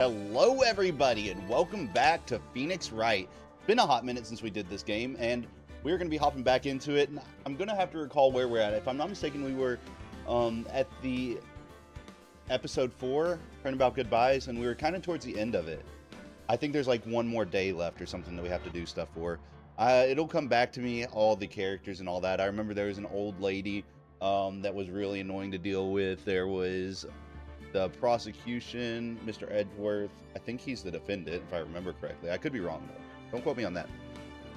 Hello everybody and welcome back to Phoenix Wright. It's been a hot minute since we did this game and we're going to be hopping back into it. And I'm going to have to recall where we're at. If I'm not mistaken, we were at the episode 4, Turnabout Goodbyes, and we were kind of towards the end of it. I think there's like one more day left or something that we have to do stuff for. It'll come back to me, all the characters and all that. I remember there was an old lady that was really annoying to deal with. There was the prosecution, Mr. Edgeworth. I think he's the defendant, if I remember correctly. I could be wrong, though. Don't quote me on that.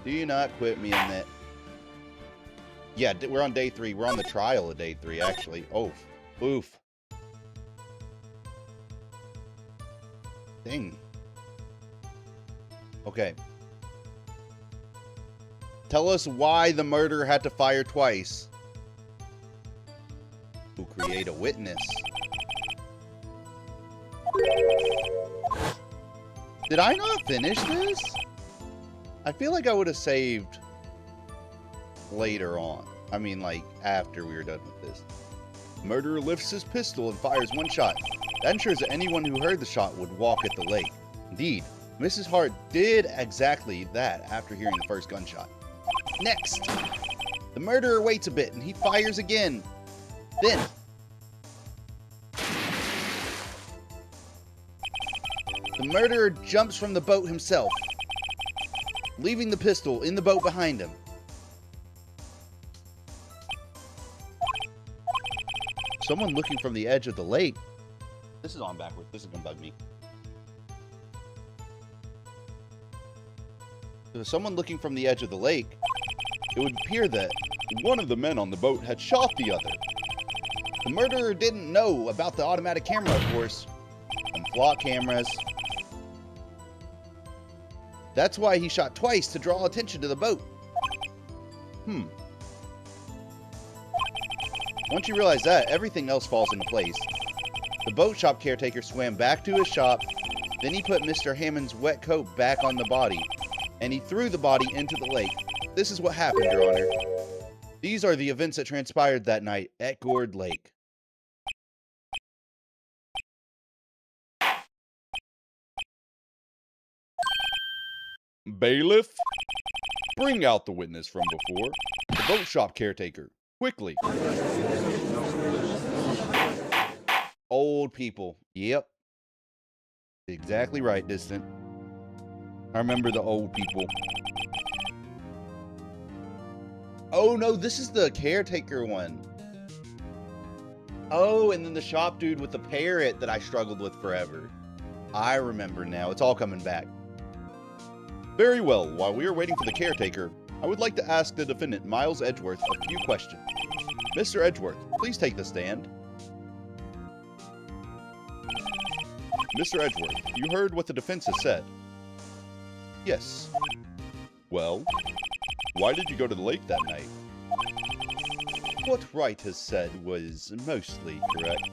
Do not quote me on that. Yeah, we're on day 3. We're on the trial of day 3, actually. Oh, oof. Dang. Okay. Tell us why the murderer had to fire twice. To create a witness. Did I not finish this? I feel like I would have saved later on. I mean, like, after we were done with this. Murderer lifts his pistol and fires one shot. That ensures that anyone who heard the shot would walk at the lake. Indeed, Mrs. Hart did exactly that after hearing the first gunshot. Next, the murderer waits a bit and he fires again. Then, the murderer jumps from the boat himself, leaving the pistol in the boat behind him. Someone looking from the edge of the lake. This is on backwards. This is gonna bug me. To someone looking from the edge of the lake, it would appear that one of the men on the boat had shot the other. The murderer didn't know about the automatic camera, of course, and flock cameras. That's why he shot twice, to draw attention to the boat. Once you realize that, everything else falls into place. The boat shop caretaker swam back to his shop, then he put Mr. Hammond's wet coat back on the body, and he threw the body into the lake. This is what happened, Your Honor. These are the events that transpired that night at Gourd Lake. Bailiff, bring out the witness from before. The boat shop caretaker, quickly. Old people. Yep. Exactly right, Distant. I remember the old people. Oh no, this is the caretaker one. Oh, and then the shop dude with the parrot that I struggled with forever. I remember now. It's all coming back. Very well. While we are waiting for the caretaker, I would like to ask the defendant, Miles Edgeworth, a few questions. Mr. Edgeworth, please take the stand. Mr. Edgeworth, you heard what the defense has said. Yes. Well, why did you go to the lake that night? What Wright has said was mostly correct.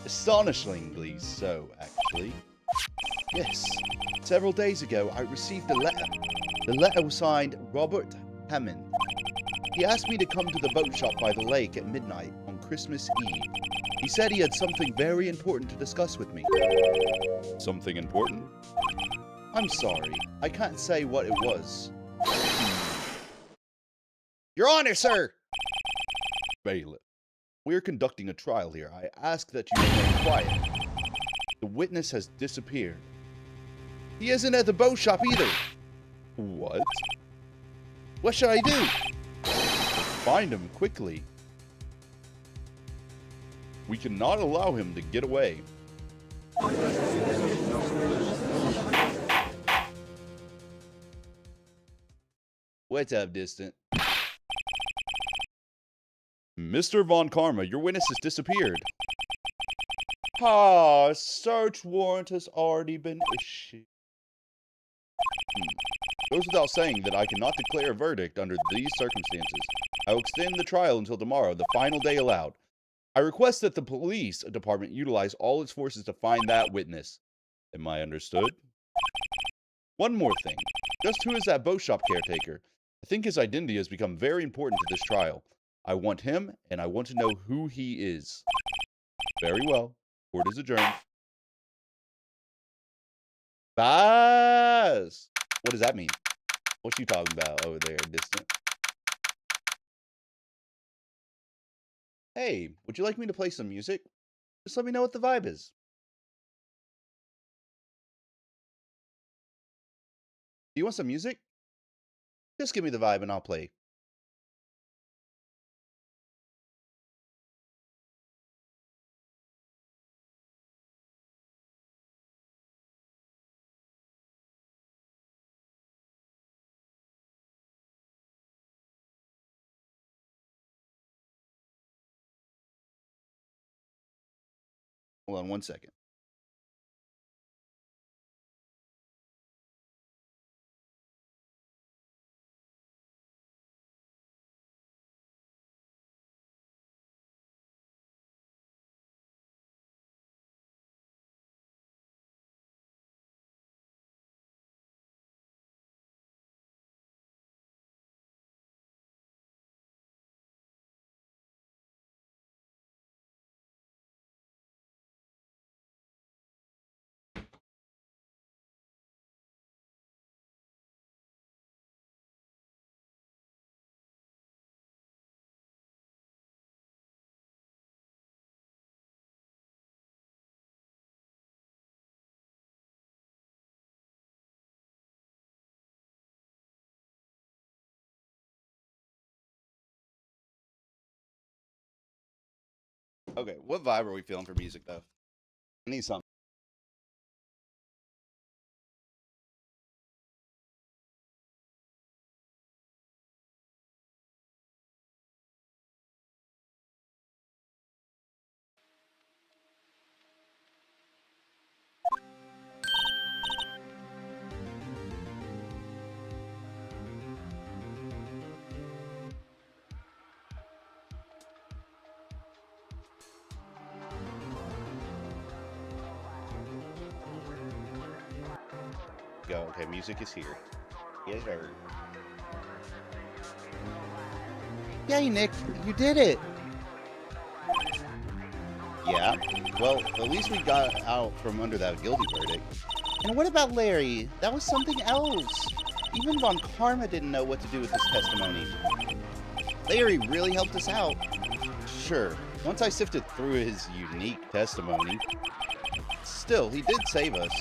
Astonishingly so, actually. Yes. Several days ago, I received a letter. The letter was signed Robert Hammond. He asked me to come to the boat shop by the lake at midnight on Christmas Eve. He said he had something very important to discuss with me. Something important? I'm sorry. I can't say what it was. Your Honor, sir! Bailiff, we are conducting a trial here. I ask that you remain quiet. The witness has disappeared. He isn't at the boat shop either. What? What should I do? Find him quickly. We cannot allow him to get away. What's up, Distant? Mr. Von Karma, your witness has disappeared. Ah, a search warrant has already been issued. Goes without saying that I cannot declare a verdict under these circumstances. I will extend the trial until tomorrow, the final day allowed. I request that the police department utilize all its forces to find that witness. Am I understood? One more thing. Just who is that boat shop caretaker? I think his identity has become very important to this trial. I want him, and I want to know who he is. Very well. Court is adjourned. Buzz! What does that mean? What you talking about over there, distant? Hey, would you like me to play some music? Just let me know what the vibe is. Do you want some music? Just give me the vibe and I'll play. Hold on one second. Okay, what vibe are we feeling for music though? I need something. Go. Okay, music is here. Get her. Yay, Nick, you did it! Yeah, well, at least we got out from under that guilty verdict. And what about Larry? That was something else. Even Von Karma didn't know what to do with this testimony. Larry really helped us out. Sure, once I sifted through his unique testimony. Still, he did save us.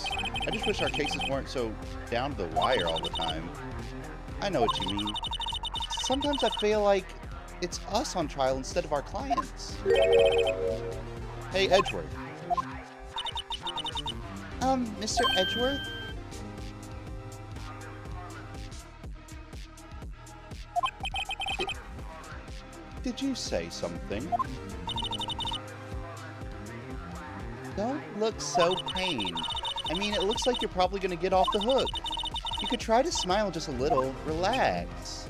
I just wish our cases weren't so down to the wire all the time. I know what you mean. Sometimes I feel like it's us on trial instead of our clients. Hey, Edgeworth. Mr. Edgeworth? Did you say something? Don't look so pained. I mean, it looks like you're probably gonna get off the hook. You could try to smile just a little. Relax.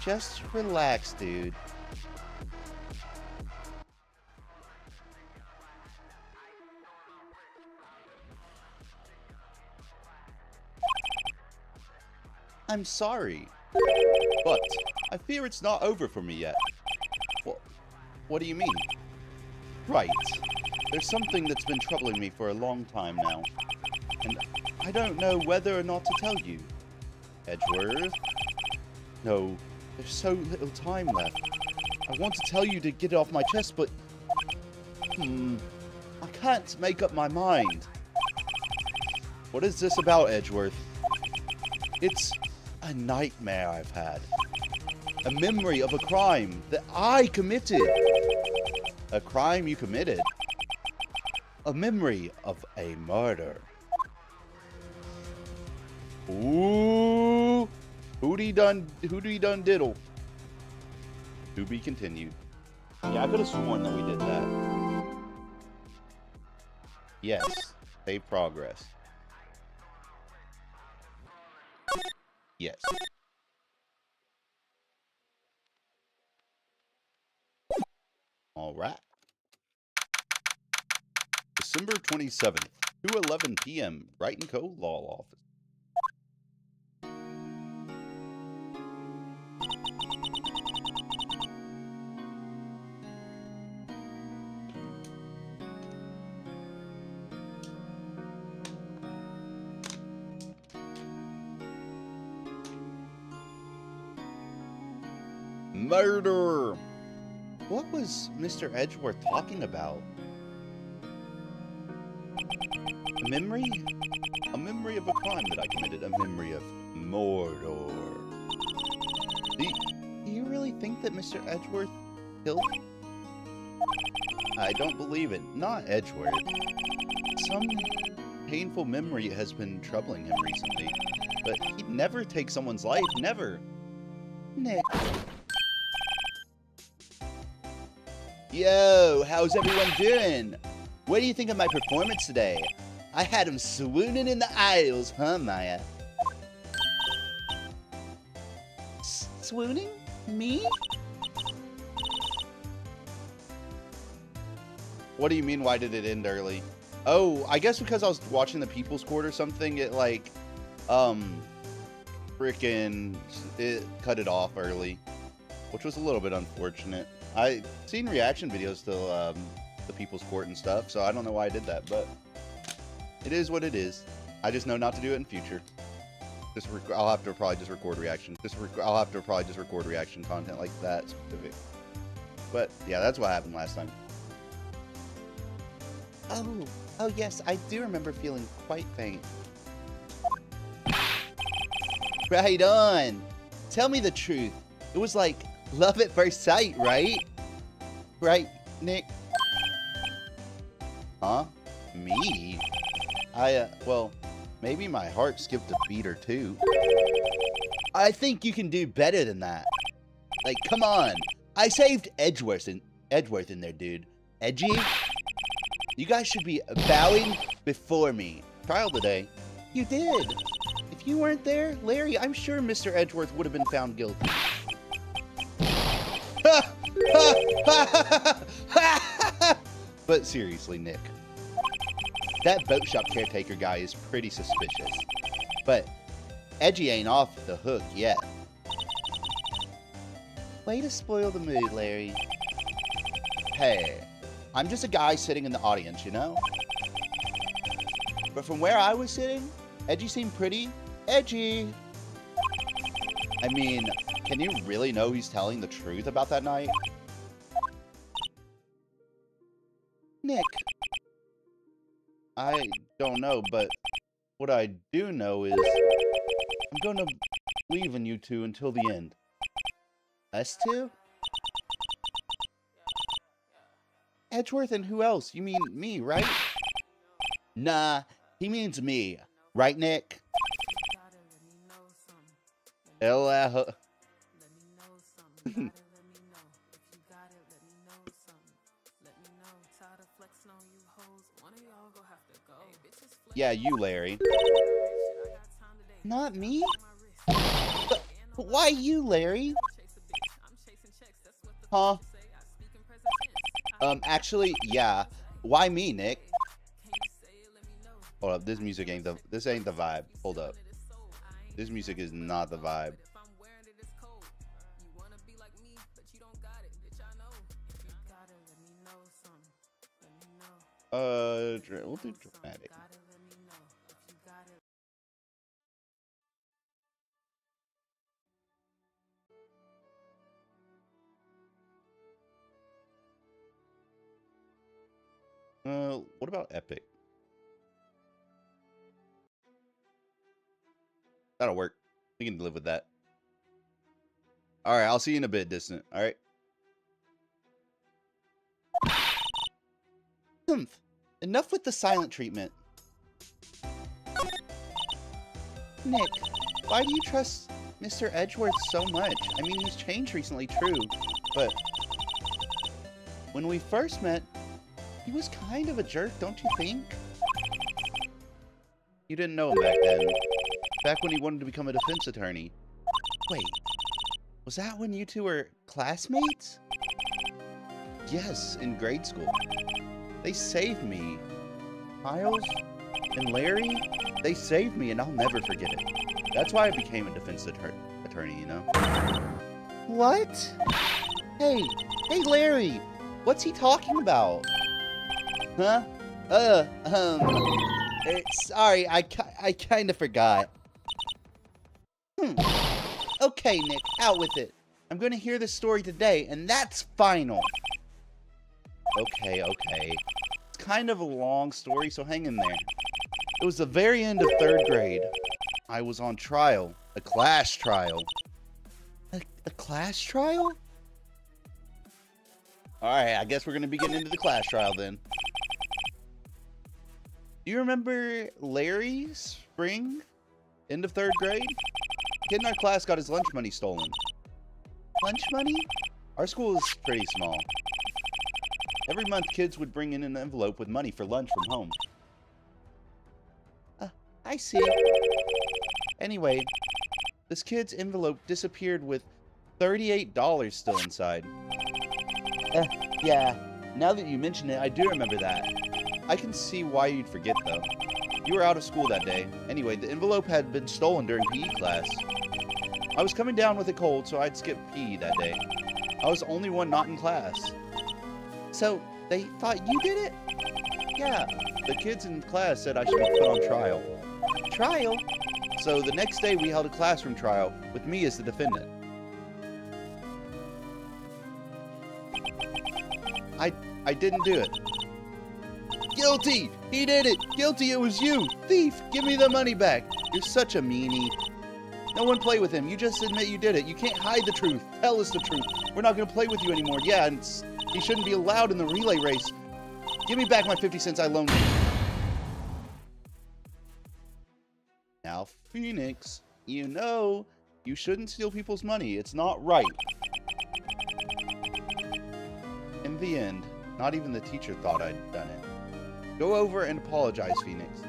Just relax, dude. I'm sorry, but I fear it's not over for me yet. What do you mean? Right. There's something that's been troubling me for a long time now, and I don't know whether or not to tell you. Edgeworth? No, there's so little time left. I want to tell you to get it off my chest, but... I can't make up my mind. What is this about, Edgeworth? It's a nightmare I've had. A memory of a crime that I committed. A crime you committed? A memory of a murder. Ooh. Hootie done diddle. To be continued. Yeah, I could have sworn that we did that. Yes. Save progress. Yes. All right. December 27th, 2:11 p.m. Wright & Co. Law Office. Murder! What was Mr. Edgeworth talking about? A memory? A memory of a crime that I committed. A memory of Mordor. Do you really think that Mr. Edgeworth killed him? I don't believe it. Not Edgeworth. Some painful memory has been troubling him recently. But he'd never take someone's life. Never. Nick. Yo, how's everyone doing? What do you think of my performance today? I had him swooning in the aisles, huh, Maya? Swooning? Me? What do you mean, why did it end early? Oh, I guess because I was watching the People's Court or something, it like, frickin' it cut it off early, which was a little bit unfortunate. I seen reaction videos to the People's Court and stuff, so I don't know why I did that, but it is what it is. I just know not to do it in future. I'll have to probably just record reaction. I'll have to probably just record reaction content like that specific. But yeah, that's what happened last time. Oh yes, I do remember feeling quite faint. Right on. Tell me the truth. It was like love at first sight, right? Right, Nick? Huh? Me? Well, maybe my heart skipped a beat or two. I think you can do better than that. Like, come on. I saved Edgeworth in there, dude. Edgy? You guys should be bowing before me. Trial today. You did. If you weren't there, Larry, I'm sure Mr. Edgeworth would have been found guilty. But seriously, Nick. That boat shop caretaker guy is pretty suspicious. But Edgy ain't off the hook yet. Way to spoil the mood, Larry. Hey, I'm just a guy sitting in the audience, you know? But from where I was sitting, Edgy seemed pretty edgy. I mean, can you really know he's telling the truth about that night? Nick. I don't know, but what I do know is I'm gonna believe in you two until the end. Us two? Edgeworth and who else? You mean me, right? Nah, he means me. Right, Nick? Yeah, you, Larry. Not me? But why you, Larry? Huh? Actually, yeah. Why me, Nick? Hold up, this music ain't this ain't the vibe. Hold up. This music is not the vibe. We'll do dramatic. What about epic? That'll work. We can live with that. Alright, I'll see you in a bit, Distant. Alright. Enough with the silent treatment. Nick, why do you trust Mr. Edgeworth so much? I mean, he's changed recently, true, but when we first met, he was kind of a jerk, don't you think? You didn't know him back then. Back when he wanted to become a defense attorney. Wait, was that when you two were classmates? Yes, in grade school. They saved me. Miles and Larry, they saved me and I'll never forget it. That's why I became a defense attorney, you know? What? Hey, Larry, what's he talking about? Huh? Sorry, I kind of forgot. Okay, Nick, out with it. I'm going to hear this story today, and that's final. Okay. It's kind of a long story, so hang in there. It was the very end of 3rd grade. I was on trial. A class trial. A class trial? Alright, I guess we're going to be getting into the class trial then. Do you remember Larry Spring? End of 3rd grade? Kid in our class got his lunch money stolen. Lunch money? Our school is pretty small. Every month, kids would bring in an envelope with money for lunch from home. I see. Anyway, this kid's envelope disappeared with $38 still inside. Yeah, now that you mention it, I do remember that. I can see why you'd forget, though. You were out of school that day. Anyway, the envelope had been stolen during PE class. I was coming down with a cold, so I'd skip PE that day. I was the only one not in class. So, they thought you did it? Yeah, the kids in class said I should be put on trial. Trial? So the next day we held a classroom trial with me as the defendant. I didn't do it. Guilty! He did it! Guilty, it was you! Thief! Give me the money back! You're such a meanie. No one play with him. You just admit you did it. You can't hide the truth. Tell us the truth. We're not going to play with you anymore. Yeah, and he shouldn't be allowed in the relay race. Give me back my 50 cents I loaned you. Now, Phoenix, you know you shouldn't steal people's money. It's not right. In the end, not even the teacher thought I'd done it. Go over and apologize, Phoenix.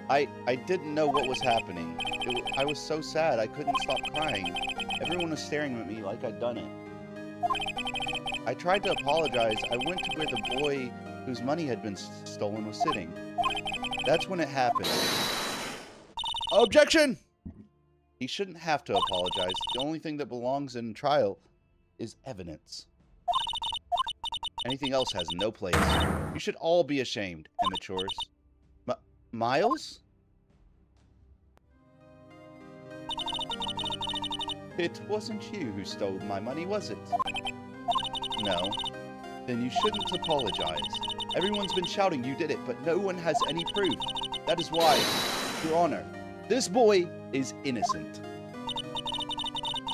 I didn't know what was happening. I was so sad I couldn't stop crying. Everyone was staring at me like I'd done it. I tried to apologize. I went to where the boy whose money had been stolen was sitting. That's when it happened. Objection! He shouldn't have to apologize. The only thing that belongs in trial is evidence. Anything else has no place. You should all be ashamed, immatures. Miles? It wasn't you who stole my money, was it? No. Then you shouldn't apologize. Everyone's been shouting you did it, but no one has any proof. That is why, Your Honor, this boy is innocent.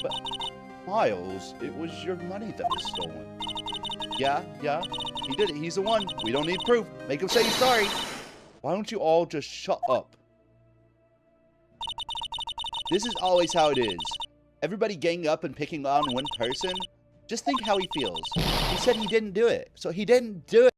But, Miles, it was your money that was stolen. Yeah, he did it. He's the one. We don't need proof. Make him say he's sorry. Why don't you all just shut up? This is always how it is. Everybody ganging up and picking on one person. Just think how he feels. He said he didn't do it, so he didn't do it.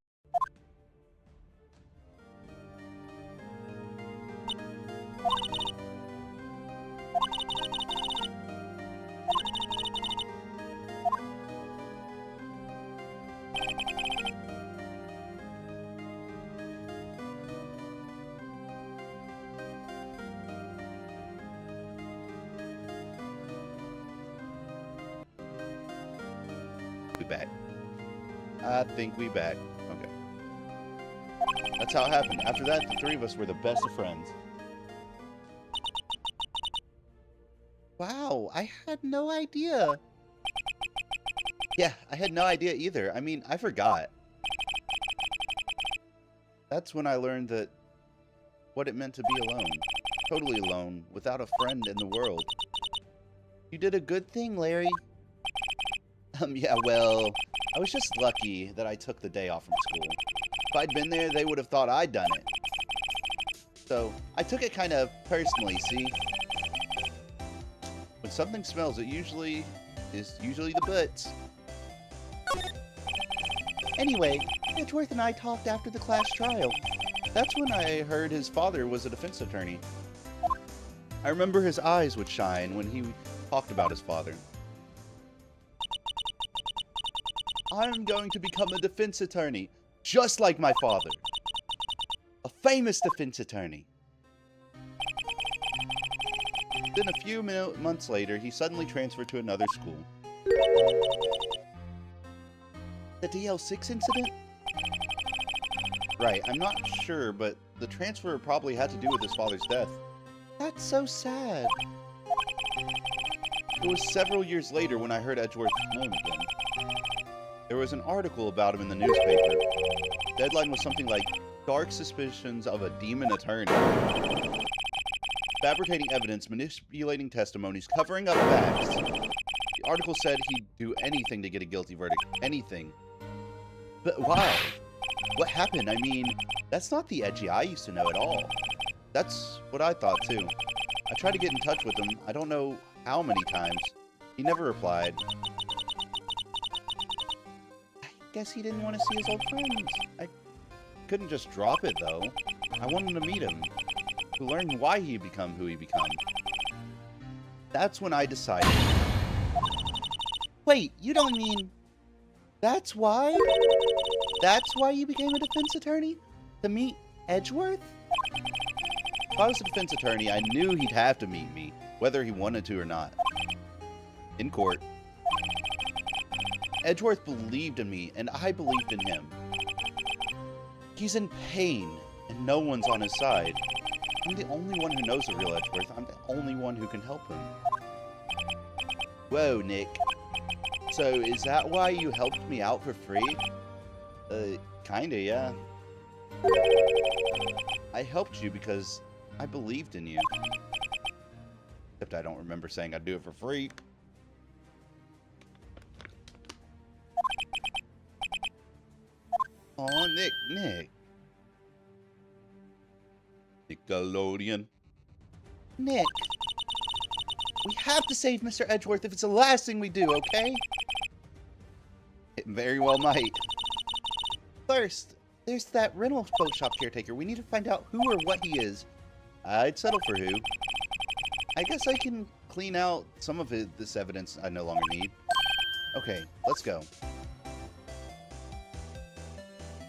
I think we back. Okay. That's how it happened. After that, the three of us were the best of friends. Wow, I had no idea. Yeah, I had no idea either. I mean, I forgot. That's when I learned that what it meant to be alone. Totally alone, without a friend in the world. You did a good thing, Larry. Yeah, well, I was just lucky that I took the day off from school. If I'd been there, they would have thought I'd done it. So, I took it kind of personally, see? When something smells, it usually the butts. Anyway, Edgeworth and I talked after the class trial. That's when I heard his father was a defense attorney. I remember his eyes would shine when he talked about his father. I'm going to become a defense attorney, just like my father. A famous defense attorney. Then a few months later, he suddenly transferred to another school. The DL6 incident? Right, I'm not sure, but the transfer probably had to do with his father's death. That's so sad. It was several years later when I heard Edgeworth's name again. There was an article about him in the newspaper. The headline was something like, "Dark Suspicions of a Demon Attorney. Fabricating evidence, manipulating testimonies, covering up facts." The article said he'd do anything to get a guilty verdict. Anything. But wow. What happened? I mean, that's not the Edgy I used to know at all. That's what I thought too. I tried to get in touch with him. I don't know how many times. He never replied. I guess he didn't want to see his old friends. I couldn't just drop it though. I wanted to meet him. To learn why he become who he become. That's when I decided. Wait, you don't mean... That's why? That's why you became a defense attorney? To meet Edgeworth? If I was a defense attorney, I knew he'd have to meet me, whether he wanted to or not. In court. Edgeworth believed in me, and I believed in him. He's in pain, and no one's on his side. I'm the only one who knows the real Edgeworth. I'm the only one who can help him. Whoa, Nick. So, is that why you helped me out for free? Kinda, yeah. I helped you because I believed in you. Except I don't remember saying I'd do it for free. Aw, Nick. Nickelodeon. Nick. We have to save Mr. Edgeworth if it's the last thing we do, okay? It very well might. First, there's that rental boat shop caretaker. We need to find out who or what he is. I'd settle for who. I guess I can clean out some of this evidence I no longer need. Okay, let's go.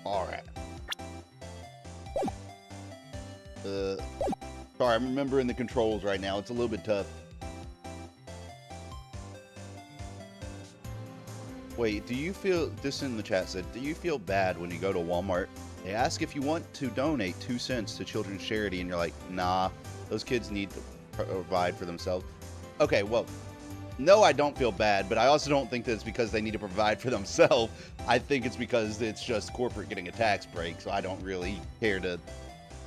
Alright. Sorry, I'm remembering the controls right now. It's a little bit tough. Wait, do you feel, this in the chat said, do you feel bad when you go to Walmart? They ask if you want to donate 2 cents to children's charity, and you're like, nah, those kids need to provide for themselves. Okay, well, no, I don't feel bad, but I also don't think that it's because they need to provide for themselves. I think it's because it's just corporate getting a tax break, so I don't really care to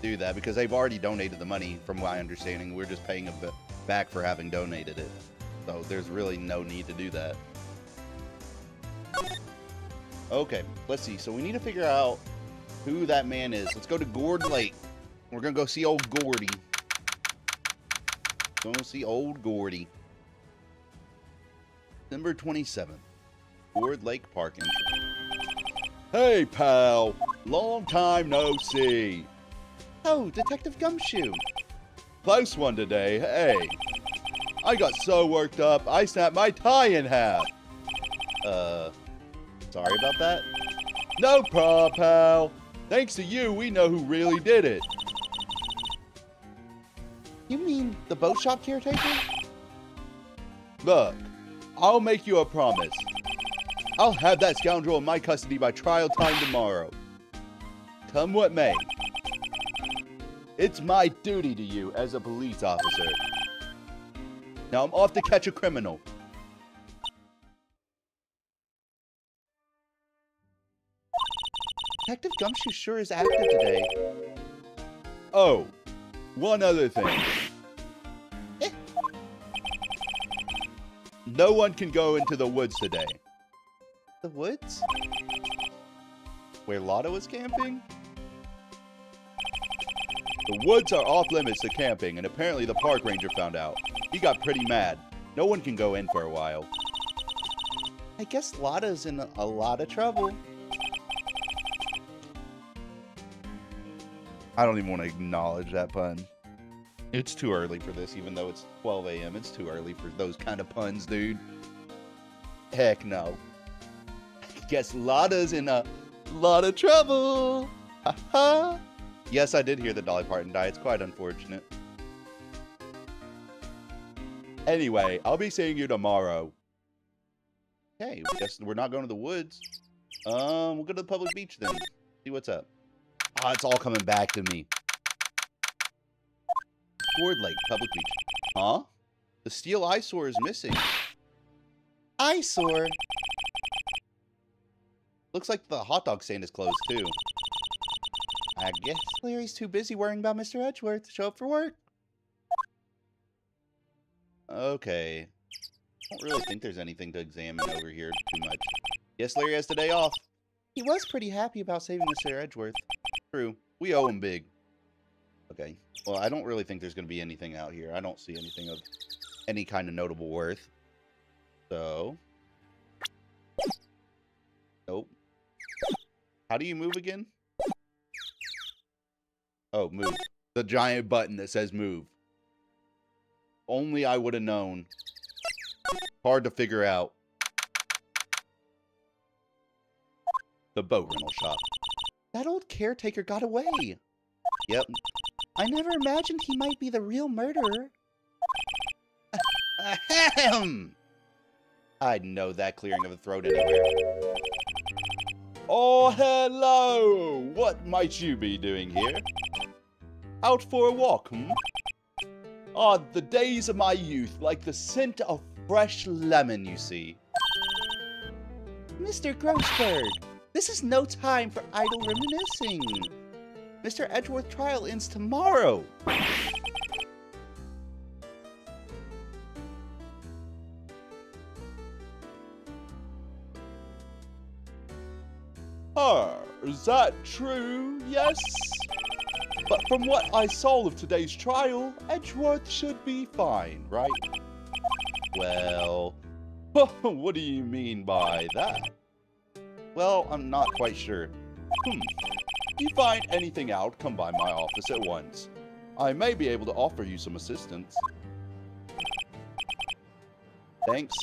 do that, because they've already donated the money, from my understanding. We're just paying them back for having donated it. So there's really no need to do that. Okay, let's see. So we need to figure out who that man is. Let's go to Gord Lake. We're gonna go see old Gordy. Go see old Gordy. December 27th. Gord Lake Park entrance. Hey, pal. Long time no see. Oh, Detective Gumshoe. Close one today, hey. I got so worked up, I snapped my tie in half. Sorry about that? No problem, pal. Thanks to you, we know who really did it. You mean the boat shop caretaker? Look, I'll make you a promise. I'll have that scoundrel in my custody by trial time tomorrow. Come what may. It's my duty to you as a police officer. Now I'm off to catch a criminal. Detective Gumshoe sure is active today. Oh, one other thing. No one can go into the woods today. The woods? Where Lotta was camping? The woods are off limits to camping, and apparently the park ranger found out. He got pretty mad. No one can go in for a while. I guess Lotta's in a lot of trouble. I don't even want to acknowledge that pun. It's too early for this, even though it's 12 a.m. It's too early for those kind of puns, dude. Heck no. I guess Lotta's in a lot of trouble. Ha-ha. Yes, I did hear that Dolly Parton died. It's quite unfortunate. Anyway, I'll be seeing you tomorrow. Okay, I guess we're not going to the woods. We'll go to the public beach then. See what's up. Ah, it's all coming back to me. Ford Lake, Public Beach. Huh? The steel eyesore is missing. Eyesore? Looks like the hot dog stand is closed, too. I guess Larry's too busy worrying about Mr. Edgeworth to show up for work. Okay. I don't really think there's anything to examine over here too much. Yes, Larry has the day off. He was pretty happy about saving Mr. Edgeworth. True. We owe him big. Okay. Well, I don't really think there's going to be anything out here. I don't see anything of any kind of notable worth. So. Nope. How do you move again? Oh, move. The giant button that says move. Only I would have known. Hard to figure out. The boat rental shop. That old caretaker got away. Yep. I never imagined he might be the real murderer. Ahem! I'd know that clearing of the throat anywhere. Oh, hello! What might you be doing here? Out for a walk, hmm? Ah, the days of my youth, like the scent of fresh lemon, you see. Mr. Grossberg, this is no time for idle reminiscing. Mr. Edgeworth trial ends tomorrow. Is that true? Yes? But from what I saw of today's trial, Edgeworth should be fine, right? Well, what do you mean by that? Well, I'm not quite sure. If you find anything out, come by my office at once. I may be able to offer you some assistance. Thanks.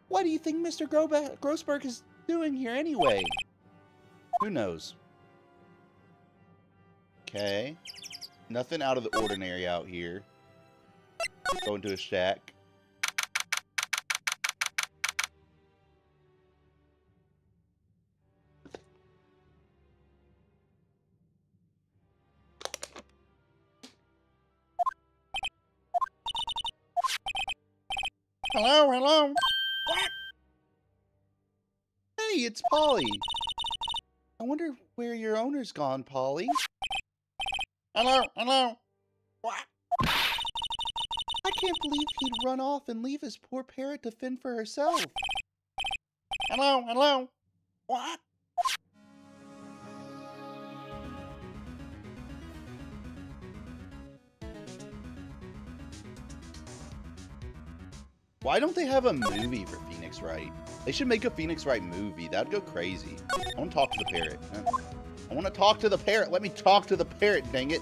What do you think Mr. Grossberg is doing here anyway? Who knows? Okay. Nothing out of the ordinary out here. Go into a shack. Hello, hello. What? Hey, it's Polly. I wonder where your owner's gone, Polly. Hello, hello. What? I can't believe he'd run off and leave his poor parrot to fend for herself. Hello, hello. What? Why don't they have a movie for Phoenix Wright? They should make a Phoenix Wright movie. That'd go crazy. I want to talk to the parrot. I want to talk to the parrot. Let me talk to the parrot, dang it.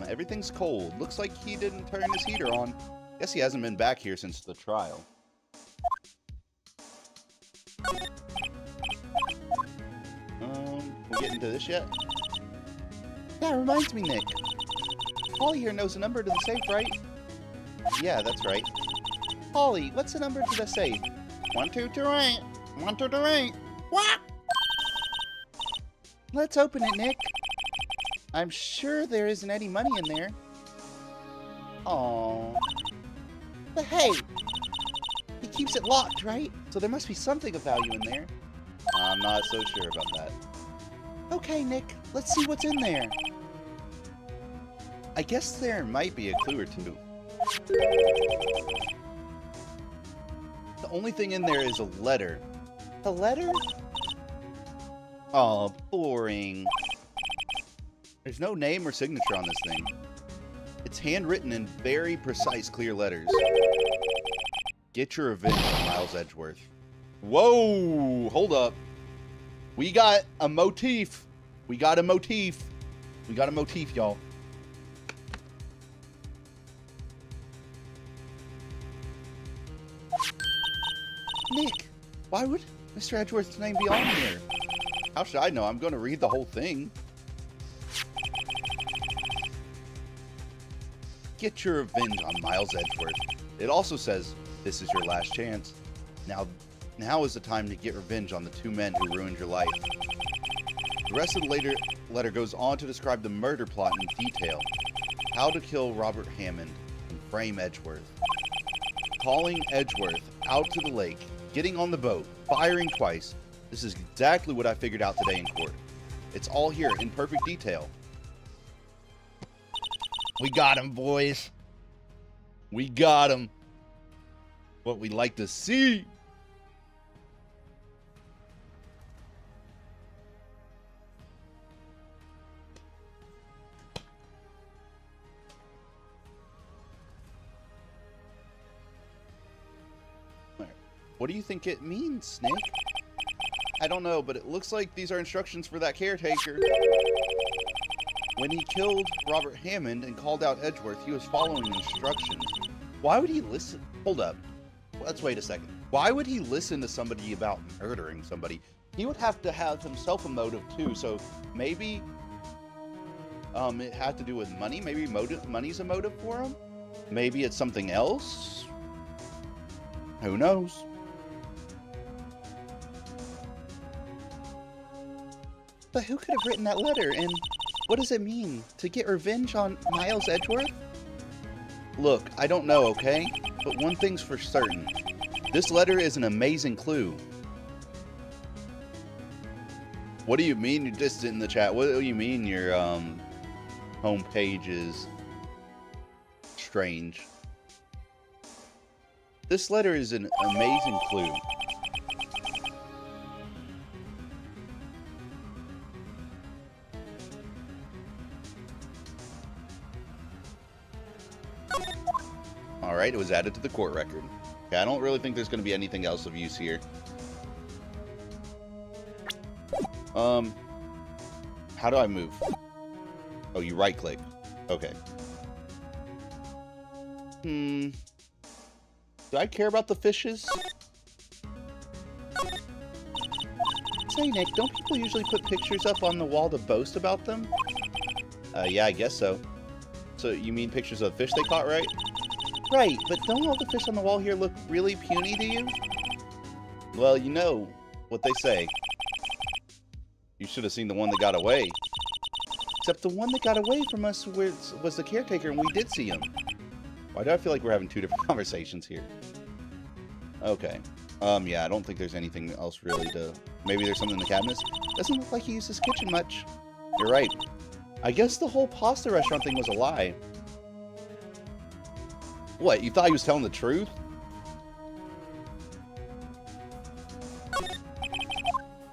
Everything's cold. Looks like he didn't turn his heater on. Guess he hasn't been back here since the trial. We get into this yet? That reminds me, Nick. Polly here knows the number to the safe, right? Yeah, that's right. Polly, what's the number to the safe? 1228. 1228. What? Let's open it, Nick. I'm sure there isn't any money in there. Aww. But hey, he keeps it locked, right? So there must be something of value in there. I'm not so sure about that. Okay, Nick, let's see what's in there. I guess there might be a clue or two. The only thing in there is a letter. A letter? Aw, boring. There's no name or signature on this thing. It's handwritten in very precise, clear letters. Get your revenge on Miles Edgeworth. Whoa! Hold up. We got a motif. We got a motif. We got a motif, y'all. Nick, why would Mr. Edgeworth's name be on here? How should I know? I'm going to read the whole thing. Get your revenge on Miles Edgeworth. It also says, this is your last chance. Now is the time to get revenge on the two men who ruined your life. The rest of the letter goes on to describe the murder plot in detail. How to kill Robert Hammond and frame Edgeworth. Calling Edgeworth out to the lake, getting on the boat, firing twice. This is exactly what I figured out today in court. It's all here in perfect detail. We got him, boys. We got him. What we like to see. What do you think it means, Snake? I don't know, but it looks like these are instructions for that caretaker. When he killed Robert Hammond and called out Edgeworth, he was following instructions. Why would he listen? Hold up. Let's wait a second. Why would he listen to somebody about murdering somebody? He would have to have himself a motive too, so maybe it had to do with money. Maybe money's a motive for him? Maybe it's something else? Who knows? But who could have written that letter, and what does it mean? To get revenge on Miles Edgeworth? Look, I don't know, okay? But one thing's for certain. This letter is an amazing clue. What do you mean? You just in the chat. What do you mean your homepage is strange? This letter is an amazing clue. Alright, it was added to the court record. Okay, I don't really think there's going to be anything else of use here. How do I move? Oh, you right click. Okay. Do I care about the fishes? Say, Nick, don't people usually put pictures up on the wall to boast about them? Yeah, I guess so. So you mean pictures of fish they caught, right? Right, but don't all the fish on the wall here look really puny to you? Well, you know what they say. You should have seen the one that got away. Except the one that got away from us was the caretaker, and we did see him. Why do I feel like we're having two different conversations here? Okay. Yeah, I don't think there's anything else really to... Maybe there's something in the cabinets? Doesn't look like he used his kitchen much. You're right. I guess the whole pasta restaurant thing was a lie. What, you thought he was telling the truth?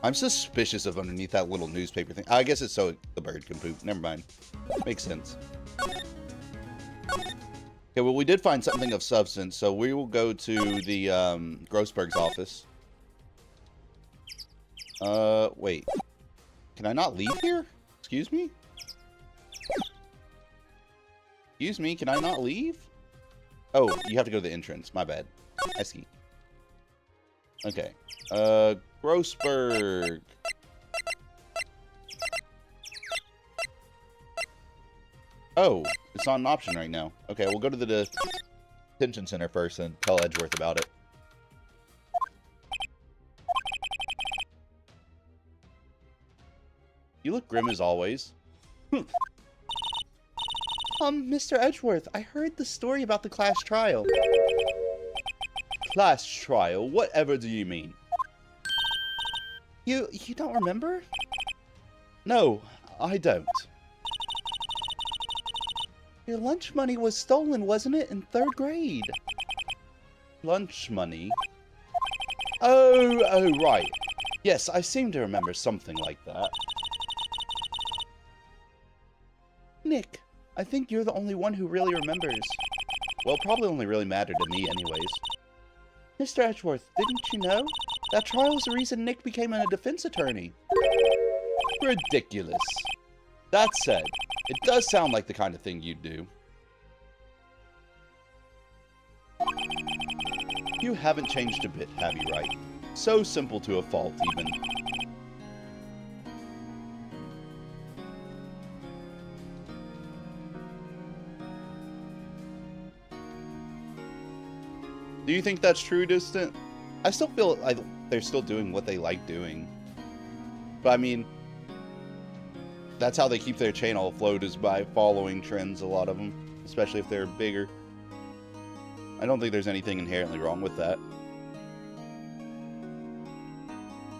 I'm suspicious of underneath that little newspaper thing. I guess it's so the bird can poop. Never mind. Makes sense. Okay, well, we did find something of substance, so we will go to the Grossberg's office. Wait. Can I not leave here? Excuse me? Excuse me, can I not leave? Oh, you have to go to the entrance. My bad. I see. Okay. Grossberg. Oh, it's not an option right now. Okay, we'll go to the detention center first and tell Edgeworth about it. You look grim as always. Mr. Edgeworth, I heard the story about the class trial. Class trial? Whatever do you mean? You don't remember? No, I don't. Your lunch money was stolen, wasn't it, in 3rd grade? Lunch money? Oh, right. Yes, I seem to remember something like that. Nick, I think you're the only one who really remembers. Well, probably only really mattered to me anyways. Mr. Edgeworth, didn't you know? That trial was the reason Nick became a defense attorney. Ridiculous. That said, it does sound like the kind of thing you'd do. You haven't changed a bit, have you, Wright? So simple to a fault, even. Do you think that's true, Distant? I still feel like they're still doing what they like doing. But I mean, That's how they keep their channel afloat, is by following trends, a lot of them. Especially if they're bigger. I don't think there's anything inherently wrong with that.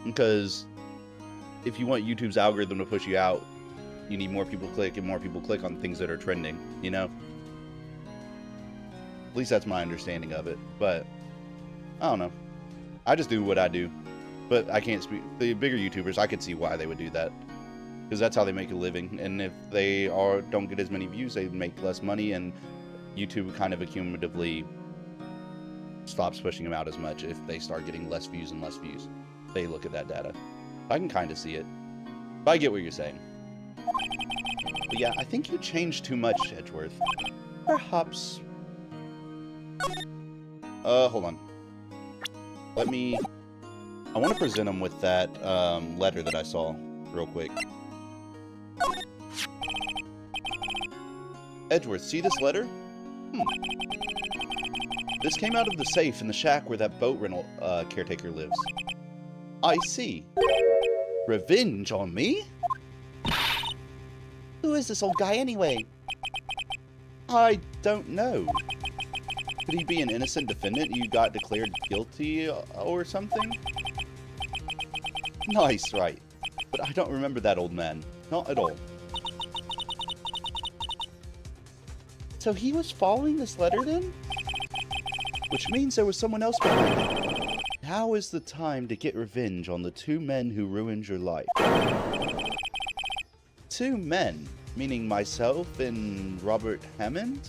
Because if you want YouTube's algorithm to push you out, you need more people click, and more people click on things that are trending, you know? At least that's my understanding of it. But, I don't know. I just do what I do. But I can't speak. The bigger YouTubers, I could see why they would do that. Because that's how they make a living. And if they don't get as many views, they make less money, and YouTube kind of accumulatively stops pushing them out as much if they start getting less views and less views. They look at that data. I can kind of see it. But I get what you're saying. But yeah, I think you changed too much, Edgeworth. Perhaps. Hold on. I want to present him with that letter that I saw real quick. Edgeworth, see this letter? This came out of the safe in the shack where that boat rental caretaker lives. I see. Revenge on me? Who is this old guy anyway? I don't know. Could he be an innocent defendant you got declared guilty or something? Nice, right. But I don't remember that old man. Not at all. So he was following this letter then? Which means there was someone else behind it. Now is the time to get revenge on the two men who ruined your life. Two men? Meaning myself and Robert Hammond?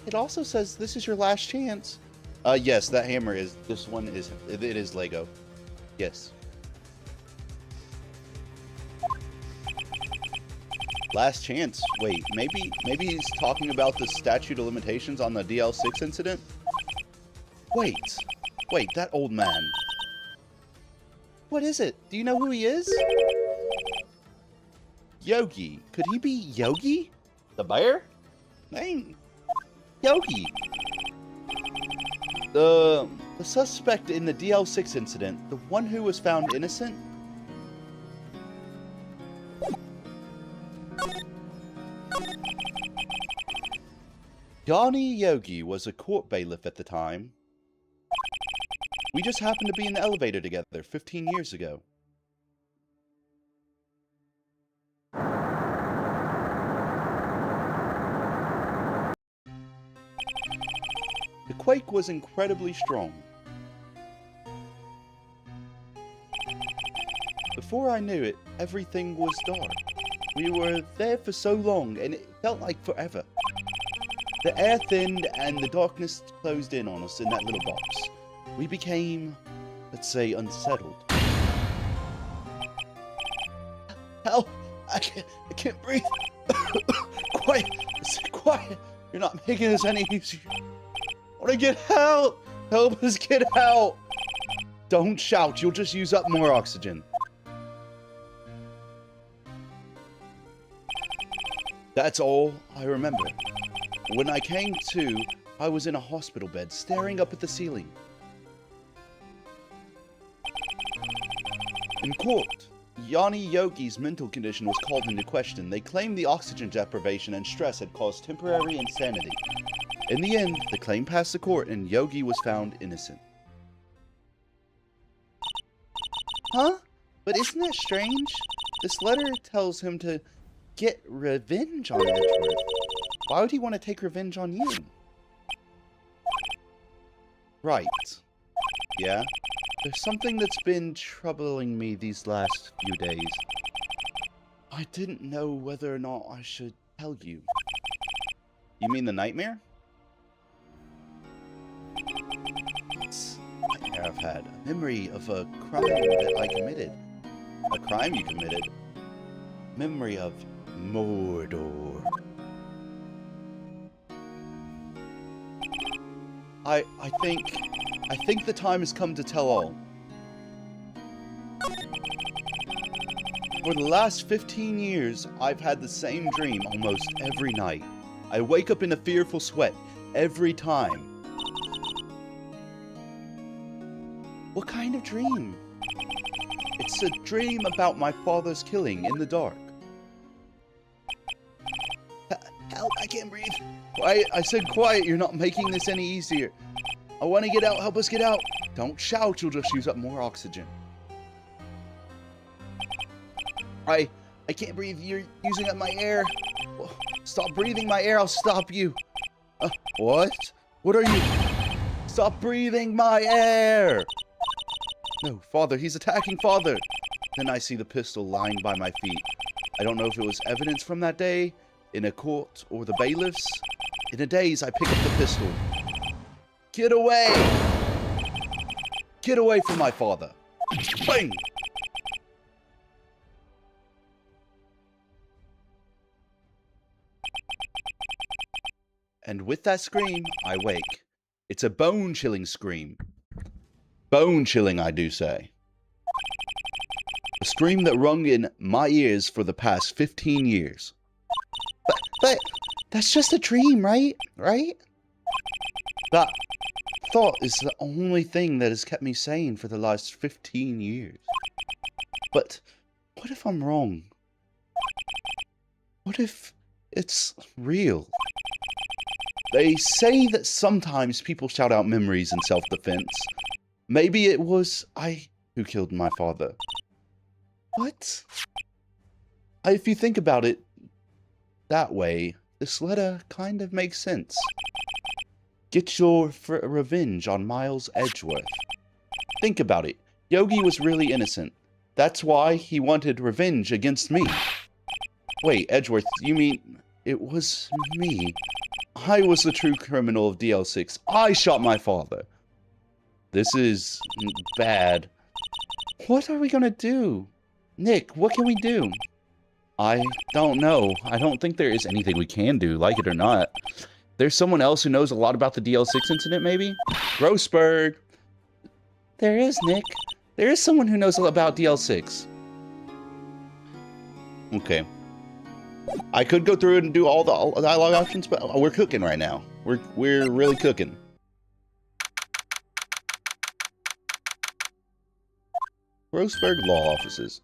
It also says this is your last chance. Yes, that hammer is, this one is, it is Lego. Yes. Last chance. Wait, maybe he's talking about the statute of limitations on the DL6 incident? Wait, that old man. What is it? Do you know who he is? Yogi. Could he be Yogi? The bear? Name. Yogi. The suspect in the DL6 incident, the one who was found innocent? Yanni Yogi was a court bailiff at the time. We just happened to be in the elevator together 15 years ago. The quake was incredibly strong. Before I knew it, everything was dark. We were there for so long, and it felt like forever. The air thinned, and the darkness closed in on us in that little box. We became, let's say, unsettled. Help! I can't breathe! Quiet! Quiet! You're not making this any easier. I want to get help! Help us get out! Don't shout, you'll just use up more oxygen. That's all I remember. When I came to, I was in a hospital bed, staring up at the ceiling. In court, Yanni Yogi's mental condition was called into question. They claimed the oxygen deprivation and stress had caused temporary insanity. In the end, the claim passed the court and Yogi was found innocent. Huh? But isn't that strange? This letter tells him to get revenge on Edgeworth. Why would he want to take revenge on you? Right. Yeah? There's something that's been troubling me these last few days. I didn't know whether or not I should tell you. You mean the nightmare? It's a nightmare I've had. A memory of a crime that I committed. A crime you committed. Memory of Mordor. I think the time has come to tell all. For the last 15 years, I've had the same dream almost every night. I wake up in a fearful sweat every time. What kind of dream? It's a dream about my father's killing in the dark. Help, I can't breathe. Quiet, I said quiet, you're not making this any easier. I want to get out, help us get out. Don't shout, you'll just use up more oxygen. I can't breathe, you're using up my air. Stop breathing my air, I'll stop you. What? What are you? Stop breathing my air! No, Father, he's attacking Father. Then I see the pistol lying by my feet. I don't know if it was evidence from that day, in a court, or the bailiffs. In a daze, I pick up the pistol. Get away! Get away from my father! Bang! And with that scream, I wake. It's a bone-chilling scream. Bone-chilling, I do say. A scream that rung in my ears for the past 15 years. But that's just a dream, right? Right? That thought is the only thing that has kept me sane for the last 15 years. But what if I'm wrong? What if it's real? They say that sometimes people shout out memories in self-defense. Maybe it was I who killed my father. What? If you think about it that way, this letter kind of makes sense. Get your revenge on Miles Edgeworth. Think about it. Yogi was really innocent. That's why he wanted revenge against me. Wait, Edgeworth, you mean it was me? I was the true criminal of DL6. I shot my father. This is bad. What are we gonna do? Nick, what can we do? I don't know. I don't think there is anything we can do, like it or not. There's someone else who knows a lot about the DL6 incident, maybe? Grossberg. There is, Nick. There is someone who knows about DL6. Okay. I could go through it and do all the dialogue options, but we're cooking right now. We're really cooking. Grossberg Law Offices.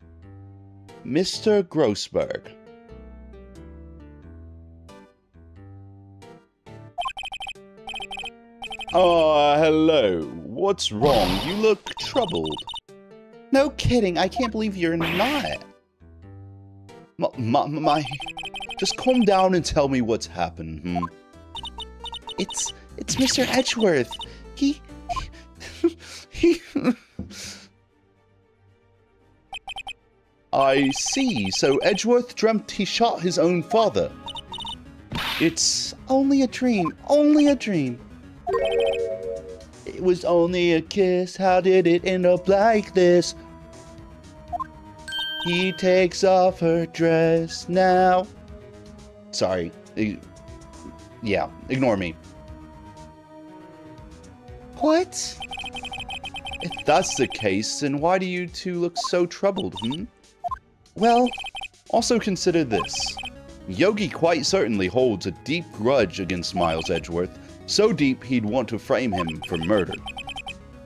Mr. Grossberg. Hello. What's wrong? You look troubled. No kidding. I can't believe you're not. Just calm down and tell me what's happened, It's Mr. Edgeworth. He... I see. So Edgeworth dreamt he shot his own father. It's only a dream. Only a dream. It was only a kiss. How did it end up like this? He takes off her dress now. Sorry. Yeah, ignore me. What? If that's the case, then why do you two look so troubled, Well, also consider this. Yogi quite certainly holds a deep grudge against Miles Edgeworth, so deep he'd want to frame him for murder.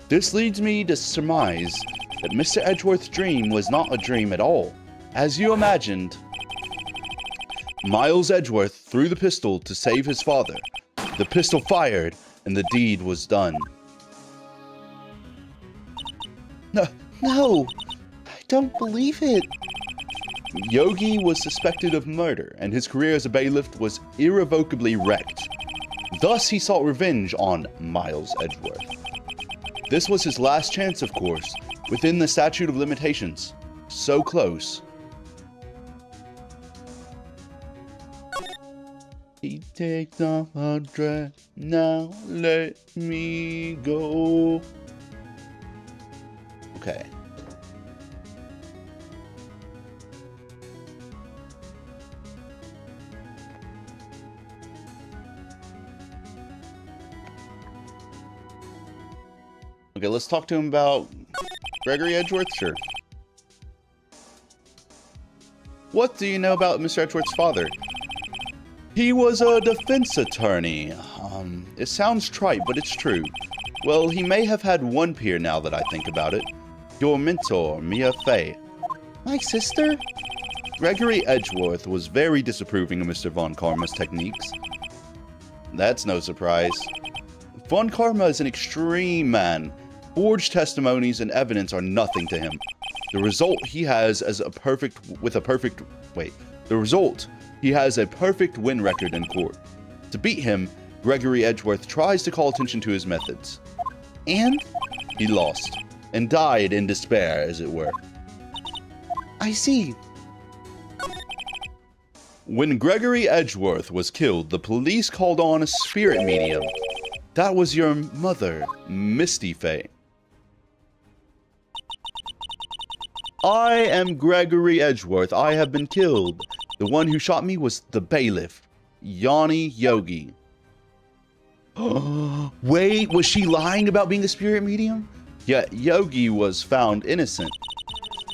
This leads me to surmise that Mr. Edgeworth's dream was not a dream at all. As you imagined, Miles Edgeworth threw the pistol to save his father. The pistol fired, and the deed was done. No, I don't believe it. Yogi was suspected of murder, and his career as a bailiff was irrevocably wrecked. Thus, he sought revenge on Miles Edgeworth. This was his last chance, of course, within the statute of limitations. So close. He takes off her dress, now let me go. Okay. Okay, let's talk to him about Gregory Edgeworth. Sure. What do you know about Mr. Edgeworth's father? He was a defense attorney. It sounds trite, but it's true. Well, he may have had one peer now that I think about it. Your mentor, Mia Fey. My sister? Gregory Edgeworth was very disapproving of Mr. Von Karma's techniques. That's no surprise. Von Karma is an extreme man. Forged testimonies and evidence are nothing to him. The result he has a perfect win record in court. To beat him, Gregory Edgeworth tries to call attention to his methods. And he lost, and died in despair, as it were. I see. When Gregory Edgeworth was killed, the police called on a spirit medium. That was your mother, Misty Fey. I am Gregory Edgeworth. I have been killed. The one who shot me was the bailiff, Yanni Yogi. Wait, was she lying about being a spirit medium? Yet Yogi was found innocent.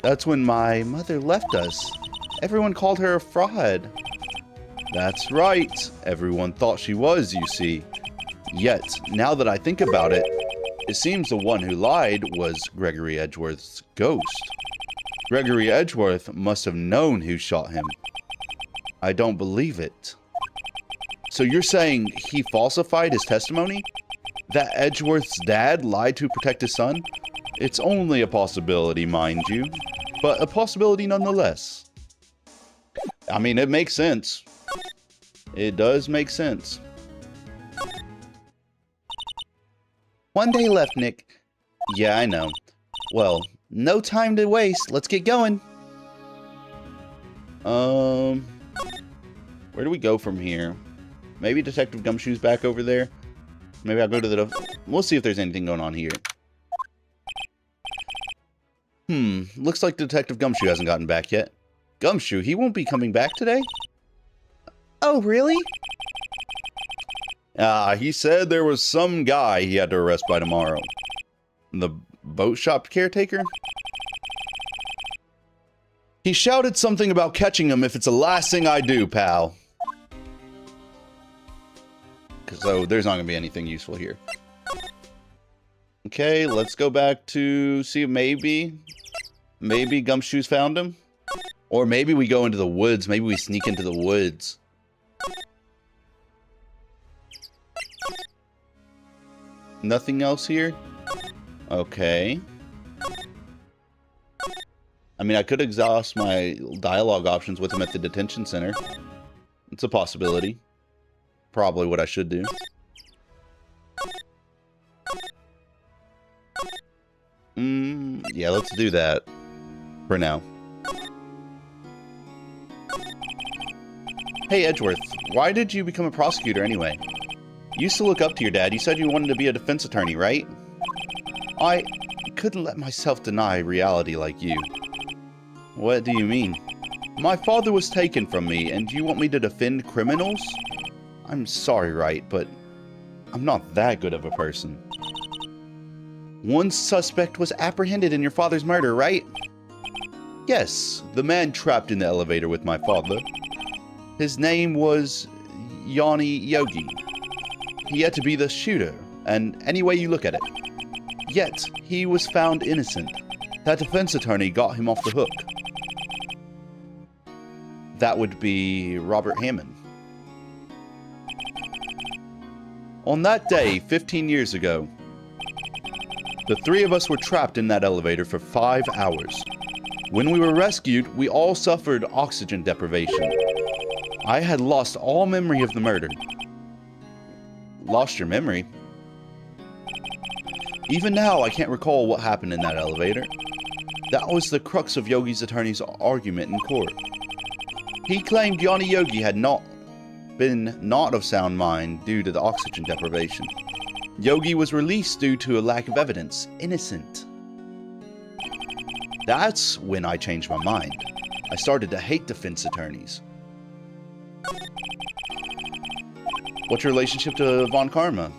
That's when my mother left us. Everyone called her a fraud. That's right. Everyone thought she was, you see. Yet, now that I think about it, it seems the one who lied was Gregory Edgeworth's ghost. Gregory Edgeworth must have known who shot him. I don't believe it. So you're saying he falsified his testimony? That Edgeworth's dad lied to protect his son? It's only a possibility, mind you, but a possibility nonetheless. I mean, it makes sense. It does make sense. One day left, Nick. Yeah, I know. Well, no time to waste. Let's get going. Where do we go from here? Maybe Detective Gumshoe's back over there. Maybe I'll go to the... We'll see if there's anything going on here. Looks like Detective Gumshoe hasn't gotten back yet. Gumshoe, he won't be coming back today? Oh, really? He said there was some guy he had to arrest by tomorrow. The boat shop caretaker? He shouted something about catching him if it's the last thing I do, pal. So there's not going to be anything useful here. Okay, let's go back to see if maybe Gumshoe's found him. Or maybe we go into the woods. Maybe we sneak into the woods. Nothing else here? Okay. I mean, I could exhaust my dialogue options with him at the detention center. It's a possibility. Probably what I should do. Yeah, let's do that. For now. Hey, Edgeworth. Why did you become a prosecutor anyway? You used to look up to your dad. You said you wanted to be a defense attorney, right? I couldn't let myself deny reality like you. What do you mean? My father was taken from me, and you want me to defend criminals? I'm sorry, Wright, but I'm not that good of a person. One suspect was apprehended in your father's murder, right? Yes, the man trapped in the elevator with my father. His name was Yanni Yogi. He had to be the shooter, and any way you look at it. Yet, he was found innocent. That defense attorney got him off the hook. That would be Robert Hammond. On that day, 15 years ago, the three of us were trapped in that elevator for 5 hours. When we were rescued, we all suffered oxygen deprivation. I had lost all memory of the murder. Lost your memory? Even now, I can't recall what happened in that elevator. That was the crux of Yogi's attorney's argument in court. He claimed Yanni Yogi had not of sound mind due to the oxygen deprivation. Yogi was released due to a lack of evidence. Innocent. That's when I changed my mind. I started to hate defense attorneys. What's your relationship to Von Karma?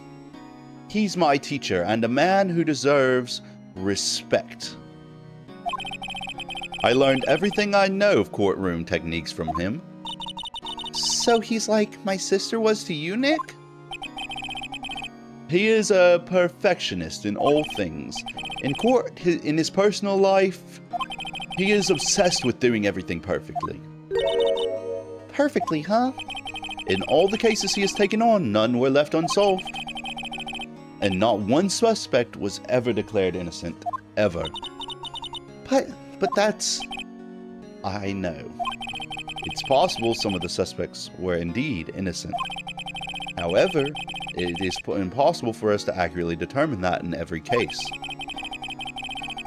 He's my teacher and a man who deserves respect. I learned everything I know of courtroom techniques from him. So he's like my sister was to you, Nick? He is a perfectionist in all things. In court, in his personal life, he is obsessed with doing everything perfectly. Perfectly, huh? In all the cases he has taken on, none were left unsolved. And not one suspect was ever declared innocent. Ever. But that's... I know. It's possible some of the suspects were indeed innocent. However, it is impossible for us to accurately determine that in every case.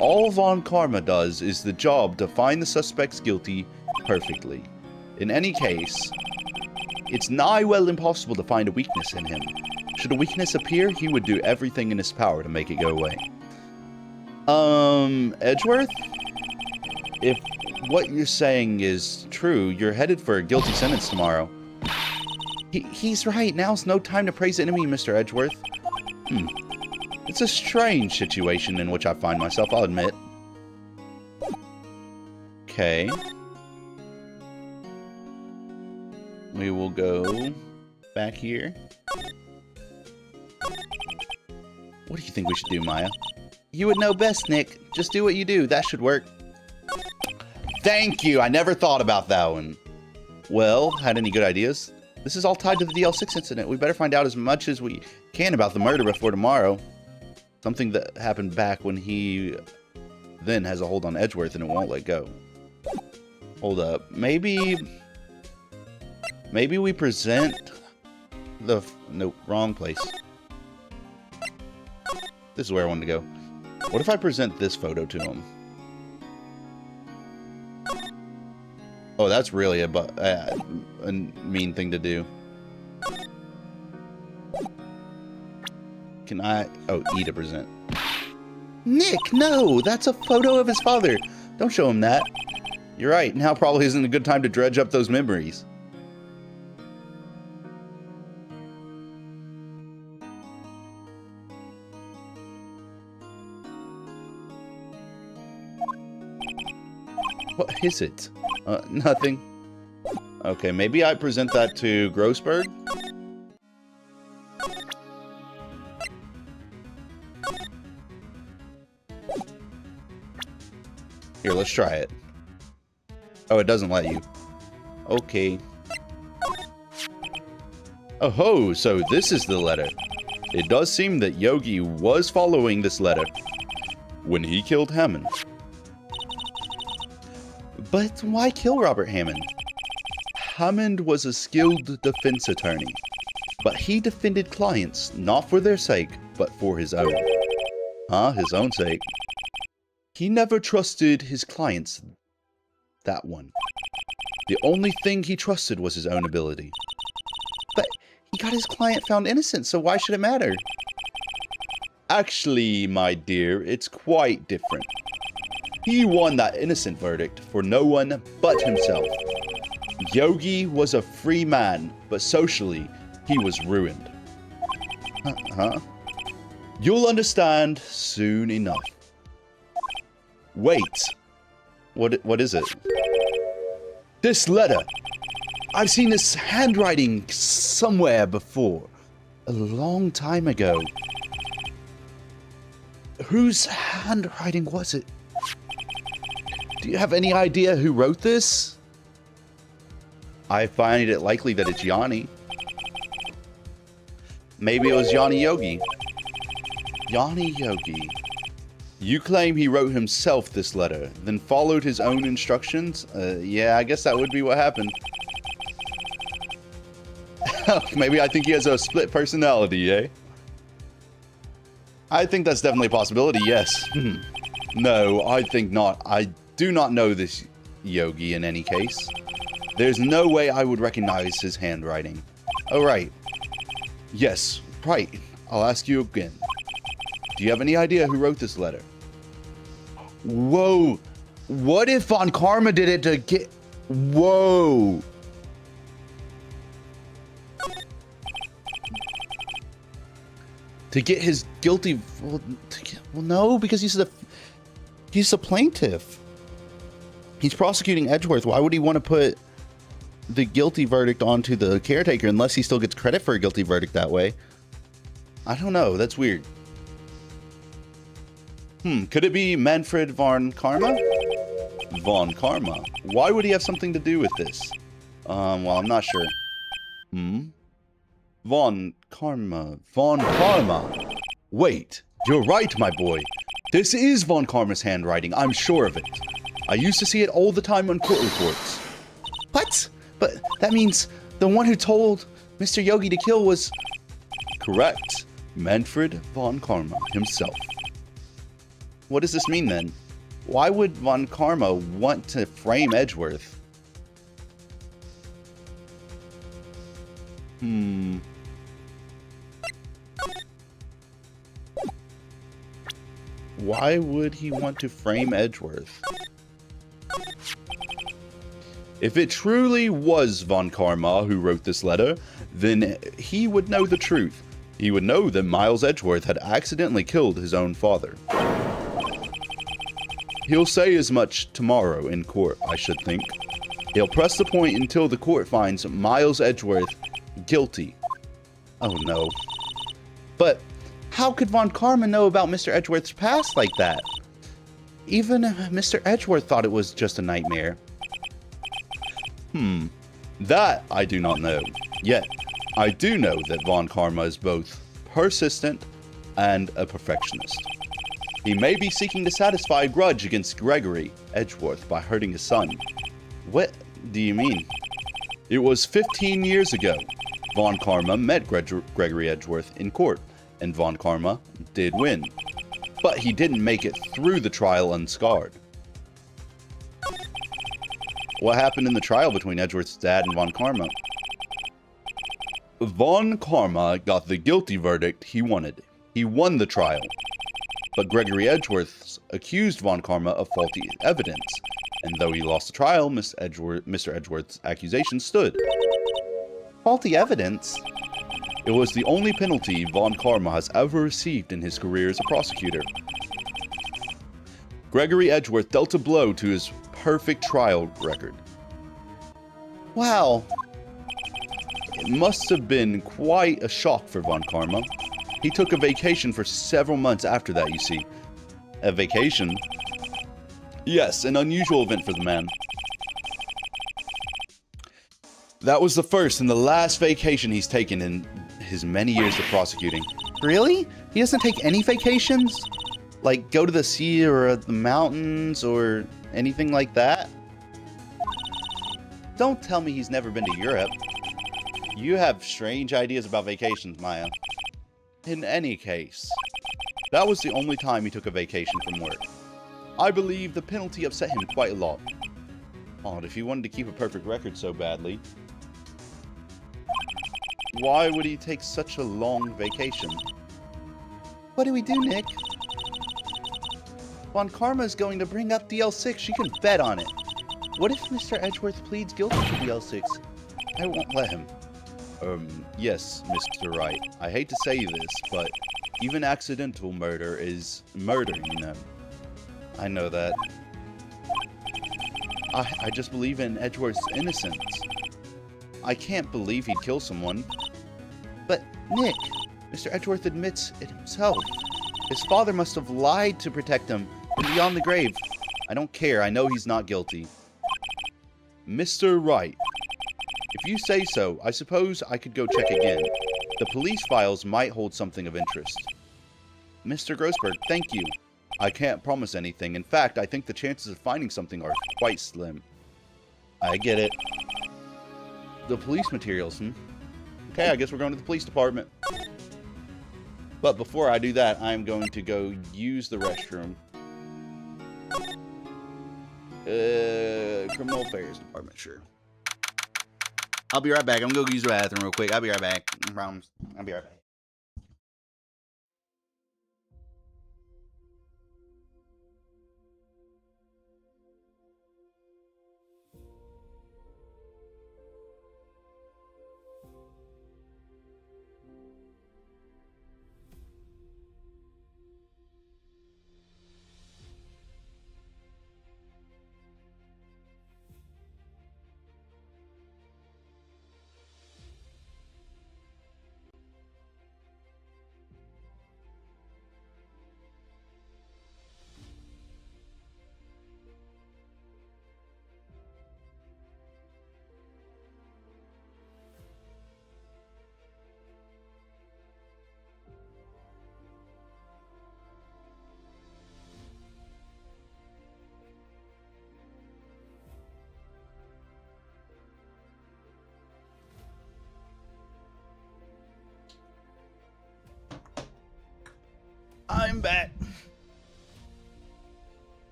All Von Karma does is the job to find the suspects guilty perfectly. In any case, it's nigh well impossible to find a weakness in him. Should a weakness appear, he would do everything in his power to make it go away. Edgeworth? If what you're saying is true, you're headed for a guilty sentence tomorrow. He's right. Now's no time to praise the enemy, Mr. Edgeworth. It's a strange situation in which I find myself, I'll admit. Okay. We will go back here. What do you think we should do, Maya? You would know best, Nick. Just do what you do. That should work. Thank you. I never thought about that one. Well, had any good ideas? This is all tied to the DL6 incident. We better find out as much as we can about the murder before tomorrow. Something that happened back when he then has a hold on Edgeworth and it won't let go. Hold up. Maybe we present the... Nope, wrong place. This is where I wanted to go. What if I present this photo to him? Oh, that's really a mean thing to do. Can I... Oh, E to present. Nick, no! That's a photo of his father. Don't show him that. You're right. Now probably isn't a good time to dredge up those memories. What is it? Nothing. Okay, maybe I present that to Grossberg? Here, let's try it. Oh, it doesn't let you. Okay. Oh ho, so this is the letter. It does seem that Yogi was following this letter when he killed Hammond. But why kill Robert Hammond? Hammond was a skilled defense attorney, but he defended clients not for their sake, but for his own. His own sake. He never trusted his clients. That one. The only thing he trusted was his own ability. But he got his client found innocent, so why should it matter? Actually, my dear, it's quite different. He won that innocent verdict for no one but himself. Yogi was a free man, but socially, he was ruined. You'll understand soon enough. Wait. What is it? This letter. I've seen this handwriting somewhere before. A long time ago. Whose handwriting was it? Do you have any idea who wrote this? I find it likely that it's Yanni. Maybe it was Yanni Yogi. Yanni Yogi. You claim he wrote himself this letter, then followed his own instructions? Yeah, I guess that would be what happened. Maybe I think he has a split personality, eh? I think that's definitely a possibility, yes. No, I think not. I do not know this Yogi in any case. There's no way I would recognize his handwriting. Oh, right. Yes, right. I'll ask you again. Do you have any idea who wrote this letter? Whoa. What if Von Karma did it to get... Whoa. To get his guilty... Well, no, because he's the plaintiff. He's prosecuting Edgeworth. Why would he want to put the guilty verdict onto the caretaker unless he still gets credit for a guilty verdict that way. I don't know. That's weird. Could it be Manfred von Karma? Von Karma. Why would he have something to do with this? Well, I'm not sure. Von Karma. Von Karma. Wait, you're right, my boy. This is Von Karma's handwriting. I'm sure of it. I used to see it all the time on court reports. What? But that means the one who told Mr. Yogi to kill was... Correct. Manfred von Karma himself. What does this mean then? Why would von Karma want to frame Edgeworth? Why would he want to frame Edgeworth? If it truly was von Karma who wrote this letter, then he would know the truth. He would know that Miles Edgeworth had accidentally killed his own father. He'll say as much tomorrow in court, I should think. He'll press the point until the court finds Miles Edgeworth guilty. Oh no. But how could von Karma know about Mr. Edgeworth's past like that? Even Mr. Edgeworth thought it was just a nightmare. That I do not know. Yet, I do know that von Karma is both persistent and a perfectionist. He may be seeking to satisfy a grudge against Gregory Edgeworth by hurting his son. What do you mean? It was 15 years ago. Von Karma met Gregory Edgeworth in court, and von Karma did win. But he didn't make it through the trial unscarred. What happened in the trial between Edgeworth's dad and von Karma? Von Karma got the guilty verdict he wanted. He won the trial. But Gregory Edgeworth accused von Karma of faulty evidence, and though he lost the trial, Mr. Edgeworth's accusation stood. Faulty evidence? It was the only penalty von Karma has ever received in his career as a prosecutor. Gregory Edgeworth dealt a blow to his perfect trial record. Wow. It must have been quite a shock for von Karma. He took a vacation for several months after that, you see. A vacation? Yes, an unusual event for the man. That was the first and the last vacation he's taken in his many years of prosecuting. Really? He doesn't take any vacations? Like go to the sea or the mountains or anything like that? Don't tell me he's never been to Europe. You have strange ideas about vacations, Maya. In any case, that was the only time he took a vacation from work. I believe the penalty upset him quite a lot. Odd if he wanted to keep a perfect record so badly. Why would he take such a long vacation? What do we do, Nick? Von Karma is going to bring up DL6. You can bet on it. What if Mr. Edgeworth pleads guilty to DL6? I won't let him. Yes, Mr. Wright. I hate to say this, but even accidental murder is murder, you know. I know that. I just believe in Edgeworth's innocence. I can't believe he'd kill someone. But, Nick, Mr. Edgeworth admits it himself. His father must have lied to protect him from beyond the grave. I don't care. I know he's not guilty. Mr. Wright, if you say so, I suppose I could go check again. The police files might hold something of interest. Mr. Grossberg, thank you. I can't promise anything. In fact, I think the chances of finding something are quite slim. I get it. The police materials, Okay, I guess we're going to the police department. But before I do that, I'm going to go use the restroom. Criminal Affairs Department, sure. I'll be right back. I'm going to go use the bathroom real quick. I'll be right back. No problems. I'll be right back. I'm back.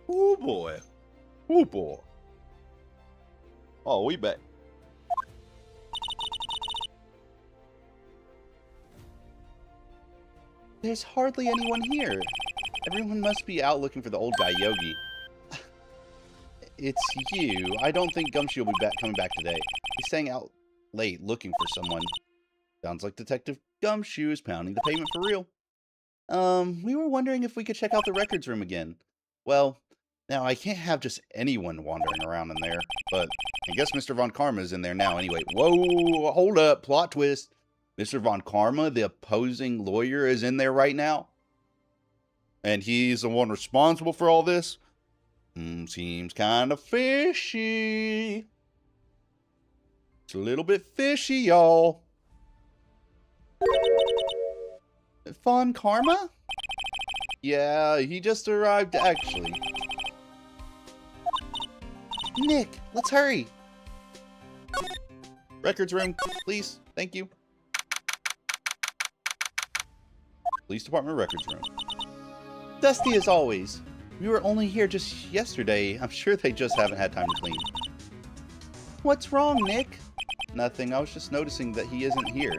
Oh boy. Oh boy. Oh, we back. There's hardly anyone here. Everyone must be out looking for the old guy, Yogi. It's you. I don't think Gumshoe will be coming back today. He's staying out late looking for someone. Sounds like Detective Gumshoe is pounding the pavement for real. We were wondering if we could check out the records room again. Well, now I can't have just anyone wandering around in there, but I guess Mr. Von Karma is in there now anyway. Whoa, hold up, plot twist. Mr. Von Karma, the opposing lawyer, is in there right now? And he's the one responsible for all this? Seems kind of fishy. It's a little bit fishy, y'all. Von Karma? Yeah, he just arrived, actually. Nick, let's hurry. Records room, please. Thank you. Police Department records room. Dusty as always. We were only here just yesterday. I'm sure they just haven't had time to clean. What's wrong, Nick? Nothing. I was just noticing that he isn't here.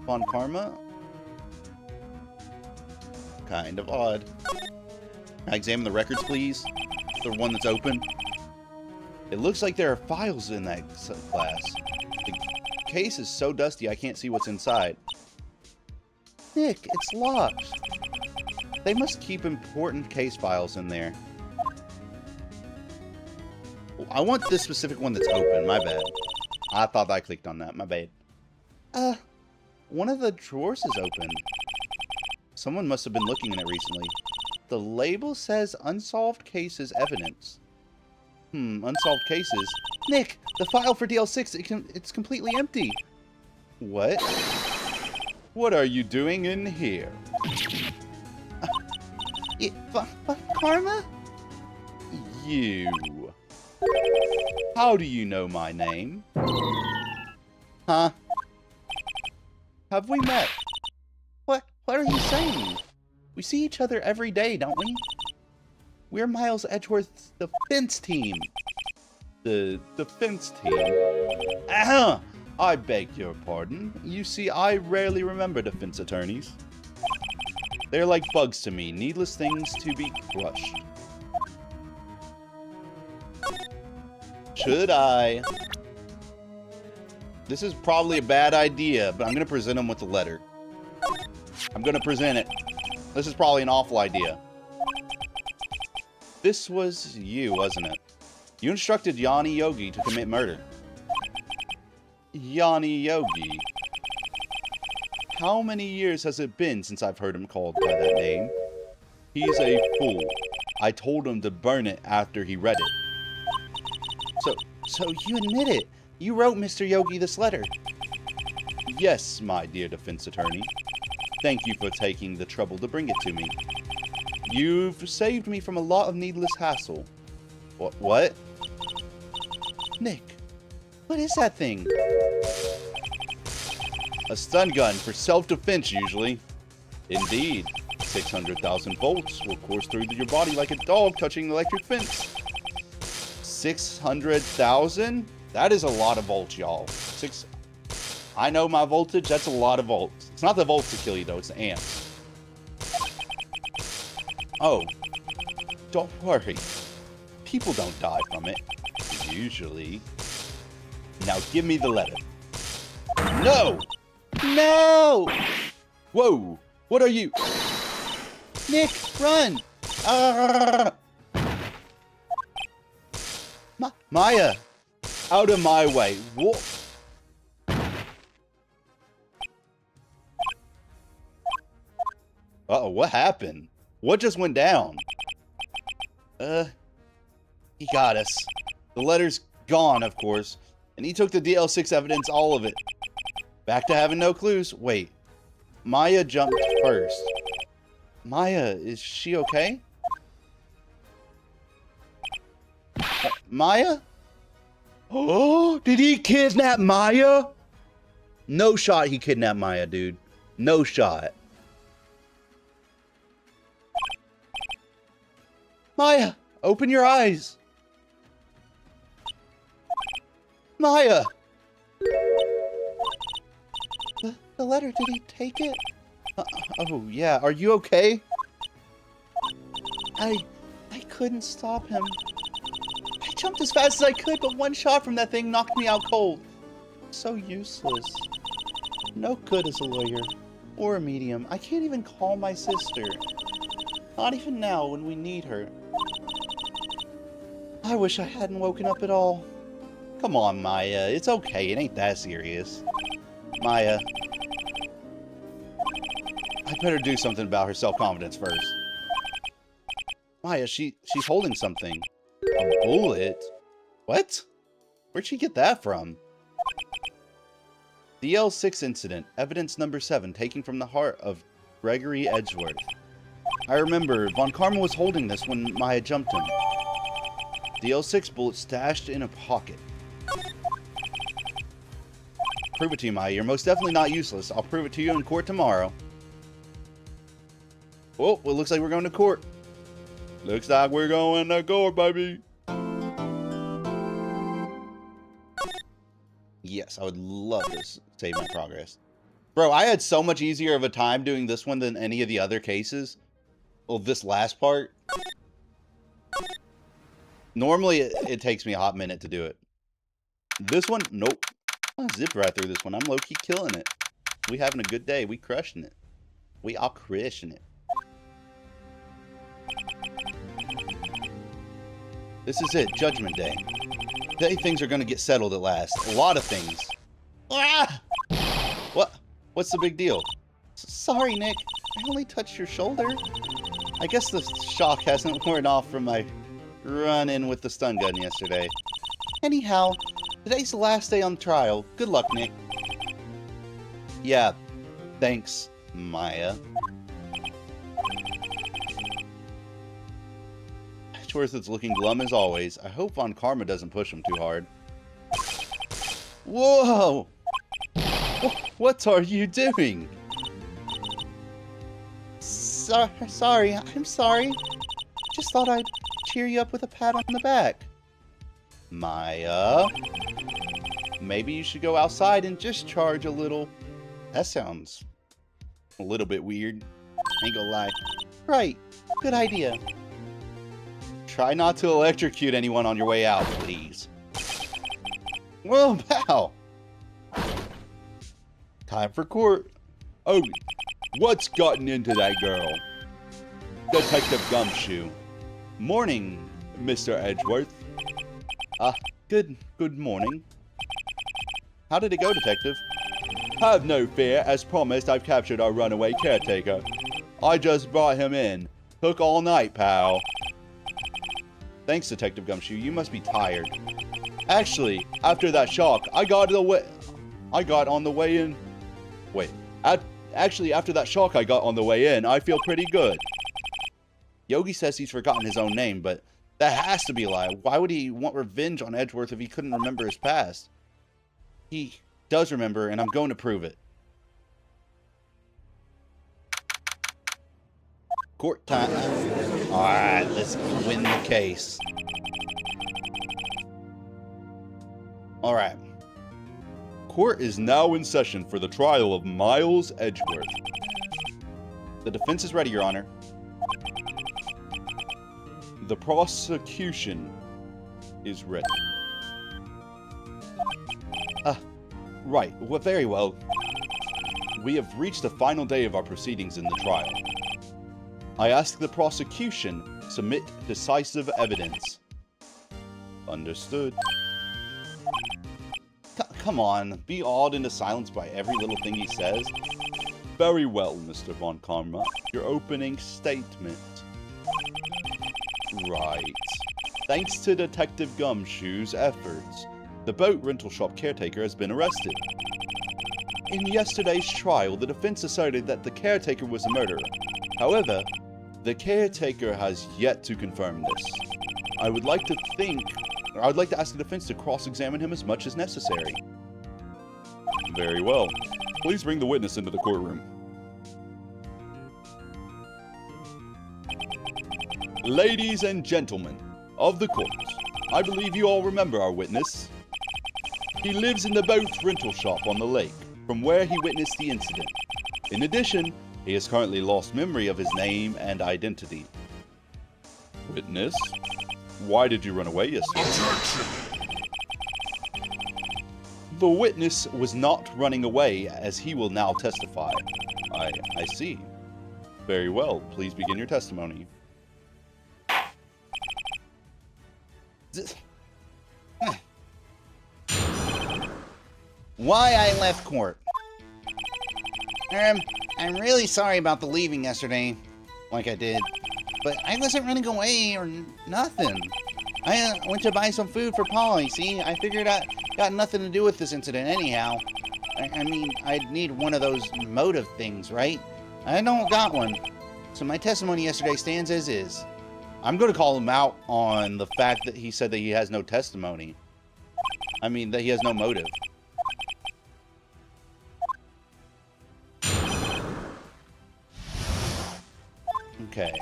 Von Karma? Kind of odd. Can I examine the records, please? The one that's open? It looks like there are files in that glass. The case is so dusty I can't see what's inside. Nick, it's locked. They must keep important case files in there. I want this specific one that's open. My bad. I thought I clicked on that. My bad. One of the drawers is open. Someone must have been looking in it recently. The label says unsolved cases evidence. Unsolved cases. Nick, the file for DL6, it's completely empty. What? What are you doing in here? Karma? You. How do you know my name? Huh? Have we met? What are you saying? We see each other every day, don't we? We're Miles Edgeworth's defense team. The defense team? I beg your pardon. You see, I rarely remember defense attorneys. They're like bugs to me, needless things to be crushed. Should I? This is probably a bad idea, but I'm going to present them with the letter. I'm going to present it. This is probably an awful idea. This was you, wasn't it? You instructed Yanni Yogi to commit murder. Yanni Yogi. How many years has it been since I've heard him called by that name? He's a fool. I told him to burn it after he read it. So you admit it. You wrote Mr. Yogi this letter. Yes, my dear defense attorney. Thank you for taking the trouble to bring it to me. You've saved me from a lot of needless hassle. What? Nick, what is that thing? A stun gun for self-defense, usually. Indeed. 600,000 volts will course through your body like a dog touching an electric fence. 600,000? That is a lot of volts, y'all. I know my voltage, that's a lot of volts. It's not the volts that kill you, though. It's the amps. Oh. Don't worry. People don't die from it. Usually. Now give me the letter. No! No! Whoa! What are you? Nick, run! Maya! Out of my way. What? Uh-oh, what happened? What just went down? He got us. The letter's gone, of course. And he took the DL6 evidence, all of it. Back to having no clues. Wait. Maya jumped first. Maya, is she okay? Maya? Oh, did he kidnap Maya? No shot he kidnapped Maya, dude. No shot. Maya, open your eyes. Maya! The letter, did he take it? Oh, yeah. Are you okay? I couldn't stop him. I jumped as fast as I could, but one shot from that thing knocked me out cold. So useless. No good as a lawyer. Or a medium. I can't even call my sister. Not even now, when we need her. I wish I hadn't woken up at all. Come on, Maya. It's okay. It ain't that serious. Maya. I better do something about her self-confidence first. Maya, she's holding something. A bullet? What? Where'd she get that from? The L6 incident. Evidence number 7, taken from the heart of Gregory Edgeworth. I remember, Von Karma was holding this when Maya jumped him. The L6 bullet stashed in a pocket. Prove it to you, Maya. You're most definitely not useless. I'll prove it to you in court tomorrow. Oh, well, it looks like we're going to court. Looks like we're going to court, baby. Yes, I would love to save my progress. Bro, I had so much easier of a time doing this one than any of the other cases. Well, this last part. Normally, it takes me a hot minute to do it. This one, nope. I zipped right through this one. I'm low-key killing it. We having a good day. We crushing it. We all crushing it. This is it. Judgment Day. Today things are going to get settled at last. A lot of things. Ah! What? What's the big deal? Sorry, Nick. I only touched your shoulder. I guess the shock hasn't worn off from my run-in with the stun gun yesterday. Anyhow, today's the last day on trial. Good luck, Nick. Yeah, thanks, Maya. Edgeworth is looking glum as always. I hope Von Karma doesn't push him too hard. Whoa! What are you doing? Sorry, I'm sorry. Just thought I'd cheer you up with a pat on the back. Maya? Maybe you should go outside and just charge a little. That sounds a little bit weird. Ain't gonna lie. Right, good idea. Try not to electrocute anyone on your way out, please. Whoa, pow! Time for court. Oh, what's gotten into that girl? Detective Gumshoe. Morning, Mr. Edgeworth. Good morning. How did it go, Detective? Have no fear. As promised, I've captured our runaway caretaker. I just brought him in. Took all night, pal. Thanks, Detective Gumshoe. You must be tired. Actually, after that shock, I got on the way in. Wait. Actually, after that shock I got on the way in, I feel pretty good. Yogi says he's forgotten his own name, but that has to be a lie. Why would he want revenge on Edgeworth if he couldn't remember his past? He does remember, and I'm going to prove it. Court time. Alright, let's win the case. Alright. Court is now in session for the trial of Miles Edgeworth. The defense is ready, Your Honor. The prosecution is ready. Right. Well, very well. We have reached the final day of our proceedings in the trial. I ask the prosecution submit decisive evidence. Understood. Come on, be awed into silence by every little thing he says. Very well, Mr. Von Karma. Your opening statement. Right. Thanks to Detective Gumshoe's efforts, the boat rental shop caretaker has been arrested. In yesterday's trial, the defense asserted that the caretaker was a murderer. However, the caretaker has yet to confirm this. I would like to ask the defense to cross-examine him as much as necessary. Very well. Please bring the witness into the courtroom. Ladies and gentlemen of the court, I believe you all remember our witness. He lives in the boat rental shop on the lake, from where he witnessed the incident. In addition, he has currently lost memory of his name and identity. Witness, why did you run away yesterday? Objection! The witness was not running away, as he will now testify. I see. Very well. Please begin your testimony. Why I left court. I'm really sorry about the leaving yesterday, like I did. But I wasn't running away or nothing. I went to buy some food for Polly, see? I figured I got nothing to do with this incident anyhow. I mean, I'd need one of those motive things, right? I don't got one. So my testimony yesterday stands as is. I'm going to call him out on the fact that he said that he has no testimony. I mean, that he has no motive. Okay.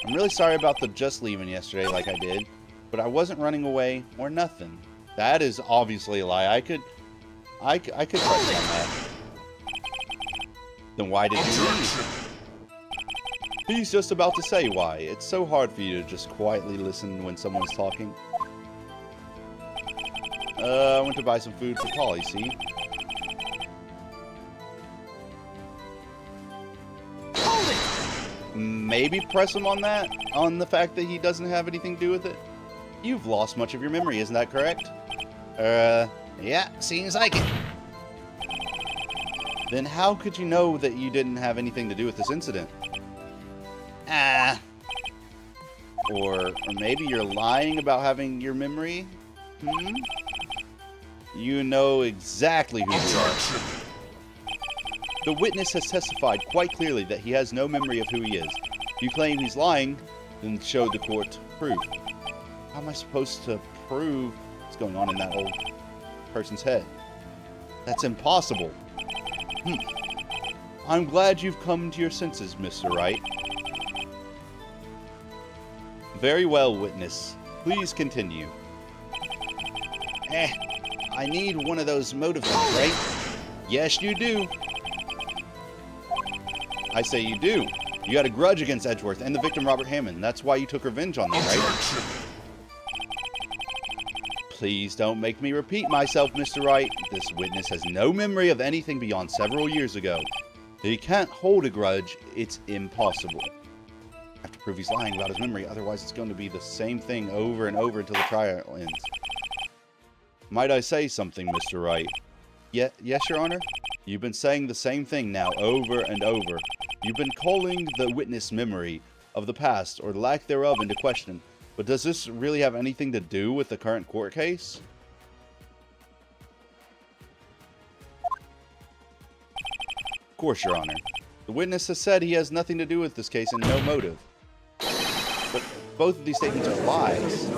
I'm really sorry about the just leaving yesterday like I did, but I wasn't running away or nothing. That is obviously a lie. I could trust on that. Then why did you leave? He's just about to say why. It's so hard for you to just quietly listen when someone's talking. I went to buy some food for Polly, see? Maybe press him on that? On the fact that he doesn't have anything to do with it? You've lost much of your memory, isn't that correct? Yeah, seems like it. Then how could you know that you didn't have anything to do with this incident? Or maybe you're lying about having your memory? You know exactly who you are. The witness has testified quite clearly that he has no memory of who he is. If you claim he's lying, then show the court proof. How am I supposed to prove what's going on in that old person's head? That's impossible. I'm glad you've come to your senses, Mr. Wright. Very well, witness. Please continue. I need one of those motive things, right? Yes, you do. I say you do. You got a grudge against Edgeworth and the victim Robert Hammond. That's why you took revenge on them, right? Please don't make me repeat myself, Mr. Wright. This witness has no memory of anything beyond several years ago. He can't hold a grudge. It's impossible. I have to prove he's lying about his memory, otherwise it's going to be the same thing over and over until the trial ends. Might I say something, Mr. Wright? Yes, Your Honor? You've been saying the same thing now over and over. You've been calling the witness memory of the past, or lack thereof, into question. But does this really have anything to do with the current court case? Of course, Your Honor. The witness has said he has nothing to do with this case and no motive. But both of these statements are lies.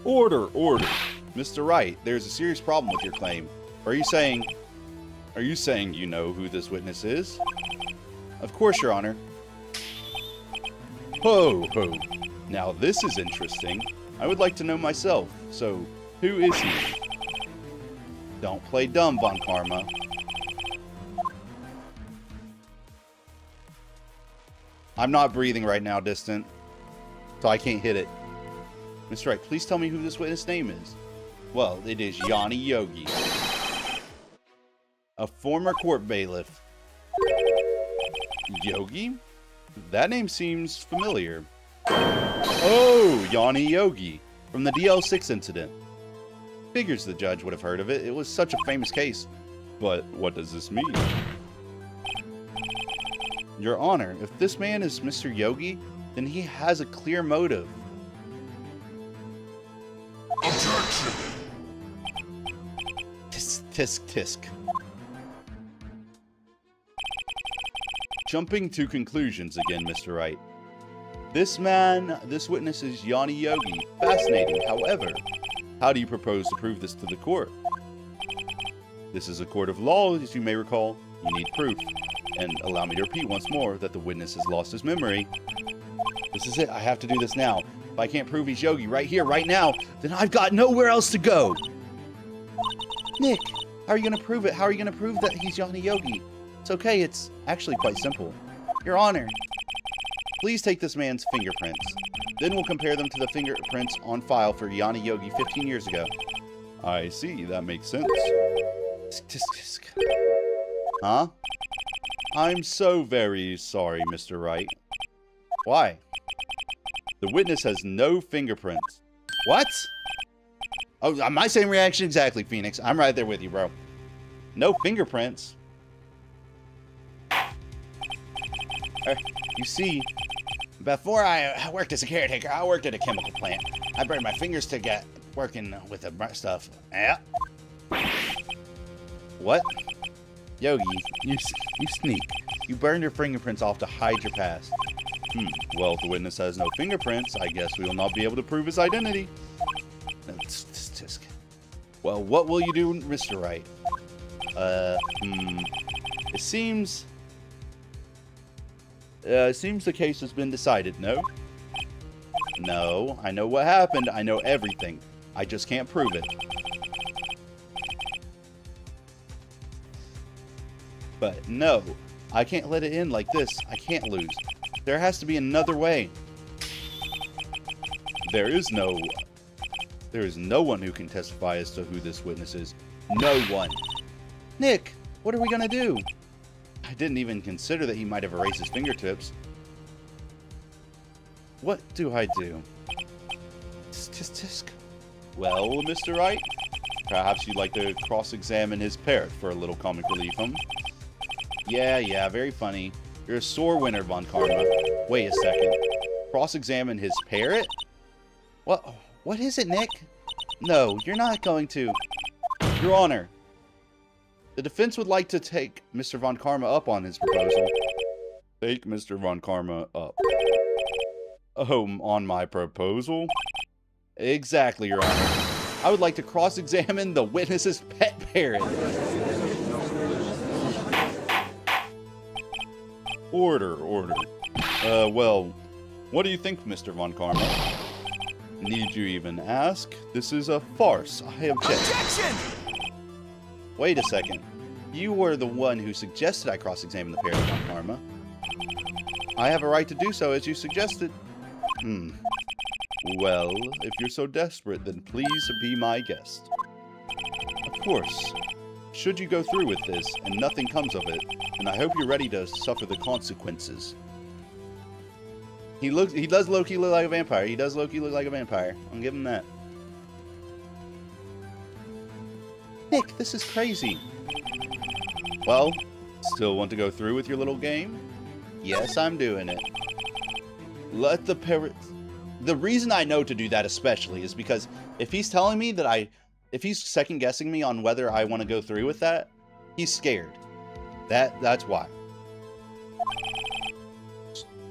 Order, order. Mr. Wright, there's a serious problem with your claim. Are you saying you know who this witness is? Of course, Your Honor. Ho, ho. Now this is interesting. I would like to know myself. So, who is he? Don't play dumb, Von Karma. I'm not breathing right now, Distant. So I can't hit it. Mr. Wright, please tell me who this witness' name is. Well, it is Yanni Yogi. A former court bailiff. Yogi? That name seems familiar. Oh, Yanni Yogi. From the DL6 incident. Figures the judge would have heard of it. It was such a famous case. But what does this mean? Your Honor, if this man is Mr. Yogi, then he has a clear motive. Objection! Tisk, tisk, tisk. Jumping to conclusions again, Mr. Wright. This witness is Yanni Yogi. Fascinating. However, how do you propose to prove this to the court? This is a court of law, as you may recall. You need proof. And allow me to repeat once more that the witness has lost his memory. This is it. I have to do this now. If I can't prove he's Yogi right here, right now, then I've got nowhere else to go. Nick, how are you going to prove it? How are you going to prove that he's Yanni Yogi? It's okay. It's actually quite simple. Your Honor, please take this man's fingerprints. Then we'll compare them to the fingerprints on file for Yanni Yogi 15 years ago. I see. That makes sense. Huh? I'm so very sorry, Mr. Wright. Why? The witness has no fingerprints. What? Oh, my same reaction exactly, Phoenix. I'm right there with you, bro. No fingerprints. You see, before I worked as a caretaker, I worked at a chemical plant. I burned my fingers to get working with the stuff. Yeah. What? Yogi, you sneak. You burned your fingerprints off to hide your past. Well, if the witness has no fingerprints, I guess we will not be able to prove his identity. Well, what will you do, Mr. Wright? It seems the case has been decided, no? No, I know what happened. I know everything. I just can't prove it. But no, I can't let it end like this. I can't lose. There has to be another way. There is no one who can testify as to who this witness is. No one. Nick, what are we gonna do? I didn't even consider that he might have erased his fingertips. What do I do? Well, Mr. Wright, perhaps you'd like to cross-examine his parrot for a little comic relief, huh? Yeah, very funny. You're a sore winner, Von Karma. Wait a second. Cross-examine his parrot? What is it, Nick? No, you're not going to. Your Honor, the defense would like to take Mr. Von Karma up on his proposal. Take Mr. Von Karma up. Oh, on my proposal? Exactly, Your Honor. I would like to cross-examine the witness's pet parrot. Order. Well, what do you think, Mr. Von Karma? Need you even ask? This is a farce. I object. Objection! Wait a second. You were the one who suggested I cross-examine the parrot, Von Karma. I have a right to do so, as you suggested. Well, if you're so desperate, then please be my guest. Of course. Should you go through with this, and nothing comes of it, then I hope you're ready to suffer the consequences. He does low-key look like a vampire. He does low-key look like a vampire. I'll give him that. Nick, this is crazy. Well, still want to go through with your little game? Yes, I'm doing it. Let the parrot... The reason I know to do that especially is because if he's telling me that if he's second-guessing me on whether I want to go through with that, he's scared. That's why.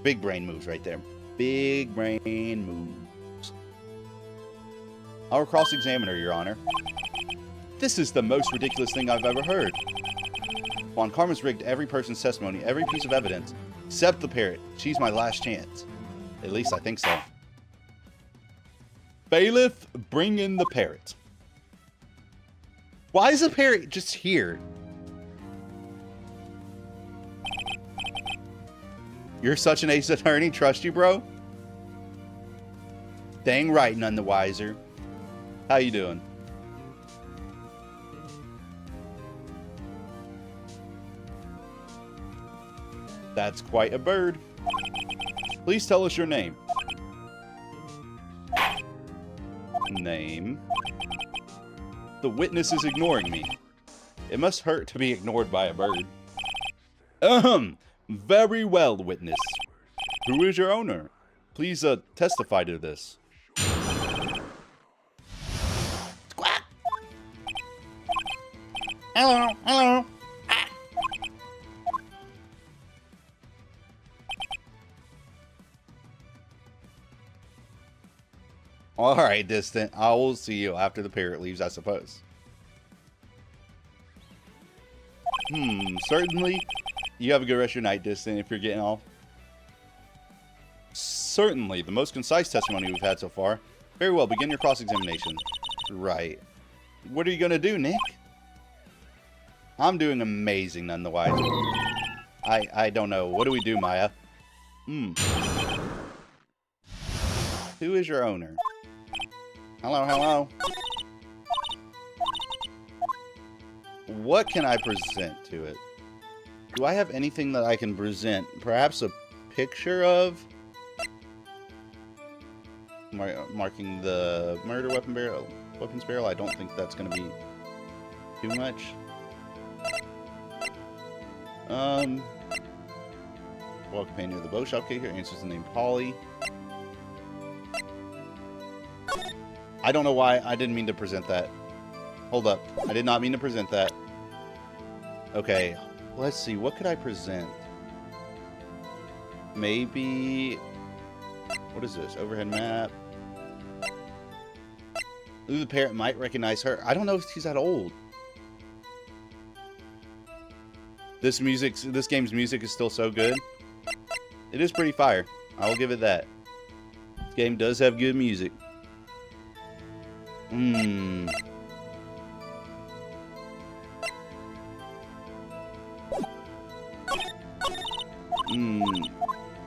Big brain moves right there. Big brain moves. Our cross-examiner, Your Honor. This is the most ridiculous thing I've ever heard. Von Karma's rigged every person's testimony, every piece of evidence, except the parrot. She's my last chance. At least I think so. Bailiff, bring in the parrot. Why is the parrot just here? You're such an ace attorney. Trust you, bro? Dang right, none the wiser. How you doing? That's quite a bird. Please tell us your name. Name. The witness is ignoring me. It must hurt to be ignored by a bird. Very well, witness. Who is your owner? Please, testify to this. Squawk! Hello. Ah. Alright, Distant. I will see you after the parrot leaves, I suppose. Certainly. You have a good rest of your night, Distant, if you're getting off. Certainly, the most concise testimony we've had so far. Very well, begin your cross-examination. Right. What are you going to do, Nick? I'm doing amazing, none the wiser. I don't know. What do we do, Maya? Who is your owner? Hello, hello. What can I present to it? Do I have anything that I can present? Perhaps a picture of? Marking the murder weapons barrel. I don't think that's going to be too much. Walk companion of the bow shop here answers the name Polly. I don't know why I didn't mean to present that. Hold up. I did not mean to present that. Okay. Let's see. What could I present? Maybe... What is this? Overhead map. Ooh, the parrot might recognize her. I don't know if she's that old. This game's music is still so good. It is pretty fire. I will give it that. This game does have good music.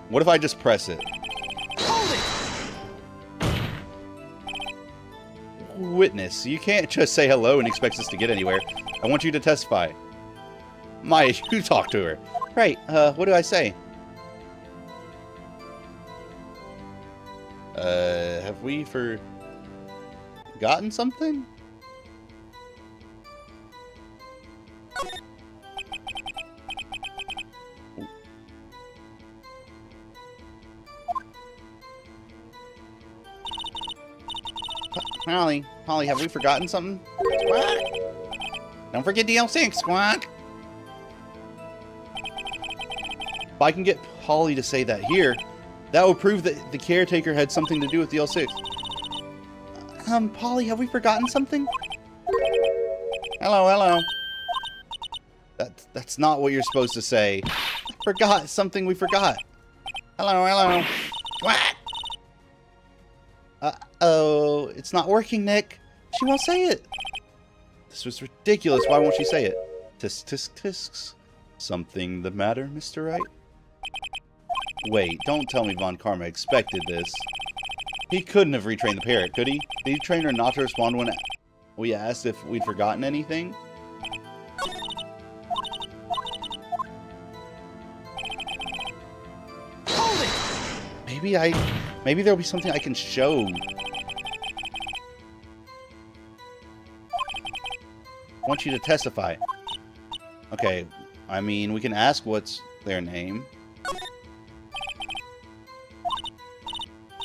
What if I just press it? Witness, you can't just say hello and expect us to get anywhere. I want you to testify. Maya, you talk to her. Right, what do I say? Have we forgotten something? Polly, have we forgotten something? Squawk! Don't forget DL6, Squawk! If I can get Polly to say that here, that will prove that the caretaker had something to do with DL6. Polly, have we forgotten something? Hello, hello. That's not what you're supposed to say. Forgot something we forgot. Hello, hello. What? Uh-oh, it's not working, Nick. She won't say it. This was ridiculous. Why won't she say it? Tisk, tisk, tisks. Something the matter, Mr. Wright? Wait, don't tell me Von Karma expected this. He couldn't have retrained the parrot, could he? Did he train her not to respond when we asked if we'd forgotten anything? Hold it! Maybe there'll be something I can show. I want you to testify. Okay, I mean, we can ask what's their name.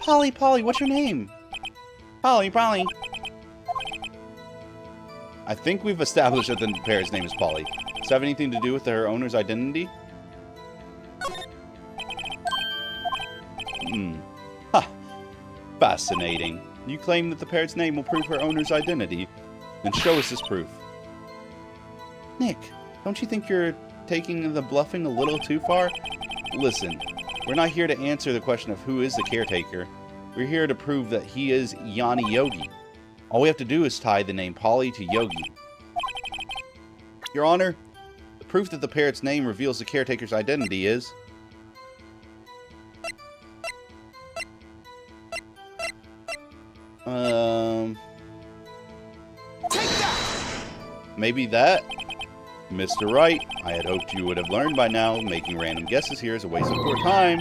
Polly, what's your name? Polly. I think we've established that the parrot's name is Polly. Does it have anything to do with her owner's identity? Ha! Fascinating. You claim that the parrot's name will prove her owner's identity. Then show us this proof. Nick, don't you think you're taking the bluffing a little too far? Listen, we're not here to answer the question of who is the caretaker. We're here to prove that he is Yanni Yogi. All we have to do is tie the name Polly to Yogi. Your Honor, the proof that the parrot's name reveals the caretaker's identity is... Take that! Maybe that? Mr. Wright, I had hoped you would have learned by now. Making random guesses here is a waste of your time.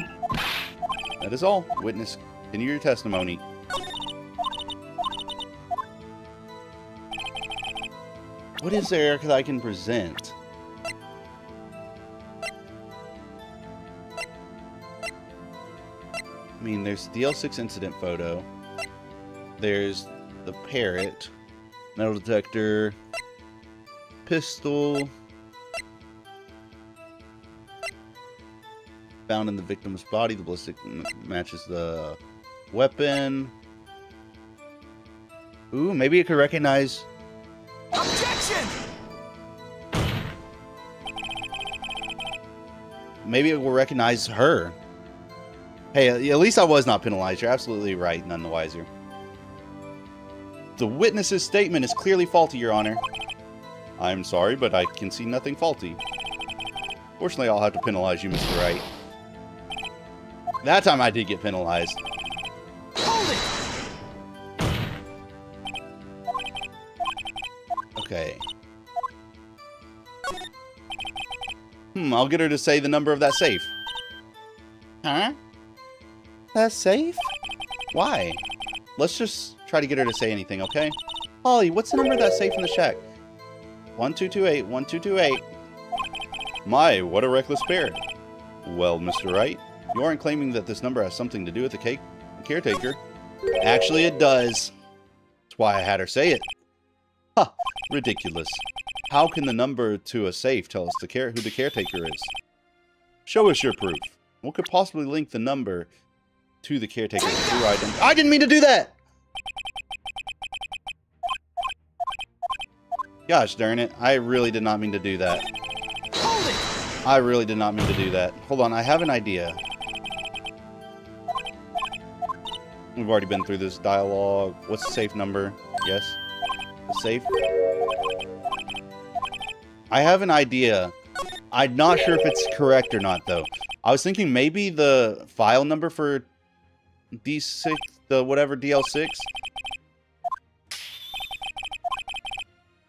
That is all. Witness, continue your testimony. What is there that I can present? I mean, there's the L6 incident photo. There's the parrot, metal detector, pistol, found in the victim's body. The ballistic matches the weapon. Ooh, maybe it could recognize... Objection! maybe it will recognize her. Hey, at least I was not penalized. You're absolutely right, none the wiser. The witness's statement is clearly faulty, Your Honor. I'm sorry, but I can see nothing faulty. Fortunately, I'll have to penalize you, Mr. Wright. That time I did get penalized. Okay. I'll get her to say the number of that safe. Huh? That safe? Why? Let's just try to get her to say anything, okay? Holly, what's the number of that safe in the shack? 1228, 1228. My, what a reckless pair. Well, Mr. Wright, you aren't claiming that this number has something to do with the caretaker. Actually, it does. That's why I had her say it. Ha! Ridiculous. How can the number to a safe tell us who the caretaker is? Show us your proof. What could possibly link the number to the caretaker's true identity? I didn't mean to do that! Gosh darn it. I really did not mean to do that. I really did not mean to do that. Hold on, I have an idea. We've already been through this dialogue. What's the safe number? Yes? The safe? I have an idea. I'm not sure if it's correct or not, though. I was thinking maybe the file number for D6, the whatever, DL6,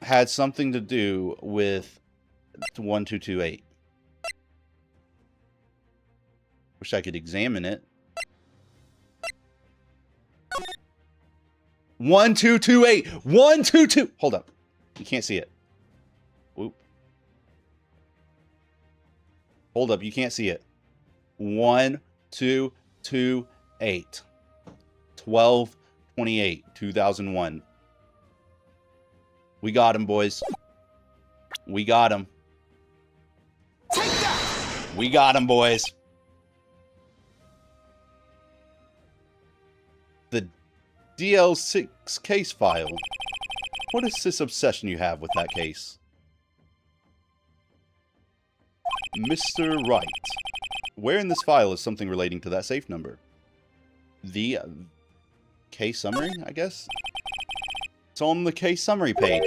had something to do with 1228. Wish I could examine it. 1228! 122! Hold up. You can't see it. Whoop. Hold up, you can't see it. 1228. 12/28, 2001. We got him, boys. We got him. We got him, boys. The DL6 case file. What is this obsession you have with that case? Mr. Wright, where in this file is something relating to that safe number? The case summary, I guess? It's on the case summary page.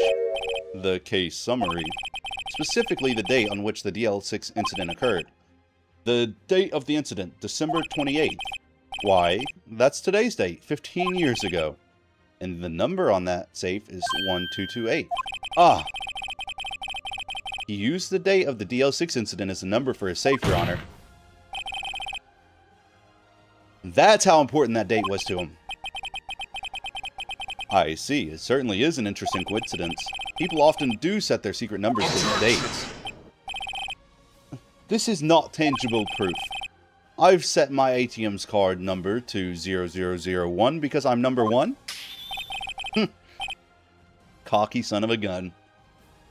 The case summary. Specifically the date on which the DL6 incident occurred. The date of the incident, December 28th. Why, that's today's date, 15 years ago. And the number on that safe is 1228. Ah! He used the date of the DL6 incident as a number for his safe, Your Honor. That's how important that date was to him. I see. It certainly is an interesting coincidence. People often do set their secret numbers to dates. This is not tangible proof. I've set my ATM's card number to 0001 because I'm number 1. Cocky son of a gun.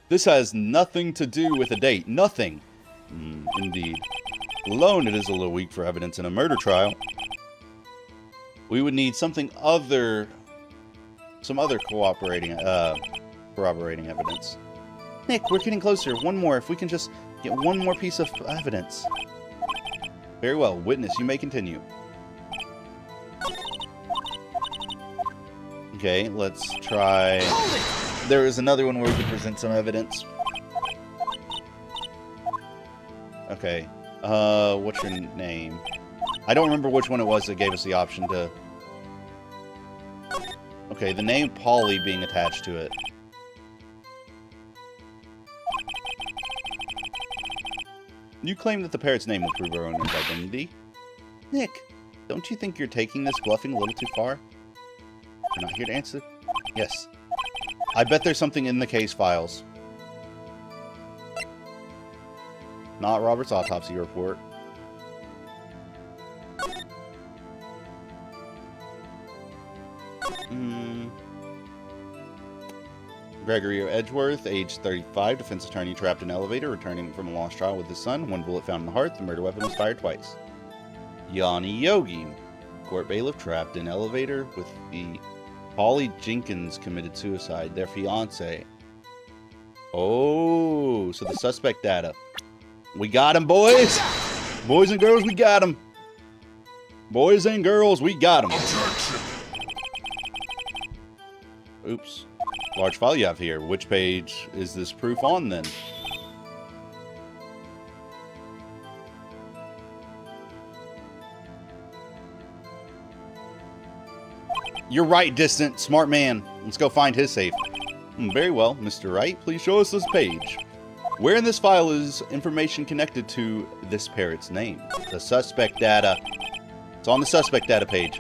This has nothing to do with a date. Nothing. Indeed. Alone, it is a little weak for evidence in a murder trial. We would need some other corroborating evidence. Nick, we're getting closer. One more. If we can just get one more piece of evidence. Very well. Witness, you may continue. Okay, let's try... There is another one where we could present some evidence. Okay. What's your name? I don't remember which one it was that gave us the option to... Okay, the name Polly being attached to it. You claim that the parrot's name will prove our owner's identity. Nick, don't you think you're taking this bluffing a little too far? You're not here to answer? Yes. I bet there's something in the case files. Not Robert's autopsy report. Gregory Edgeworth, age 35, defense attorney trapped in elevator, returning from a lost trial with his son. One bullet found in the heart. The murder weapon was fired twice. Yanni Yogi, court bailiff trapped in elevator with the Polly Jenkins committed suicide, their fiance. Oh, so the suspect data. We got him, boys! Boys and girls, we got him. Boys and girls, we got him. Objection. Oops. Large file you have here. Which page is this proof on then? You're right, Distant. Smart man. Let's go find his safe. Very well, Mr. Wright. Please show us this page. Where in this file is information connected to this parrot's name? The suspect data. It's on the suspect data page.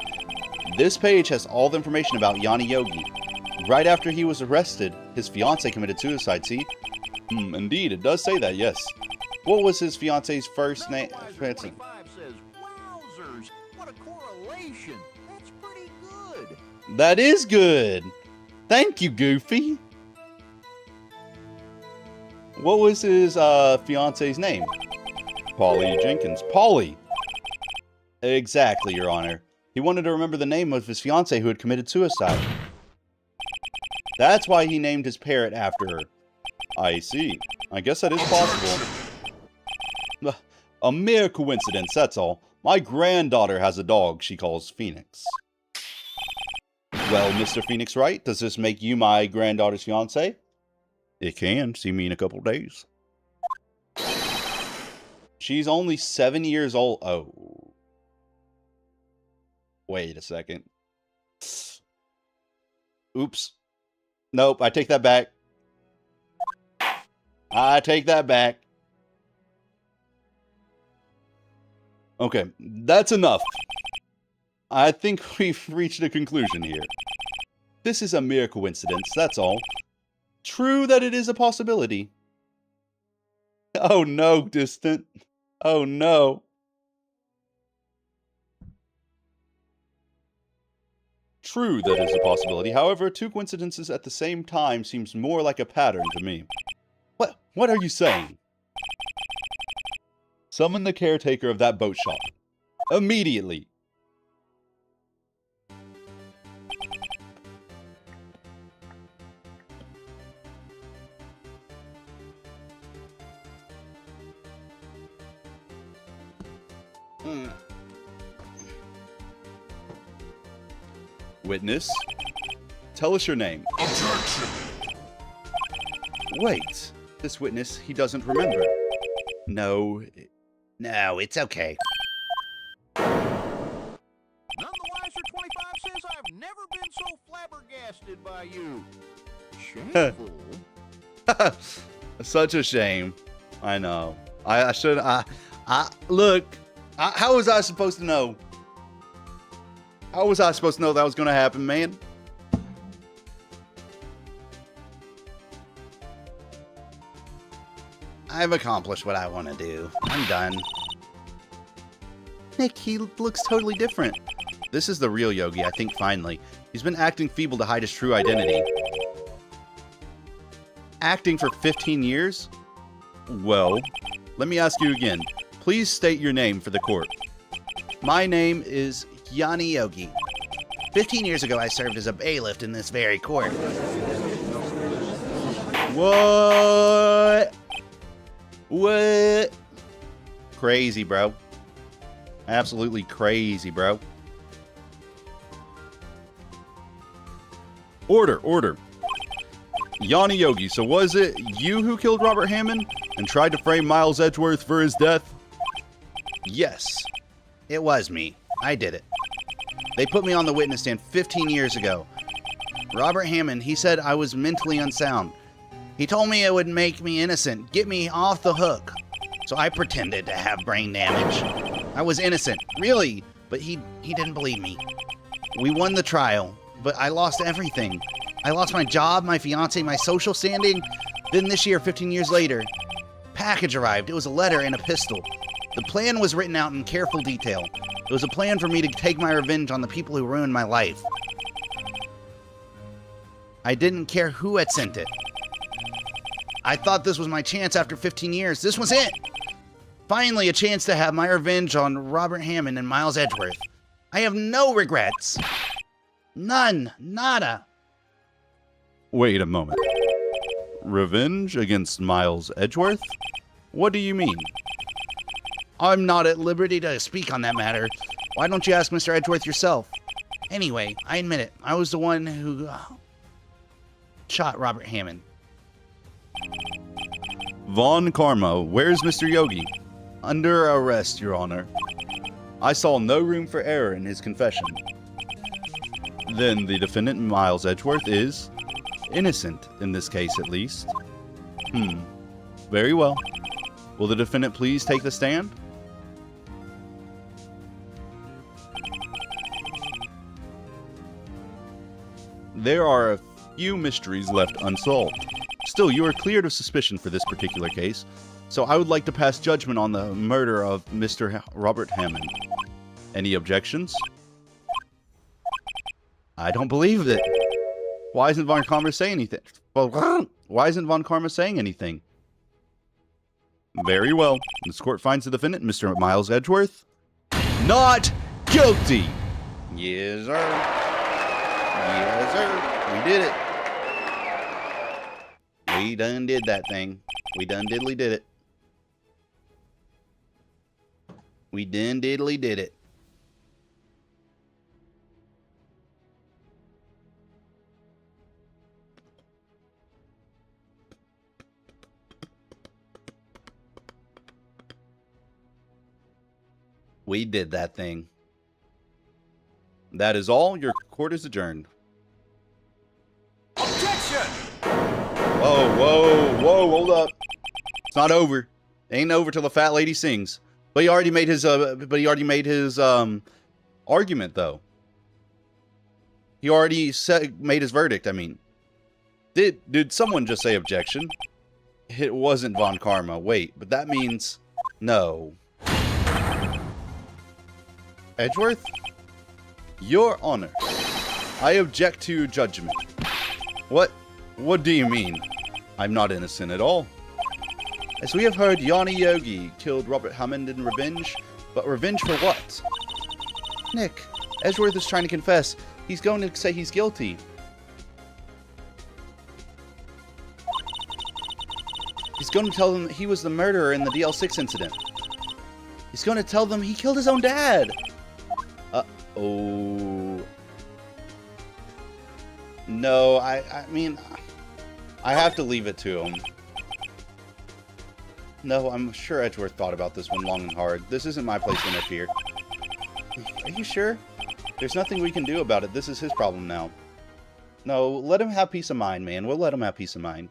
This page has all the information about Yanni Yogi. Right after he was arrested, his fiancée committed suicide, see? Indeed, it does say that, yes. What was his fiancée's first name? Says, wowzers, what a correlation. That's pretty good. That is good. Thank you, Goofy. What was his fiance's name? Polly Jenkins. Polly. Exactly, Your Honor. He wanted to remember the name of his fiancée who had committed suicide. That's why he named his parrot after her. I see. I guess that is possible. A mere coincidence, that's all. My granddaughter has a dog she calls Phoenix. Well, Mr. Phoenix Wright, does this make you my granddaughter's fiancé? It can. See me in a couple days. She's only 7 years old. Oh. Wait a second. Oops. Nope, I take that back. I take that back. Okay, that's enough. I think we've reached a conclusion here. This is a mere coincidence, that's all. True that it is a possibility. Oh no, Distant. Oh no. True that is a possibility. However, two coincidences at the same time seems more like a pattern to me. What are you saying? Summon the caretaker of that boat shop. Immediately. Witness, tell us your name. Objection. Wait, this witness, he doesn't remember. No, it's okay. None the wiser 25 says I've never been so flabbergasted by you. Shameful. Such a shame. I know. I should, look, how was I supposed to know? How was I supposed to know that was going to happen, man? I've accomplished what I want to do. I'm done. Nick, he looks totally different. This is the real Yogi, I think, finally. He's been acting feeble to hide his true identity. Acting for 15 years? Well, let me ask you again. Please state your name for the court. My name is Yanni Yogi. 15 years ago, I served as a bailiff in this very court. What? What? Crazy, bro. Absolutely crazy, bro. Order. Yanni Yogi, so was it you who killed Robert Hammond and tried to frame Miles Edgeworth for his death? Yes, it was me. I did it. They put me on the witness stand 15 years ago. Robert Hammond, he said I was mentally unsound. He told me it would make me innocent, get me off the hook. So I pretended to have brain damage. I was innocent, really, but he didn't believe me. We won the trial, but I lost everything. I lost my job, my fiance, my social standing. Then this year, 15 years later, package arrived. It was a letter and a pistol. The plan was written out in careful detail. It was a plan for me to take my revenge on the people who ruined my life. I didn't care who had sent it. I thought this was my chance after 15 years. This was it. Finally, a chance to have my revenge on Robert Hammond and Miles Edgeworth. I have no regrets. None. Nada. Wait a moment. Revenge against Miles Edgeworth? What do you mean? I'm not at liberty to speak on that matter. Why don't you ask Mr. Edgeworth yourself? Anyway, I admit it. I was the one who shot Robert Hammond. Von Karma, where's Mr. Yogi? Under arrest, Your Honor. I saw no room for error in his confession. Then the defendant, Miles Edgeworth, is innocent, in this case at least. Very well. Will the defendant please take the stand? There are a few mysteries left unsolved. Still, you are cleared of suspicion for this particular case, so I would like to pass judgment on the murder of Mr. Robert Hammond. Any objections? I don't believe it. Why isn't Von Karma saying anything? Well, why isn't Von Karma saying anything? Very well. This court finds the defendant, Mr. Miles Edgeworth, not guilty. Yes, sir. Yes, sir. We did it. We done did that thing. We done diddly did it. We done diddly did it. We did that thing. That is all. Your court is adjourned. Objection! Whoa, whoa, whoa, hold up. It's not over. It ain't over till the fat lady sings. But he already made his argument though. He already made his verdict, I mean. Did someone just say objection? It wasn't Von Karma. Wait, but that means no. Edgeworth? Your Honor, I object to your judgment. What do you mean? I'm not innocent at all. As we have heard, Yanni Yogi killed Robert Hammond in revenge, but revenge for what? Nick, Edgeworth is trying to confess. He's going to say he's guilty. He's going to tell them that he was the murderer in the DL6 incident. He's going to tell them he killed his own dad. Uh-oh. No, I mean, I have to leave it to him. No, I'm sure Edgeworth thought about this one long and hard. This isn't my place to interfere. Are you sure? There's nothing we can do about it. This is his problem now. No, let him have peace of mind, man. We'll let him have peace of mind.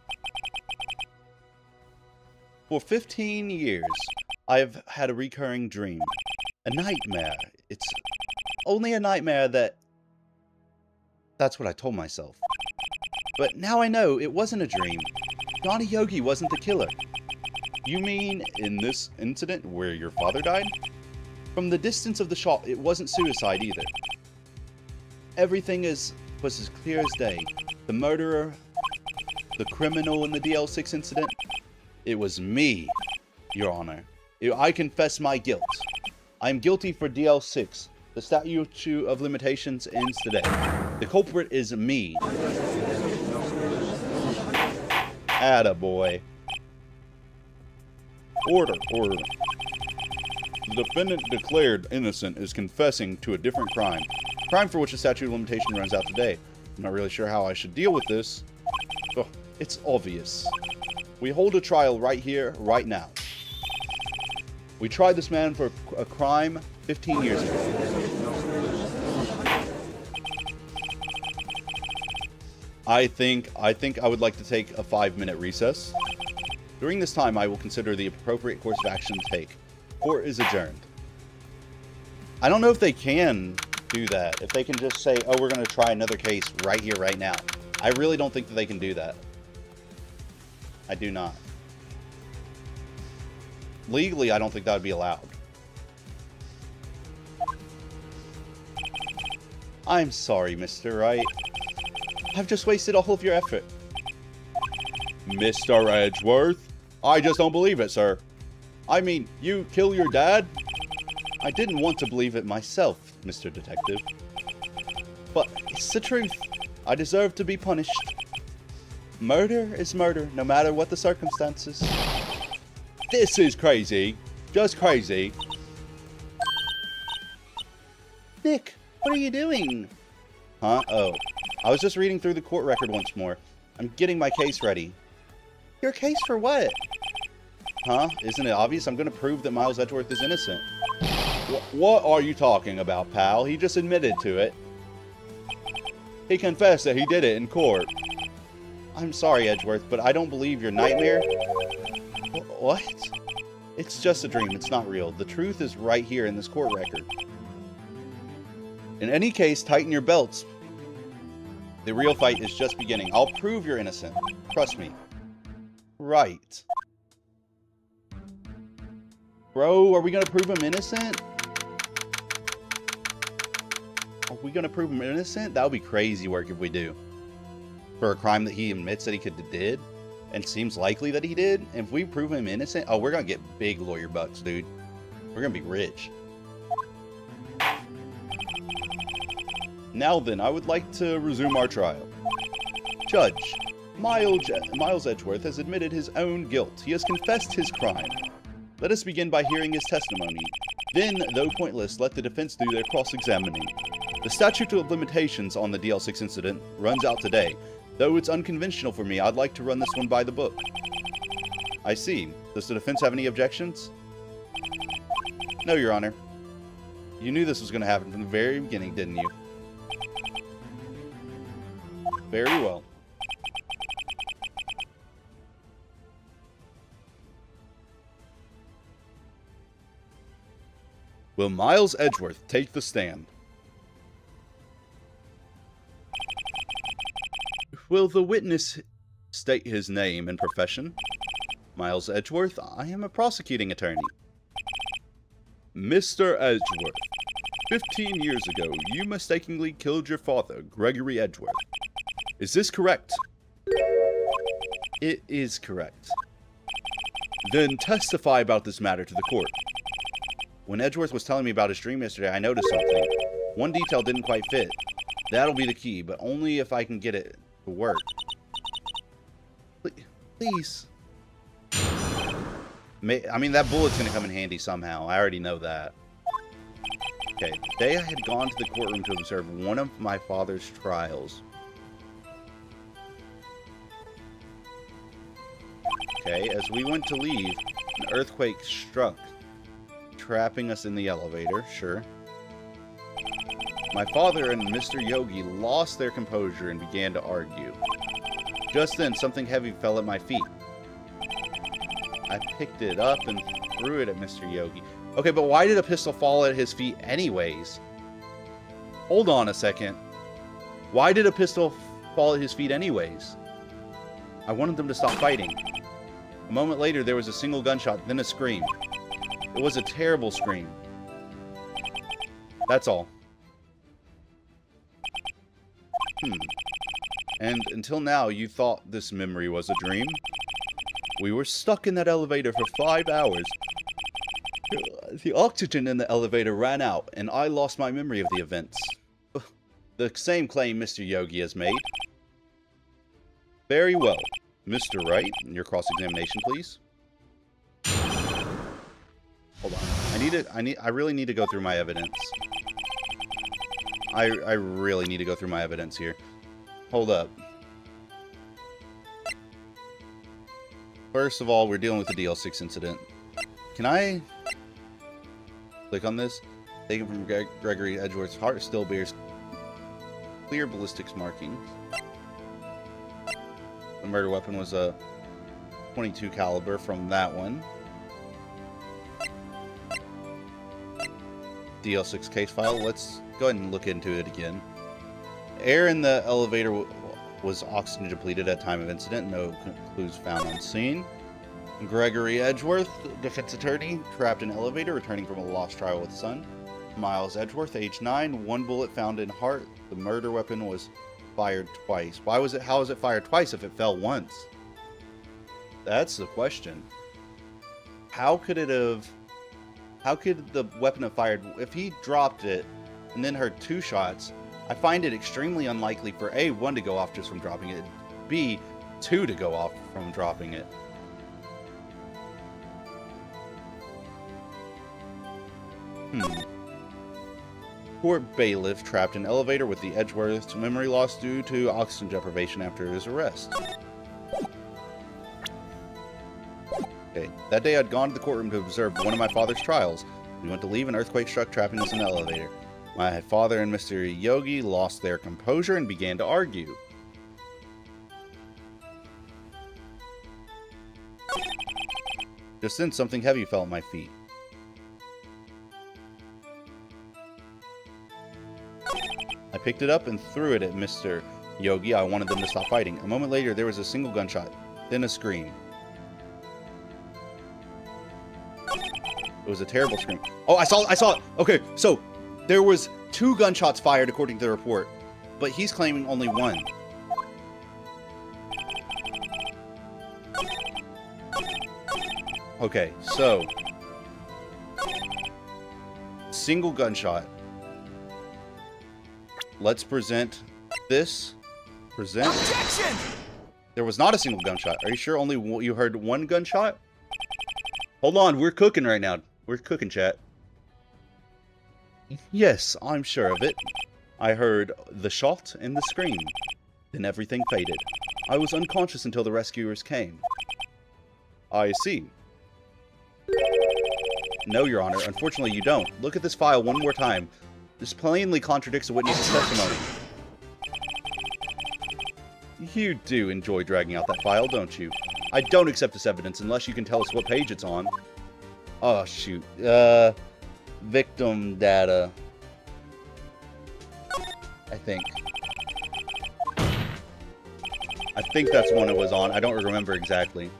For 15 years, I've had a recurring dream. A nightmare. It's only a nightmare that's what I told myself. But now I know it wasn't a dream. Yanni Yogi wasn't the killer. You mean in this incident where your father died? From the distance of the shot, it wasn't suicide either. Everything was as clear as day. The murderer, the criminal in the DL6 incident, it was me, Your Honor. I confess my guilt. I am guilty for DL6. The statute of limitations ends today. The culprit is me. Attaboy. Order. The defendant declared innocent is confessing to a different crime. Crime for which the statute of limitation runs out today. I'm not really sure how I should deal with this. Oh, it's obvious. We hold a trial right here, right now. We tried this man for a crime 15 years ago. I think I would like to take a 5-minute recess. During this time, I will consider the appropriate course of action to take. Court is adjourned. I don't know if they can do that. If they can just say, oh, we're going to try another case right here, right now. I really don't think that they can do that. I do not. Legally, I don't think that would be allowed. I'm sorry, Mr. Wright. I've just wasted all of your effort. Mr. Edgeworth? I just don't believe it, sir. I mean, you kill your dad? I didn't want to believe it myself, Mr. Detective. But it's the truth. I deserve to be punished. Murder is murder, no matter what the circumstances. This is crazy. Just crazy. Nick, what are you doing? Huh? Oh. I was just reading through the court record once more. I'm getting my case ready. Your case for what? Huh? Isn't it obvious? I'm going to prove that Miles Edgeworth is innocent. What are you talking about, pal? He just admitted to it. He confessed that he did it in court. I'm sorry, Edgeworth, but I don't believe your nightmare. What? It's just a dream. It's not real. The truth is right here in this court record. In any case, tighten your belts. The real fight is just beginning. I'll prove you're innocent. Trust me. Right. Bro, are we going to prove him innocent? Are we going to prove him innocent? That would be crazy work if we do. For a crime that he admits that he did, and seems likely that he did. If we prove him innocent, oh, we're going to get big lawyer bucks, dude. We're going to be rich. Now then, I would like to resume our trial. Judge, Miles Edgeworth has admitted his own guilt. He has confessed his crime. Let us begin by hearing his testimony. Then, though pointless, let the defense do their cross-examining. The statute of limitations on the DL6 incident runs out today. Though it's unconventional for me, I'd like to run this one by the book. I see. Does the defense have any objections? No, Your Honor. You knew this was going to happen from the very beginning, didn't you? Very well. Will Miles Edgeworth take the stand? Will the witness state his name and profession? Miles Edgeworth, I am a prosecuting attorney. Mr. Edgeworth, 15 years ago, you mistakenly killed your father, Gregory Edgeworth. Is this correct? It is correct. Then testify about this matter to the court. When Edgeworth was telling me about his dream yesterday, I noticed something. One detail didn't quite fit. That'll be the key, but only if I can get it to work. Please. I mean, that bullet's gonna come in handy somehow. I already know that. Okay, today I had gone to the courtroom to observe one of my father's trials. Okay, as we went to leave, an earthquake struck, trapping us in the elevator, sure. My father and Mr. Yogi lost their composure and began to argue. Just then, something heavy fell at my feet. I picked it up and threw it at Mr. Yogi. Okay, but why did a pistol fall at his feet anyways? Hold on a second. Why did a pistol fall at his feet anyways? I wanted them to stop fighting. A moment later, there was a single gunshot, then a scream. It was a terrible scream. That's all. And until now, you thought this memory was a dream? We were stuck in that elevator for 5 hours. The oxygen in the elevator ran out, and I lost my memory of the events. The same claim Mr. Yogi has made. Very well. Mr. Wright, your cross-examination, please. Hold on. I really need to go through my evidence. I really need to go through my evidence here. Hold up. First of all, we're dealing with the DL6 incident. Can I click on this? Taken from Gregory Edgeworth's heart, still bears clear ballistics markings. The murder weapon was a .22 caliber from that one. DL6 case file. Let's go ahead and look into it again. Air in the elevator was oxygen depleted at time of incident. No clues found on scene. Gregory Edgeworth, defense attorney, trapped in elevator, returning from a lost trial with son. Miles Edgeworth, age 9, 1 bullet found in heart. The murder weapon was fired twice. How was it fired twice if it fell once? That's the question. How could the weapon have fired if he dropped it and then heard 2 shots? I find it extremely unlikely for A, 1 to go off just from dropping it, B, 2 to go off from dropping it. Court bailiff trapped in elevator with the Edgeworth's memory loss due to oxygen deprivation after his arrest. Okay. That day I'd gone to the courtroom to observe one of my father's trials. We went to leave, an earthquake struck, trapping us in the elevator. My father and Mr. Yogi lost their composure and began to argue. Just then, something heavy fell at my feet. I picked it up and threw it at Mr. Yogi. I wanted them to stop fighting. A moment later, there was a single gunshot, then a scream. It was a terrible scream. Oh, I saw it! Okay, so there was 2 gunshots fired according to the report, but he's claiming only 1. Okay, so single gunshot. Let's present this. Present. Objection! There was not a single gunshot. Are you sure only you heard 1 gunshot? Hold on, we're cooking right now. We're cooking, chat. Yes, I'm sure of it. I heard the shot and the scream. Then everything faded. I was unconscious until the rescuers came. I see. No, Your Honor. Unfortunately, you don't. Look at this file one more time. This plainly contradicts the witness's testimony. You do enjoy dragging out that file, don't you? I don't accept this evidence unless you can tell us what page it's on. Oh, shoot. Victim data. I think that's one it was on. I don't remember exactly. It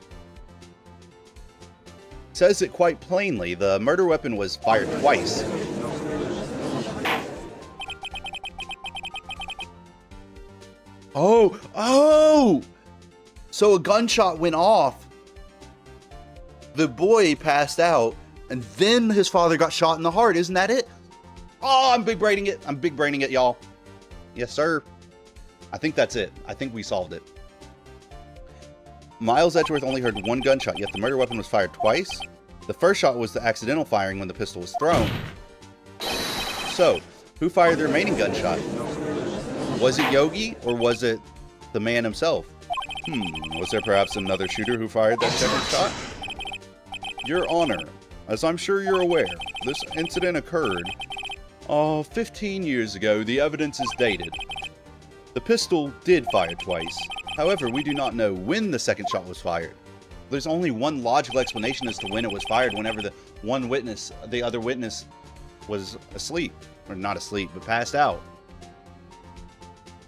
says it quite plainly. The murder weapon was fired twice. Oh! So a gunshot went off. The boy passed out, and then his father got shot in the heart. Isn't that it? Oh, I'm big braining it. I'm big braining it, y'all. Yes, sir. I think that's it. I think we solved it. Miles Edgeworth only heard 1 gunshot, yet the murder weapon was fired twice. The first shot was the accidental firing when the pistol was thrown. So, who fired the remaining gunshot? Was it Yogi, or was it the man himself? Was there perhaps another shooter who fired that second shot? Your Honor, as I'm sure you're aware, this incident occurred 15 years ago. The evidence is dated. The pistol did fire twice. However, we do not know when the second shot was fired. There's only one logical explanation as to when it was fired, whenever the other witness was asleep. Or not asleep, but passed out.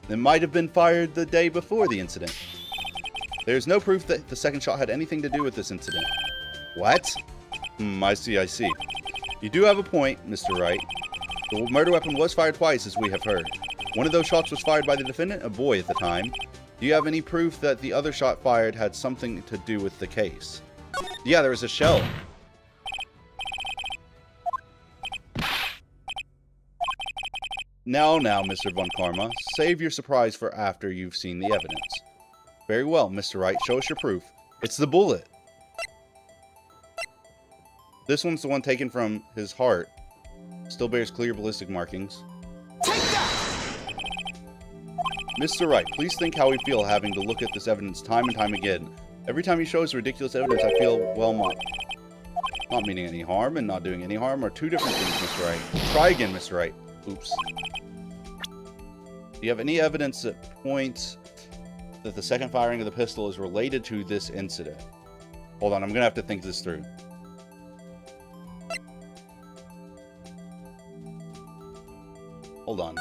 It might have been fired the day before the incident. There's no proof that the second shot had anything to do with this incident. What? I see. You do have a point, Mr. Wright. The murder weapon was fired twice, as we have heard. One of those shots was fired by the defendant, a boy at the time. Do you have any proof that the other shot fired had something to do with the case? Yeah, there was a shell. Now, Mr. Von Karma, save your surprise for after you've seen the evidence. Very well, Mr. Wright, show us your proof. It's the bullet. This one's the one taken from his heart. Still bears clear ballistic markings. Take that! Mr. Wright, please think how we feel having to look at this evidence time and time again. Every time you show us ridiculous evidence, I feel, well, not meaning any harm and not doing any harm are 2 different things, Mr. Wright. Try again, Mr. Wright. Oops. Do you have any evidence that points that the second firing of the pistol is related to this incident? Hold on, I'm going to have to think this through. Hold on.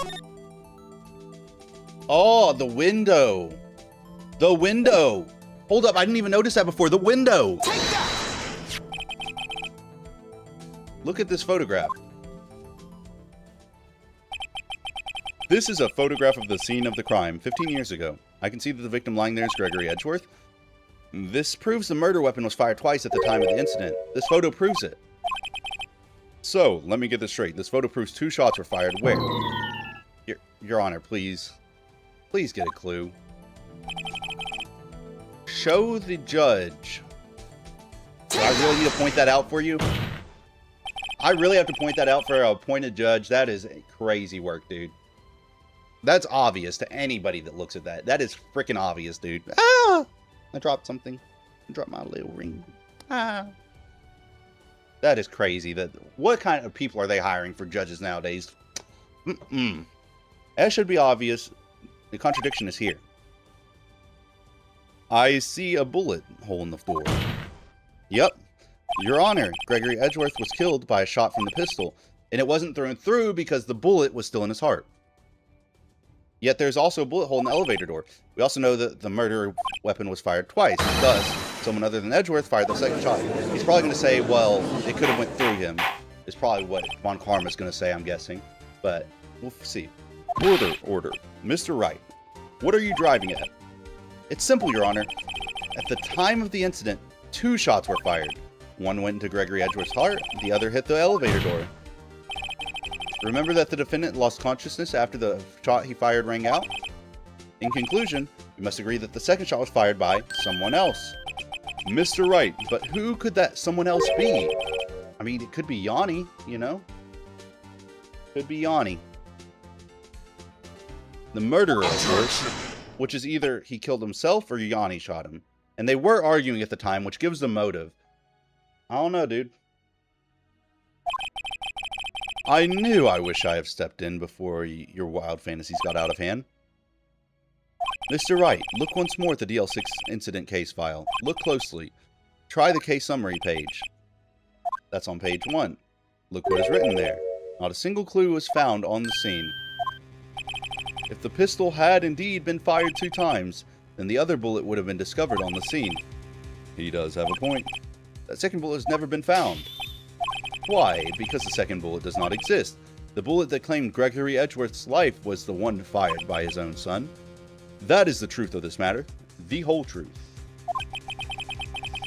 Oh, the window. The window. Hold up, I didn't even notice that before. The window. Take that! Look at this photograph. This is a photograph of the scene of the crime 15 years ago. I can see that the victim lying there is Gregory Edgeworth. This proves the murder weapon was fired twice at the time of the incident. This photo proves it. So, let me get this straight. This photo proves 2 shots were fired where? Your Honor, please. Please get a clue. Show the judge. Do I really need to point that out for you? I really have to point that out for a appointed judge. That is crazy work, dude. That's obvious to anybody that looks at that. That is freaking obvious, dude. Ah! I dropped something. I dropped my little ring. Ah. That is crazy. What kind of people are they hiring for judges nowadays? That should be obvious. The contradiction is here. I see a bullet hole in the door. Yep. Your Honor, Gregory Edgeworth was killed by a shot from the pistol, and it wasn't thrown through because the bullet was still in his heart. Yet there's also a bullet hole in the elevator door. We also know that the murder weapon was fired twice. Thus, someone other than Edgeworth fired the second shot. He's probably going to say, well, it could have went through him. Is probably what Von Karma's going to say, I'm guessing. But we'll see. Order. Mr. Wright, what are you driving at? It's simple, Your Honor. At the time of the incident, 2 shots were fired. One went into Gregory Edgeworth's heart, the other hit the elevator door. Remember that the defendant lost consciousness after the shot he fired rang out? In conclusion, we must agree that the second shot was fired by someone else. Mr. Wright, but who could that someone else be? I mean, it could be Yanni, you know? Could be Yanni. The murderer, of course, which is either he killed himself or Yanni shot him. And they were arguing at the time, which gives the motive. I don't know, dude. I knew I wish I had stepped in before your wild fantasies got out of hand. Mr. Wright, look once more at the DL6 incident case file. Look closely. Try the case summary page. That's on page 1. Look what is written there. Not a single clue was found on the scene. If the pistol had indeed been fired 2 times, then the other bullet would have been discovered on the scene. He does have a point. That second bullet has never been found. Why? Because the second bullet does not exist. The bullet that claimed Gregory Edgeworth's life was the one fired by his own son. That is the truth of this matter. The whole truth.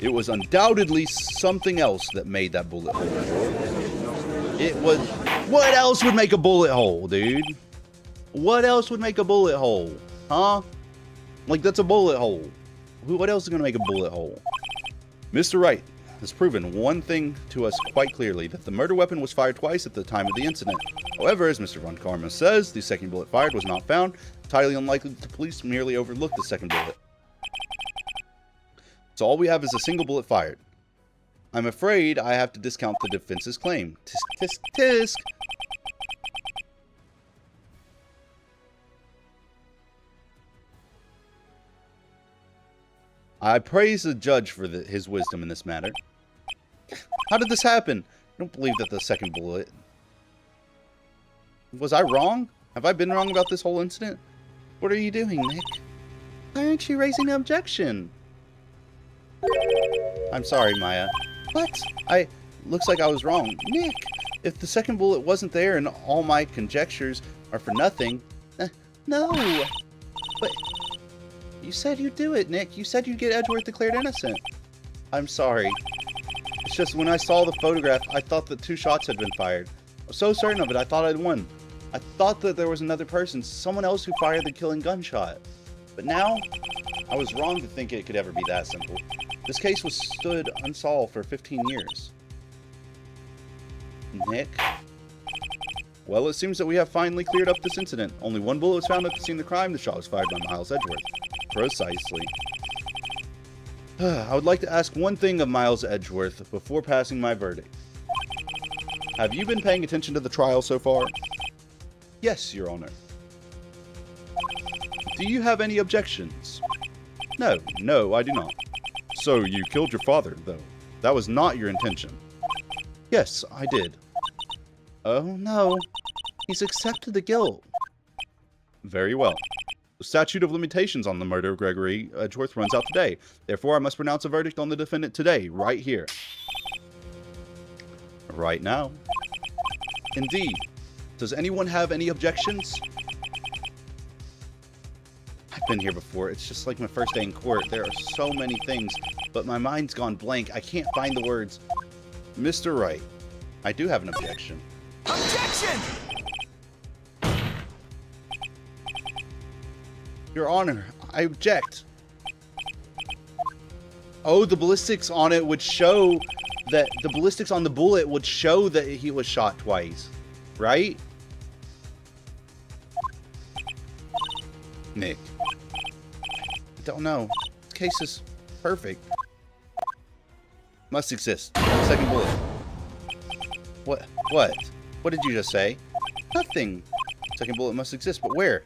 It was undoubtedly something else that made that bullet hole. It was... What else would make a bullet hole, dude? What else would make a bullet hole? Huh? Like, that's a bullet hole. What else is going to make a bullet hole? Mr. Wright has proven one thing to us quite clearly, that the murder weapon was fired twice at the time of the incident. However, as Mr. Von Karma says, the second bullet fired was not found. It's highly unlikely that the police merely overlooked the second bullet. So all we have is a single bullet fired. I'm afraid I have to discount the defense's claim. Tisk, tisk, tisk. I praise the judge for his wisdom in this matter. How did this happen? I don't believe that the second bullet... Was I wrong? Have I been wrong about this whole incident? What are you doing, Nick? Why aren't you raising an objection? I'm sorry, Maya. What? Looks like I was wrong. Nick, if the second bullet wasn't there and all my conjectures are for nothing... no! But... You said you'd do it, Nick. You said you'd get Edgeworth declared innocent. I'm sorry. It's just when I saw the photograph, I thought that 2 shots had been fired. I was so certain of it, I thought I'd won. I thought that there was another person, someone else who fired the killing gunshot. But now, I was wrong to think it could ever be that simple. This case was stood unsolved for 15 years. Nick? Well, it seems that we have finally cleared up this incident. Only 1 bullet was found at the scene of the crime. The shot was fired by Miles Edgeworth. Precisely. I would like to ask one thing of Miles Edgeworth before passing my verdict. Have you been paying attention to the trial so far? Yes, Your Honor. Do you have any objections? No, I do not. So you killed your father, though. That was not your intention. Yes, I did. Oh, no. He's accepted the guilt. Very well. The statute of limitations on the murder of Gregory Edgeworth runs out today. Therefore, I must pronounce a verdict on the defendant today, right here. Right now. Indeed. Does anyone have any objections? I've been here before. It's just like my first day in court. There are so many things, but my mind's gone blank. I can't find the words. Mr. Wright, I do have an objection. Objection! Your Honor, I object. Oh, the ballistics on it would show that the ballistics on the bullet would show that he was shot twice, right? Nick. I don't know. This case is perfect. Must exist. Second bullet. What? What? What did you just say? Nothing. Second bullet must exist, but where?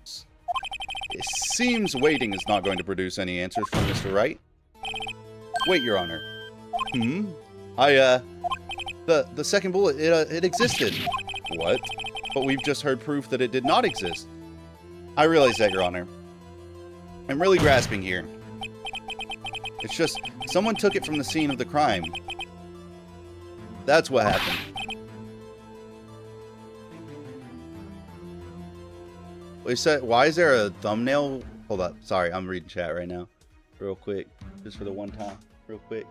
It seems waiting is not going to produce any answers from Mr. Wright. Wait, Your Honor. The second bullet, it existed. What? But we've just heard proof that it did not exist. I realize that, Your Honor. I'm really grasping here. It's just, someone took it from the scene of the crime. That's what happened. Why is there a thumbnail? Hold up. Sorry, I'm reading chat right now. Real quick. Just for the one time. Real quick.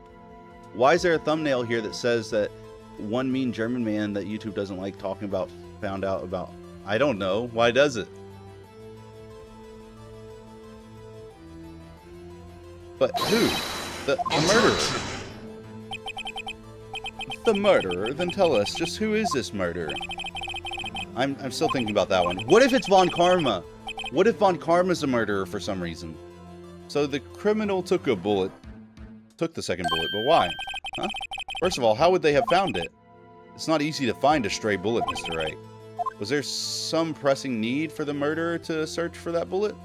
Why is there a thumbnail here that says that one mean German man that YouTube doesn't like talking about found out about? I don't know. Why does it? But who? The murderer. The murderer? Then tell us, just who is this murderer? I'm still thinking about that one. What if it's Von Karma? What if Von Karma's the murderer for some reason? So the criminal took a bullet. Took the second bullet, but why? Huh? First of all, how would they have found it? It's not easy to find a stray bullet, Mr. Wright. Was there some pressing need for the murderer to search for that bullet?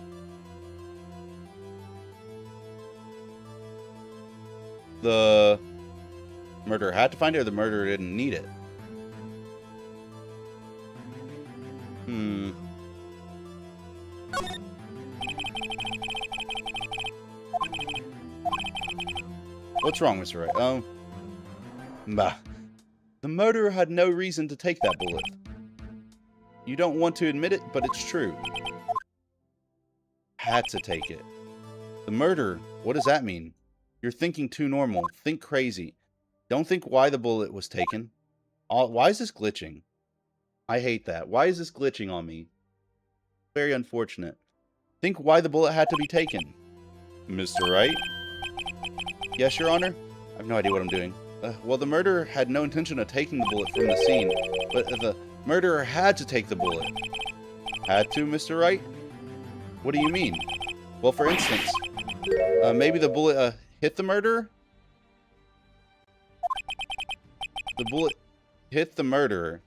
The murderer had to find it, or the murderer didn't need it? What's wrong, Mr. Wright? Bah. The murderer had no reason to take that bullet. You don't want to admit it, but it's true. Had to take it. The murderer, what does that mean? You're thinking too normal. Think crazy. Don't think why the bullet was taken. Why is this glitching? I hate that. Why is this glitching on me? Very unfortunate. Think why the bullet had to be taken. Mr. Wright? Yes, Your Honor? I have no idea what I'm doing. Well, the murderer had no intention of taking the bullet from the scene, but the murderer had to take the bullet. Had to, Mr. Wright? What do you mean? Well, for instance, maybe the bullet hit the murderer? The bullet hit the murderer.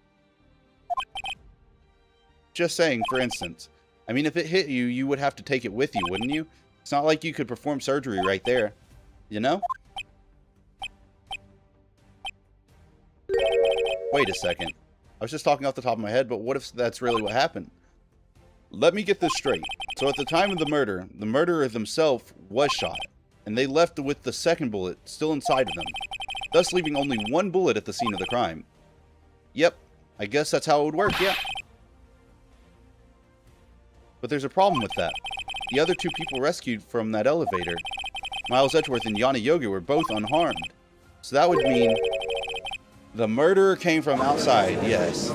Just saying, for instance. I mean, if it hit you, you would have to take it with you, wouldn't you? It's not like you could perform surgery right there. You know? Wait a second. I was just talking off the top of my head, but what if that's really what happened? Let me get this straight. So at the time of the murderer themselves was shot, and they left with the second bullet still inside of them, thus leaving only one bullet at the scene of the crime. Yep, I guess that's how it would work, yeah. But there's a problem with that. The other two people rescued from that elevator, Miles Edgeworth and Yana Yoga, were both unharmed. So that would mean the murderer came from outside, yes.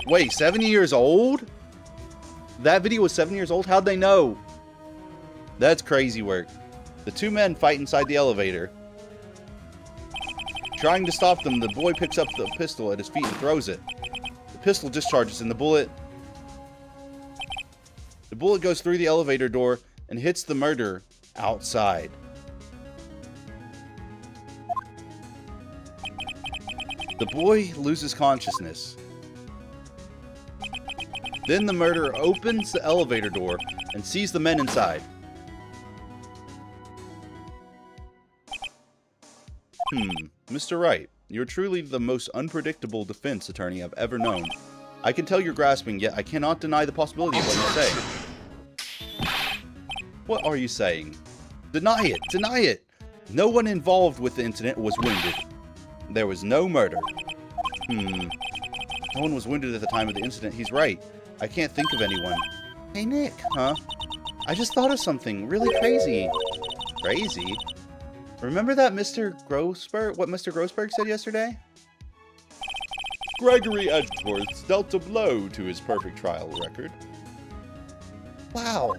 Wait, 7 years old? That video was 7 years old? How'd they know? That's crazy work. The two men fight inside the elevator. Trying to stop them, the boy picks up the pistol at his feet and throws it. The pistol discharges and the bullet goes through the elevator door and hits the murderer outside. The boy loses consciousness. Then the murderer opens the elevator door and sees the men inside. Mr. Wright, you're truly the most unpredictable defense attorney I've ever known. I can tell you're grasping, yet I cannot deny the possibility of what you say. What are you saying? Deny it! Deny it! No one involved with the incident was wounded. There was no murder. No one was wounded at the time of the incident. He's right. I can't think of anyone. Hey, Nick. Huh? I just thought of something really crazy. Crazy? Remember that Mr. Grossberg? What Mr. Grossberg said yesterday? Gregory Edgeworth dealt a blow to his perfect trial record. Wow.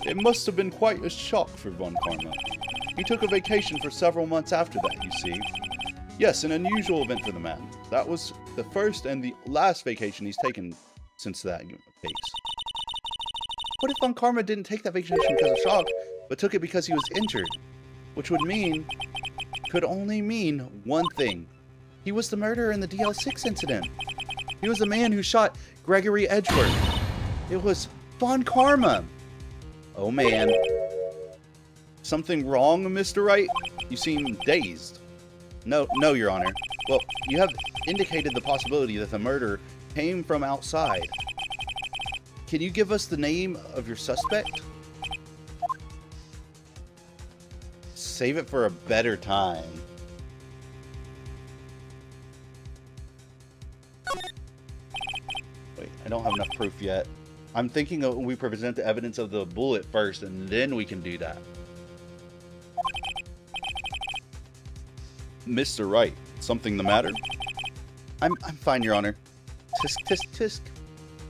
It must have been quite a shock for Von Karma. He took a vacation for several months after that, you see. Yes, an unusual event for the man. That was the first and the last vacation he's taken since that case. What if Von Karma didn't take that vacation because of shock, but took it because he was injured? Which could only mean one thing. He was the murderer in the DL6 incident. He was the man who shot Gregory Edgeworth. It was Von Karma. Oh man. Something wrong, Mr. Wright? You seem dazed. No, Your Honor. Well, you have indicated the possibility that the murder came from outside. Can you give us the name of your suspect? Save it for a better time. Wait, I don't have enough proof yet. I'm thinking we present the evidence of the bullet first, and then we can do that. Mr. Wright, something the matter? I'm fine, Your Honor. Tisk, tisk, tisk.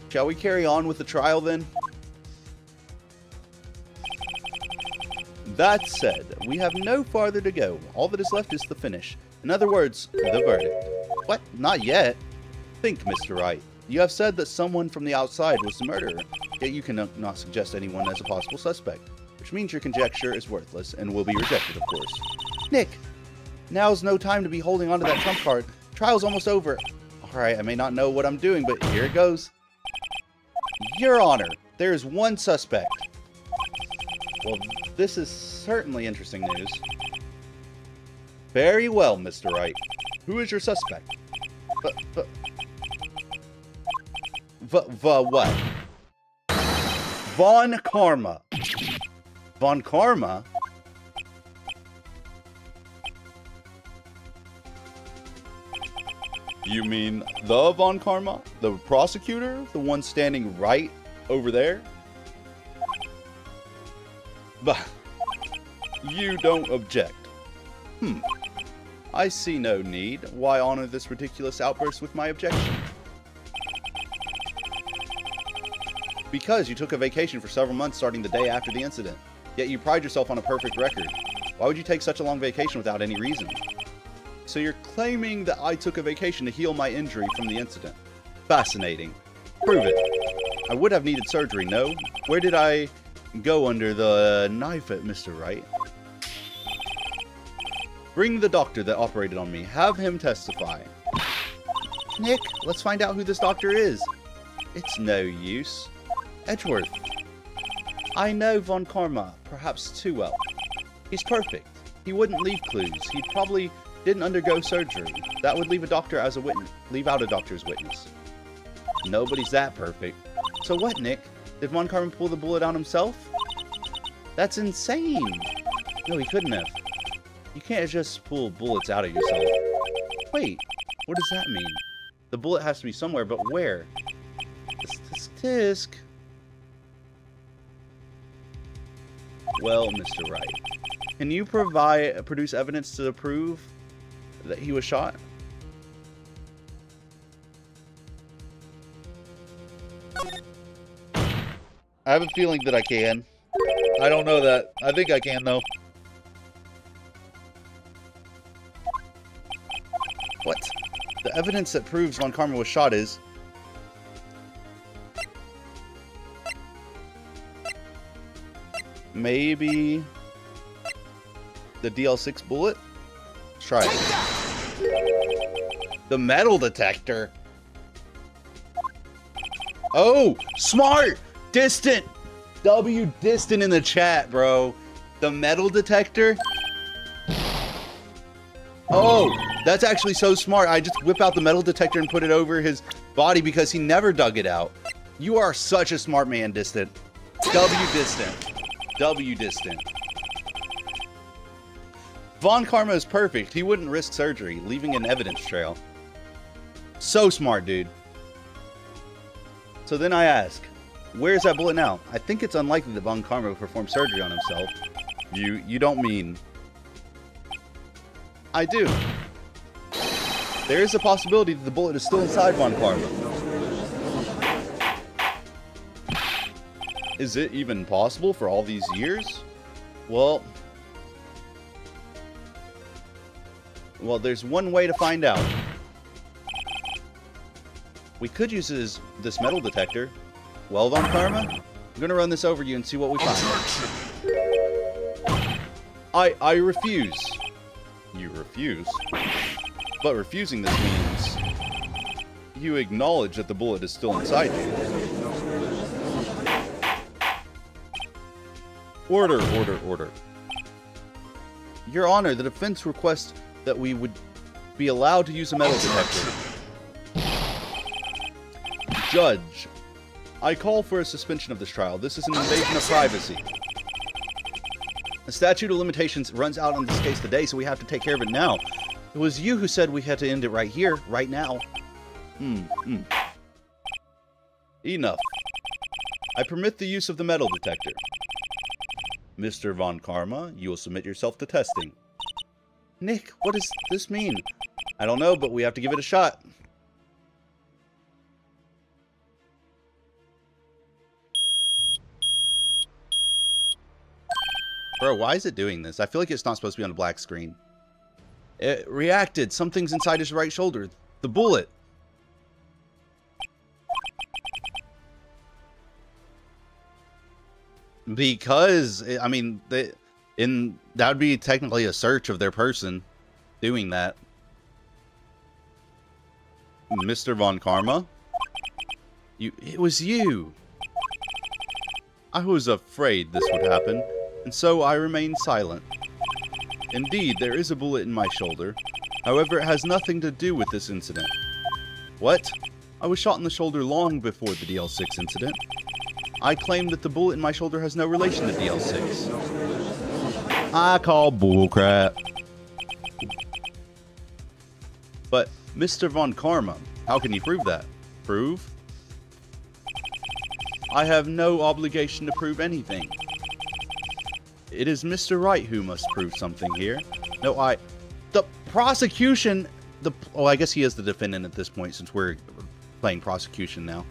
Shall we carry on with the trial, then? That said, we have no farther to go. All that is left is the finish. In other words, the verdict. What? Not yet. Think, Mr. Wright. You have said that someone from the outside was the murderer, yet you cannot suggest anyone as a possible suspect, which means your conjecture is worthless and will be rejected, of course. Nick! Now's no time to be holding on to that trump card. Trial's almost over. Alright, I may not know what I'm doing, but here it goes. Your Honor, there is one suspect. Well, this is certainly interesting news. Very well, Mr. Wright. Who is your suspect? What? Von Karma. Von Karma? You mean the Von Karma? The prosecutor? The one standing right over there? But you don't object. I see no need. Why honor this ridiculous outburst with my objection? Because you took a vacation for several months starting the day after the incident. Yet you pride yourself on a perfect record. Why would you take such a long vacation without any reason? So you're claiming that I took a vacation to heal my injury from the incident. Fascinating. Prove it. I would have needed surgery, no? Where did I go under the knife at, Mr. Wright? Bring the doctor that operated on me. Have him testify. Nick, let's find out who this doctor is. It's no use. Edgeworth. I know Von Karma, perhaps too well. He's perfect. He wouldn't leave clues. He probably didn't undergo surgery. That would leave a doctor as a witness. Leave out a doctor's witness. Nobody's that perfect. So what, Nick? Did Von Karma pull the bullet on himself? That's insane. No, he couldn't have. You can't just pull bullets out of yourself. Wait, what does that mean? The bullet has to be somewhere, but where? Tisk, tisk, tisk. Well, Mr. Wright, can you produce evidence to prove that he was shot? I have a feeling that I can. I don't know that. I think I can, though. What? The evidence that proves Von Karma was shot is... maybe... the DL6 bullet? Let's try it. The metal detector? Oh! Smart! Distant! W distant in the chat, bro. The metal detector? Oh! That's actually so smart. I just whip out the metal detector and put it over his body because he never dug it out. You are such a smart man, Distant. W distant. W distant. Von Karma is perfect. He wouldn't risk surgery, leaving an evidence trail. So smart, dude. So then I ask, where's that bullet now? I think it's unlikely that Von Karma would perform surgery on himself. You don't mean... I do. There is a possibility that the bullet is still inside Von Karma. Is it even possible for all these years? Well, there's one way to find out. We could use this metal detector. Well, Von Karma, I'm gonna run this over you and see what we find. I refuse. You refuse? But refusing this means you acknowledge that the bullet is still inside you. Order, order, order. Your Honor, the defense requests that we would be allowed to use a metal detector. Judge, I call for a suspension of this trial. This is an invasion of privacy. The statute of limitations runs out on this case today, so we have to take care of it now. It was you who said we had to end it right here, right now. Enough. I permit the use of the metal detector. Mr. Von Karma, you will submit yourself to testing. Nick, what does this mean? I don't know, but we have to give it a shot. Bro, why is it doing this? I feel like it's not supposed to be on a black screen. It reacted. Something's inside his right shoulder. The bullet. Because, I mean, that would be technically a search of their person doing that. Mr. Von Karma? It was you. I was afraid this would happen, and so I remained silent. Indeed, there is a bullet in my shoulder. However, it has nothing to do with this incident. What? I was shot in the shoulder long before the DL6 incident. I claim that the bullet in my shoulder has no relation to DL6. I call bullcrap. But, Mr. Von Karma, how can you prove that? Prove? I have no obligation to prove anything. It is Mr. Wright who must prove something here. No, the prosecution... Oh, I guess he is the defendant at this point, since we're playing prosecution now.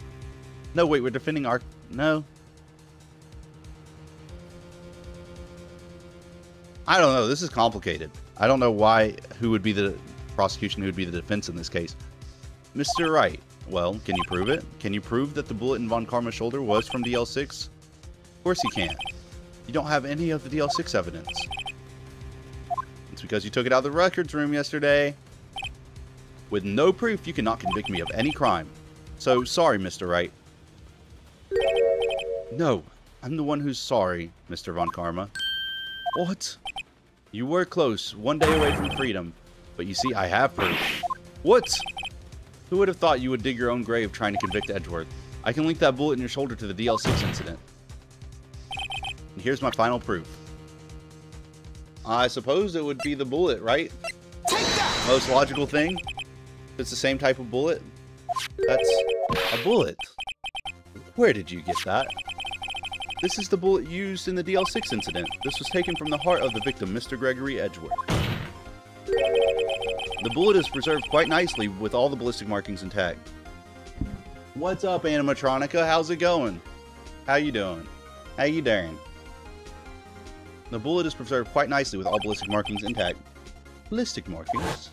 No, wait, we're defending our... No. I don't know. This is complicated. I don't know who would be the prosecution, who would be the defense in this case. Mr. Wright, well, can you prove it? Can you prove that the bullet in Von Karma's shoulder was from DL6? Of course you can. You don't have any of the DL6 evidence. It's because you took it out of the records room yesterday. With no proof, you cannot convict me of any crime. So, sorry, Mr. Wright. No, I'm the one who's sorry, Mr. Von Karma. What? You were close, one day away from freedom. But you see, I have proof. What? Who would have thought you would dig your own grave trying to convict Edgeworth? I can link that bullet in your shoulder to the DL6 incident. And here's my final proof. I suppose it would be the bullet, right? Most logical thing. If it's the same type of bullet. That's a bullet. Where did you get that? This is the bullet used in the DL6 incident. This was taken from the heart of the victim, Mr. Gregory Edgeworth. The bullet is preserved quite nicely with all the ballistic markings intact. What's up, animatronica? How's it going? How you doing? How you doing? The bullet is preserved quite nicely with all ballistic markings intact. Ballistic markings?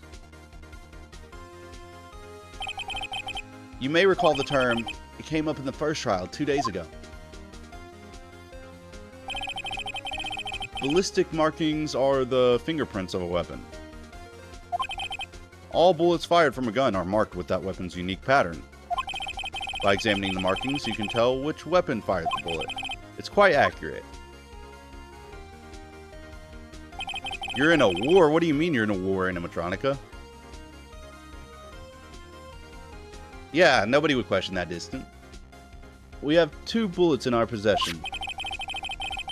You may recall the term. It came up in the first trial 2 days ago. Ballistic markings are the fingerprints of a weapon. All bullets fired from a gun are marked with that weapon's unique pattern. By examining the markings, you can tell which weapon fired the bullet. It's quite accurate. You're in a war? What do you mean you're in a war, animatronica? Yeah, nobody would question that distant. We have 2 bullets in our possession.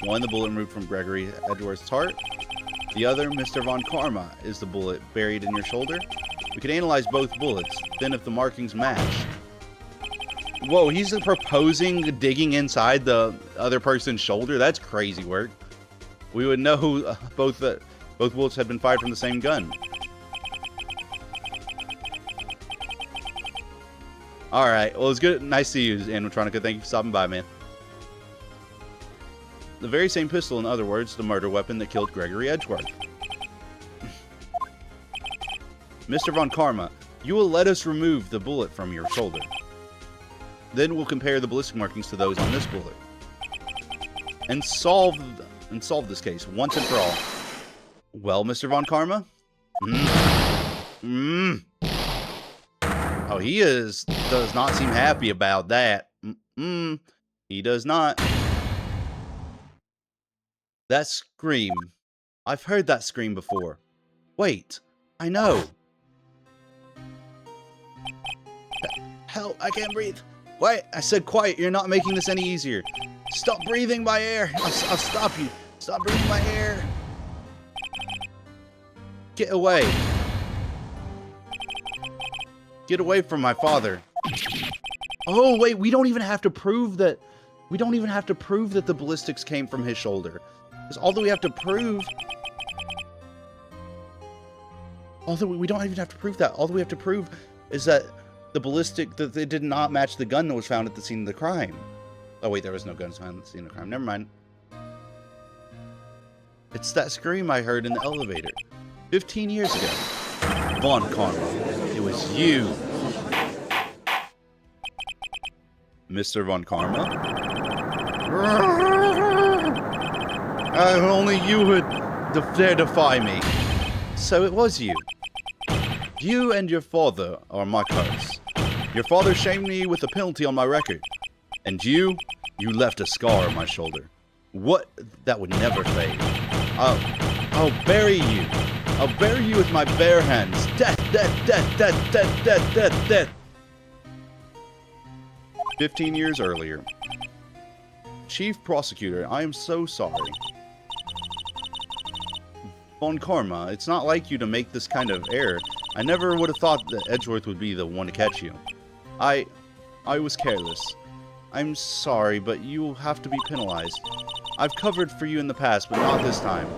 One, the bullet removed from Gregory Edgeworth's heart. The other, Mr. Von Karma, is the bullet buried in your shoulder. We can analyze both bullets, then if the markings match. Whoa, he's proposing digging inside the other person's shoulder? That's crazy work. We would know who both bullets had been fired from the same gun. Alright, well, it's good. Nice to see you, animatronica. Thank you for stopping by, man. The very same pistol, in other words, the murder weapon that killed Gregory Edgeworth. Mr. Von Karma, you will let us remove the bullet from your shoulder. Then we'll compare the ballistic markings to those on this bullet. And solve this case once and for all. Well, Mr. Von Karma? Oh, he does not seem happy about that. He does not. That scream. I've heard that scream before. Wait, I know. Hell, I can't breathe. Wait, I said quiet. You're not making this any easier. Stop breathing my air. I'll stop you. Stop breathing my air. Get away. Get away from my father. Oh, wait, we don't even have to prove that. We don't even have to prove that the ballistics came from his shoulder. Because all that we have to prove... we don't even have to prove that. All that we have to prove is that the ballistic, that they did not match the gun that was found at the scene of the crime. Oh, wait, there was no guns found at the scene of the crime. Never mind. It's that scream I heard in the elevator 15 years ago. Von Karma, it was you. Mr. Von Karma? Only you would dare defy me. So it was you. You and your father are my curse. Your father shamed me with a penalty on my record. And you left a scar on my shoulder. What? That would never fade. I'll bury you. I'll bury you with my bare hands. Death, death, death, death, death, death, death, death. 15 years earlier. Chief Prosecutor, I am so sorry. Von Karma, it's not like you to make this kind of error. I never would have thought that Edgeworth would be the one to catch you. I was careless. I'm sorry, but you will have to be penalized. I've covered for you in the past, but not this time.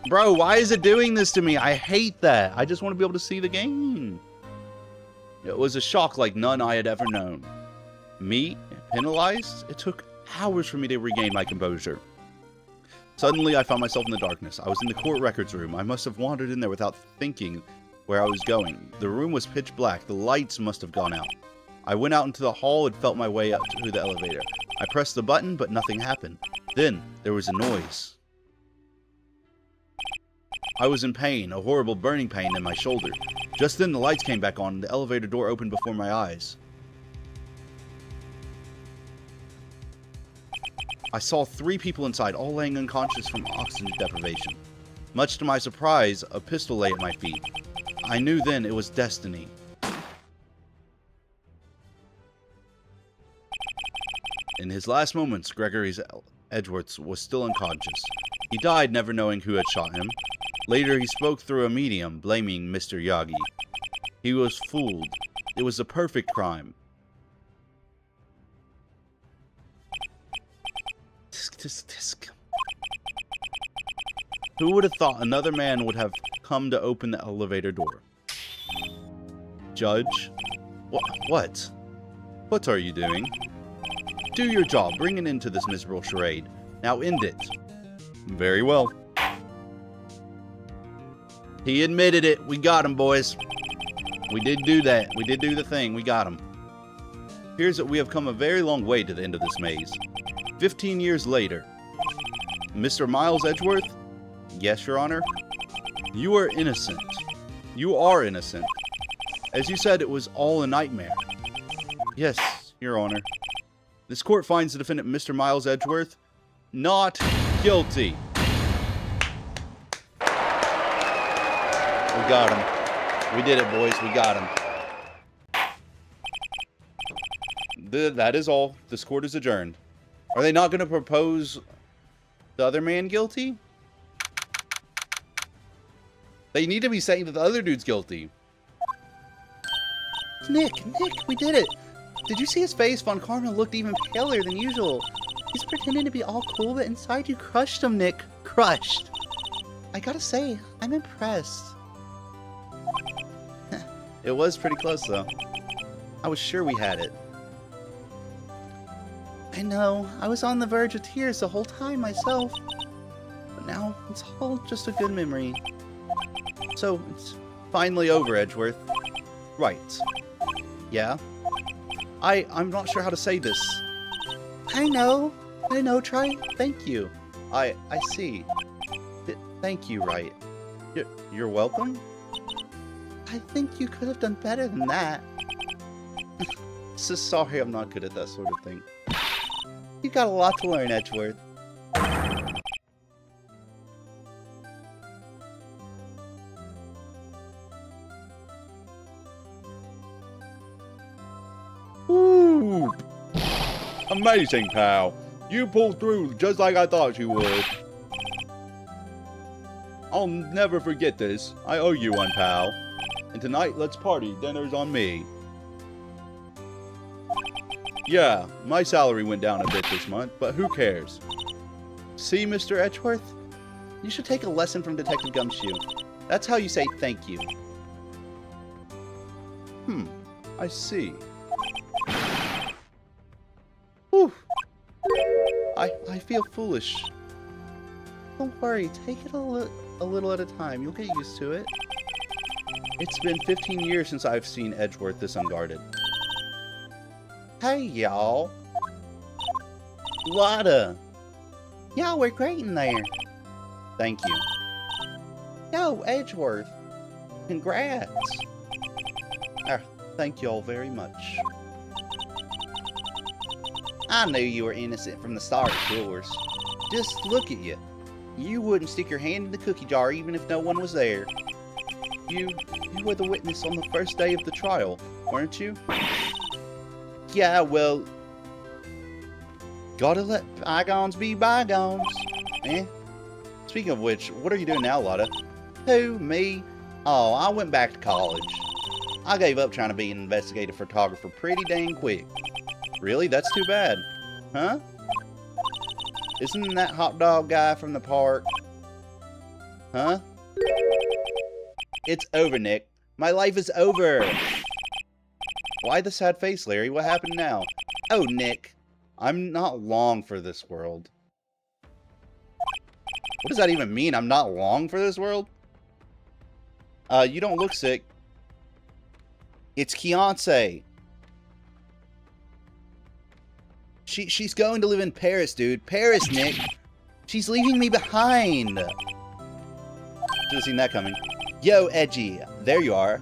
Bro, why is it doing this to me? I hate that. I just want to be able to see the game. It was a shock like none I had ever known. Me? Penalized? It took hours for me to regain my composure. Suddenly, I found myself in the darkness. I was in the court records room. I must have wandered in there without thinking where I was going. The room was pitch black. The lights must have gone out. I went out into the hall and felt my way up to the elevator. I pressed the button, but nothing happened. Then, there was a noise. I was in pain, a horrible burning pain in my shoulder. Just then, the lights came back on and the elevator door opened before my eyes. I saw 3 people inside, all laying unconscious from oxygen deprivation. Much to my surprise, a pistol lay at my feet. I knew then it was destiny. In his last moments, Gregory Edgeworth was still unconscious. He died never knowing who had shot him. Later, he spoke through a medium, blaming Mr. Yagi. He was fooled. It was a perfect crime. Tisk. Who would have thought another man would have come to open the elevator door? Judge? What? What are you doing? Do your job. Bring an end to this miserable charade. Now end it. Very well. He admitted it. We got him, boys. We did do that. We did do the thing. We got him. Appears that we have come a very long way to the end of this maze. 15 years later. Mr. Miles Edgeworth? Yes, Your Honor? You are innocent. You are innocent. As you said, it was all a nightmare. Yes, Your Honor. This court finds the defendant, Mr. Miles Edgeworth, not guilty. We got him. We did it, boys. We got him. That is all. This court is adjourned. Are they not going to propose the other man guilty? They need to be saying that the other dude's guilty. Nick, we did it. Did you see his face? Von Karma looked even paler than usual. He's pretending to be all cool, but inside you crushed him, Nick. Crushed. I gotta say, I'm impressed. It was pretty close, though. I was sure we had it. I know, I was on the verge of tears the whole time myself. But now, it's all just a good memory. So, it's finally over, Edgeworth. Right. Yeah? I'm not sure how to say this. I know, try. Thank you. I see. Thank you, Wright. You're welcome? I think you could have done better than that. So sorry I'm not good at that sort of thing. You got a lot to learn, Edgeworth. Ooh! Amazing, pal. You pulled through just like I thought you would. I'll never forget this. I owe you one, pal. And tonight, let's party. Dinner's on me. Yeah, my salary went down a bit this month, but who cares? See, Mr. Edgeworth? You should take a lesson from Detective Gumshoe. That's how you say thank you. I see. Whew. I feel foolish. Don't worry, take it a little at a time. You'll get used to it. It's been 15 years since I've seen Edgeworth this unguarded. Hey, y'all. Lotta! Y'all were great in there. Thank you. Yo, Edgeworth. Congrats. Thank you all very much. I knew you were innocent from the start, of course. Just look at you. You wouldn't stick your hand in the cookie jar even if no one was there. You were the witness on the first day of the trial, weren't you? Yeah, well... Gotta let bygones be bygones. Eh? Speaking of which, what are you doing now, Lotta? Who, me? Oh, I went back to college. I gave up trying to be an investigative photographer pretty dang quick. Really? That's too bad. Huh? Isn't that hot dog guy from the park? Huh? It's over, Nick. My life is over. Why the sad face, Larry? What happened now? Oh, Nick. I'm not long for this world. What does that even mean? I'm not long for this world? You don't look sick. It's Keonce. She's going to live in Paris, dude. Paris, Nick. She's leaving me behind. Should have seen that coming. Yo, Edgy. There you are.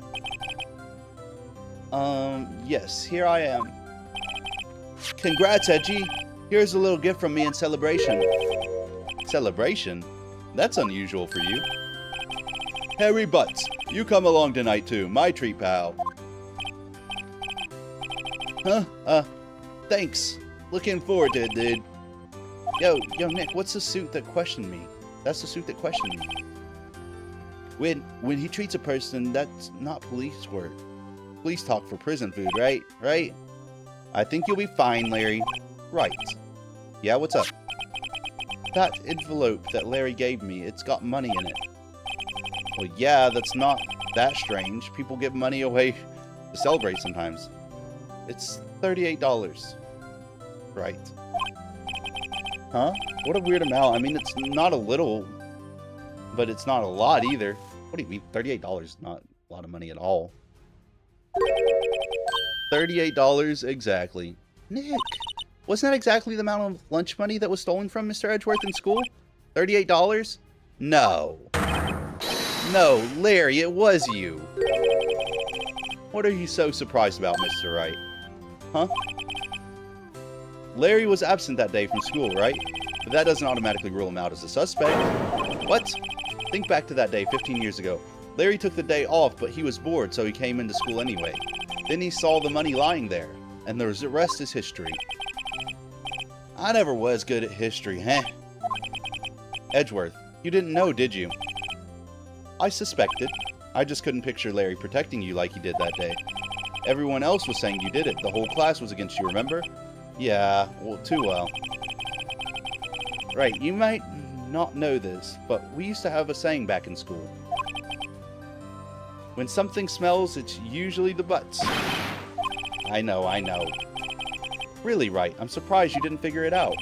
Yes, here I am. Congrats, Edgy. Here's a little gift from me in celebration. Celebration? That's unusual for you. Harry Butts, you come along tonight too. My treat, pal. Huh? Thanks. Looking forward to it, dude. Yo, Nick, what's the suit that questioned me? That's the suit that questioned me. When he treats a person, that's not police work. Police talk for prison food, right? Right? I think you'll be fine, Larry. Right. Yeah, what's up? That envelope that Larry gave me, it's got money in it. Well, yeah, that's not that strange. People give money away to celebrate sometimes. It's $38. Right. Huh? What a weird amount. I mean, it's not a little, but it's not a lot either. What do you mean? $38 is not a lot of money at all. $38 exactly. Nick, wasn't that exactly the amount of lunch money that was stolen from Mr. Edgeworth in school? $38? No. No, Larry, it was you. What are you so surprised about, Mr. Wright? Huh? Larry was absent that day from school, right? But that doesn't automatically rule him out as a suspect. What? Think back to that day 15 years ago. Larry took the day off, but he was bored, so he came into school anyway. Then he saw the money lying there, and the rest is history. I never was good at history, huh? Edgeworth, you didn't know, did you? I suspected. I just couldn't picture Larry protecting you like he did that day. Everyone else was saying you did it. The whole class was against you, remember? Yeah, well, too well. Right, you might not know this, but we used to have a saying back in school. When something smells, it's usually the butts. I know. Really, Wright, I'm surprised you didn't figure it out.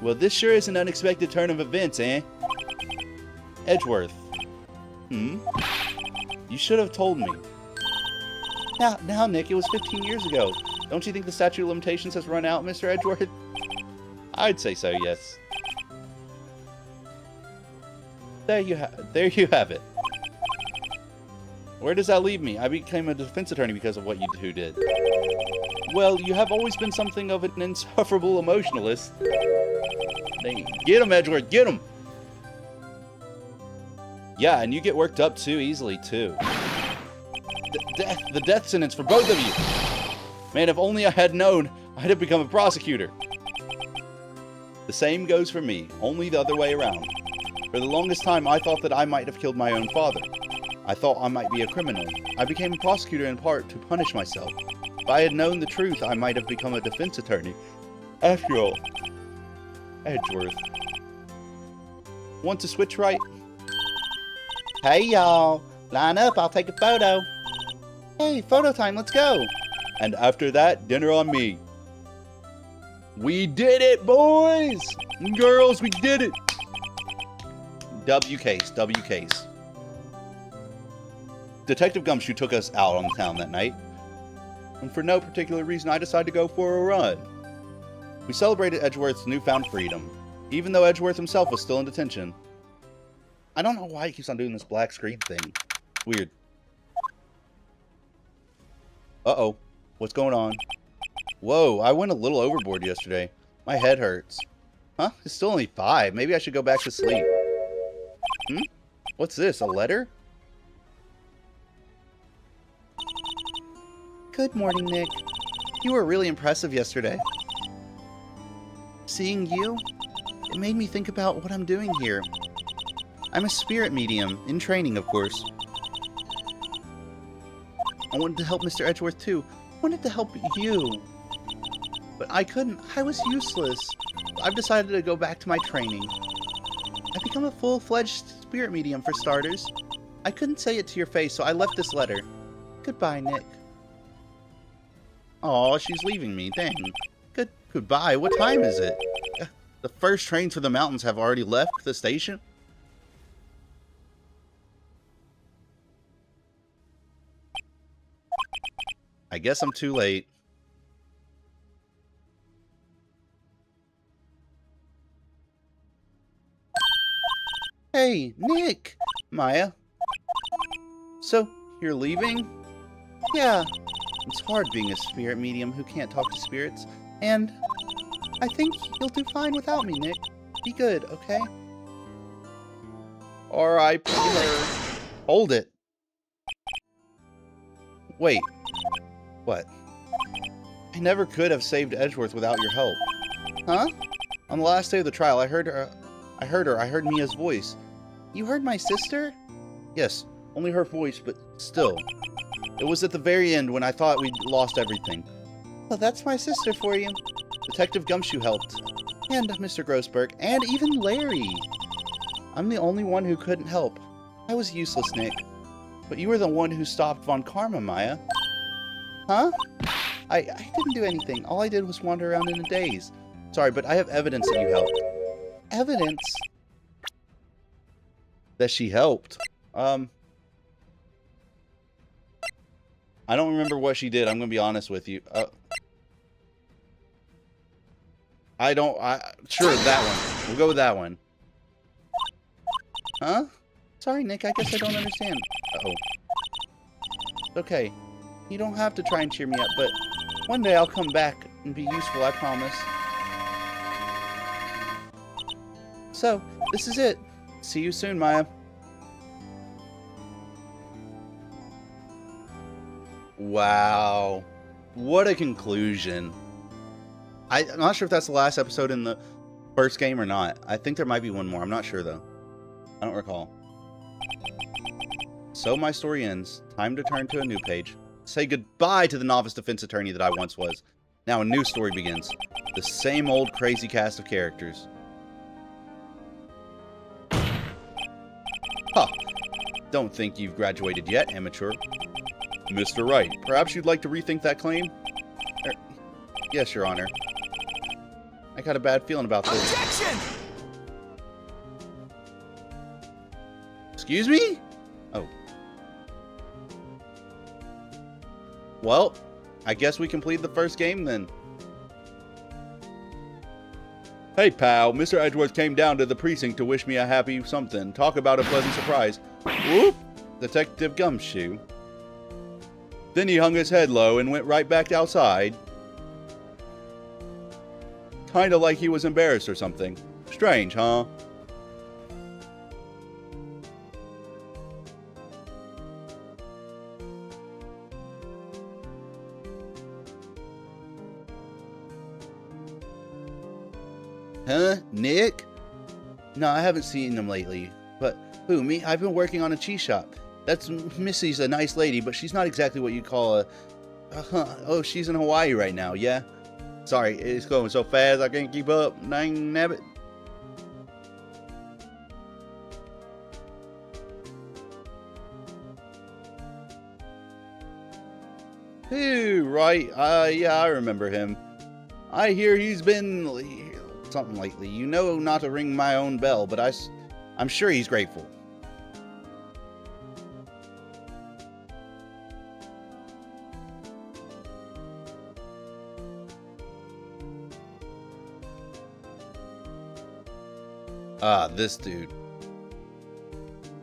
Well, this sure is an unexpected turn of events, eh? Edgeworth. You should have told me. Now, Nick, it was 15 years ago. Don't you think the statute of limitations has run out, Mr. Edgeworth? I'd say so, yes. There you have it. Where does that leave me? I became a defense attorney because of what you two did. Well, you have always been something of an insufferable emotionalist. Get him, Edgeworth, get him! Yeah, and you get worked up too easily, too. The death sentence for both of you! Man, if only I had known, I'd have become a prosecutor. The same goes for me, only the other way around. For the longest time, I thought that I might have killed my own father. I thought I might be a criminal. I became a prosecutor in part to punish myself. If I had known the truth, I might have become a defense attorney. After all, Edgeworth. Want to switch, Wright? Hey, y'all. Line up, I'll take a photo. Hey, photo time, let's go. And after that, dinner on me. We did it, boys! And girls, we did it! W case, W case. Detective Gumshoe took us out on the town that night. And for no particular reason, I decided to go for a run. We celebrated Edgeworth's newfound freedom, even though Edgeworth himself was still in detention. I don't know why he keeps on doing this black screen thing. Weird. Uh-oh. What's going on? Whoa, I went a little overboard yesterday. My head hurts. Huh? It's still only 5. Maybe I should go back to sleep. What's this? A letter? Good morning, Nick. You were really impressive yesterday. Seeing you, it made me think about what I'm doing here. I'm a spirit medium, in training, of course. I wanted to help Mr. Edgeworth, too. I wanted to help you. But I couldn't. I was useless. I've decided to go back to my training. I've become a full-fledged spirit medium, for starters. I couldn't say it to your face, so I left this letter. Goodbye, Nick. Aw, she's leaving me. Dang. Goodbye. What time is it? The first trains for the mountains have already left the station? I guess I'm too late. Hey, Nick! Maya. So, you're leaving? Yeah. It's hard being a spirit medium who can't talk to spirits, and I think you'll do fine without me, Nick. Be good, okay? R.I.P. her. Hold it. Wait. What? I never could have saved Edgeworth without your help. Huh? On the last day of the trial, I heard Mia's voice. You heard my sister? Yes, only her voice, but still. It was at the very end when I thought we'd lost everything. Well, that's my sister for you. Detective Gumshoe helped. And Mr. Grossberg, and even Larry. I'm the only one who couldn't help. I was useless, Nick. But you were the one who stopped Von Karma, Maya. Huh? I didn't do anything. All I did was wander around in a daze. Sorry, but I have evidence that you helped. Evidence? That she helped. I don't remember what she did. I'm gonna be honest with you. Sure, that one. We'll go with that one. Huh? Sorry, Nick. I guess I don't understand. Uh-oh. Okay. You don't have to try and cheer me up, but one day I'll come back and be useful, I promise. So, this is it. See you soon, Maya. Wow. What a conclusion. I'm not sure if that's the last episode in the first game or not. I think there might be one more. I'm not sure, though. I don't recall. So my story ends. Time to turn to a new page. Say goodbye to the novice defense attorney that I once was. Now a new story begins. The same old crazy cast of characters. Huh. Don't think you've graduated yet, amateur. Mr. Wright, perhaps you'd like to rethink that claim? Yes, Your Honor. I got a bad feeling about this. Objection! Excuse me? Oh. Well, I guess we completed the first game then. Hey, pal, Mr. Edgeworth came down to the precinct to wish me a happy something. Talk about a pleasant surprise. Whoop! Detective Gumshoe. Then he hung his head low and went right back outside. Kinda like he was embarrassed or something. Strange, huh? Huh? Nick? No, I haven't seen him lately. But who, me? I've been working on a cheese shop. That's Missy's a nice lady, but she's not exactly what you call a... Oh, she's in Hawaii right now, yeah? Sorry, it's going so fast I can't keep up. Dang nabbit. Hey, Wright. Yeah, I remember him. I hear he's been Something lately. You know not to ring my own bell, but I'm sure he's grateful. This dude.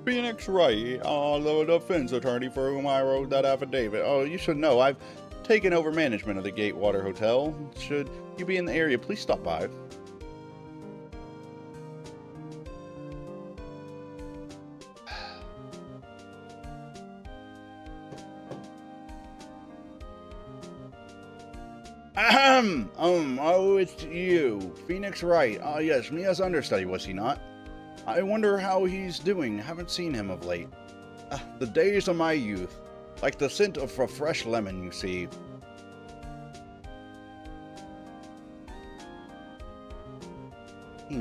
Phoenix Wright, the defense attorney for whom I wrote that affidavit. Oh, you should know, I've taken over management of the Gatewater Hotel. Should you be in the area, please stop by. Ahem! Oh, it's you. Phoenix Wright. Ah, yes, Mia's understudy, was he not? I wonder how he's doing. Haven't seen him of late. The days of my youth. Like the scent of a fresh lemon, you see.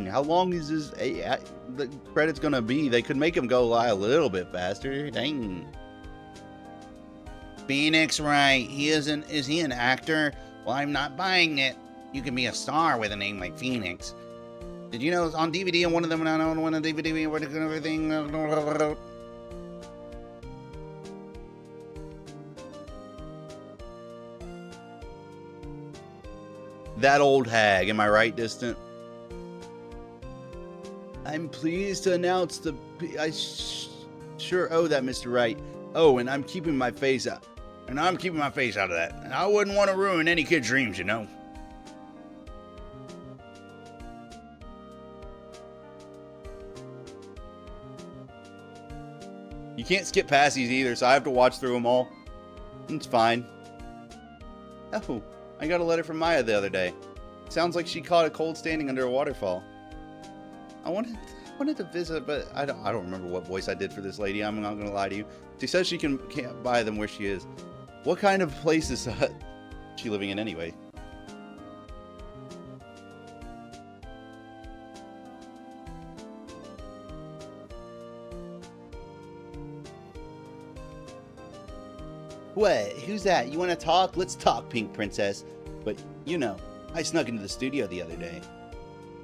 How long is this? The credit's gonna be? They could make him go a little bit faster. Dang. Phoenix Wright. Is he an actor? Well, I'm not buying it. You can be a star with a name like Phoenix. Did you know on DVD and one of them, I don't want a DVD or everything. That old hag, am I right, Distant? I'm pleased to announce I sure owe that, Mr. Wright. Oh, and I'm keeping my face out. And I'm keeping my face out of that. And I wouldn't want to ruin any kid's dreams, you know. You can't skip past these either, so I have to watch through them all. It's fine. Oh, I got a letter from Maya the other day. Sounds like she caught a cold standing under a waterfall. I wanted to visit, but I don't remember what voice I did for this lady. I'm not gonna lie to you. She says she can't buy them where she is. What kind of place is she living in anyway? What? Who's that? You want to talk? Let's talk, Pink Princess. But, you know, I snuck into the studio the other day.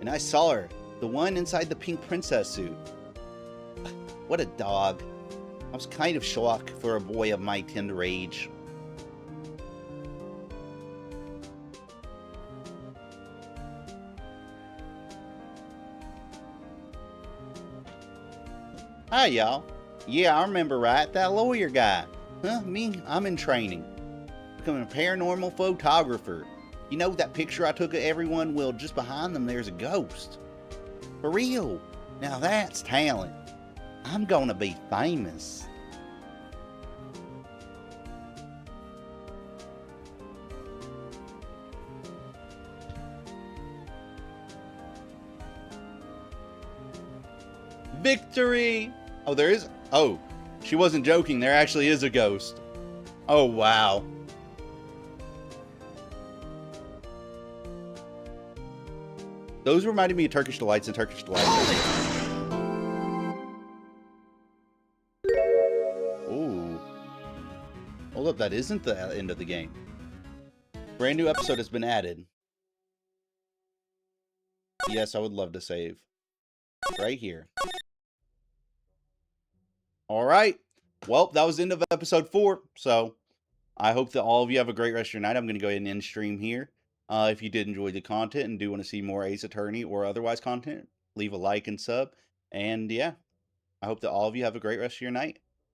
And I saw her. The one inside the Pink Princess suit. What a dog. I was kind of shocked for a boy of my tender age. Hi, y'all. Yeah, I remember Wright, that lawyer guy. Huh? Me? I'm in training. Becoming a paranormal photographer. You know that picture I took of everyone? Well, just behind them there's a ghost. For real. Now that's talent. I'm gonna be famous. Victory! Oh, there is... Oh, she wasn't joking. There actually is a ghost. Oh, wow. Those reminded me of Turkish Delights and Turkish Delights. Ooh. Hold up, that isn't the end of the game. Brand new episode has been added. Yes, I would love to save. Right here. Alright. Well, that was the end of episode 4. So, I hope that all of you have a great rest of your night. I'm going to go ahead and end stream here. If you did enjoy the content and do want to see more Ace Attorney or otherwise content, leave a like and sub. And yeah, I hope that all of you have a great rest of your night.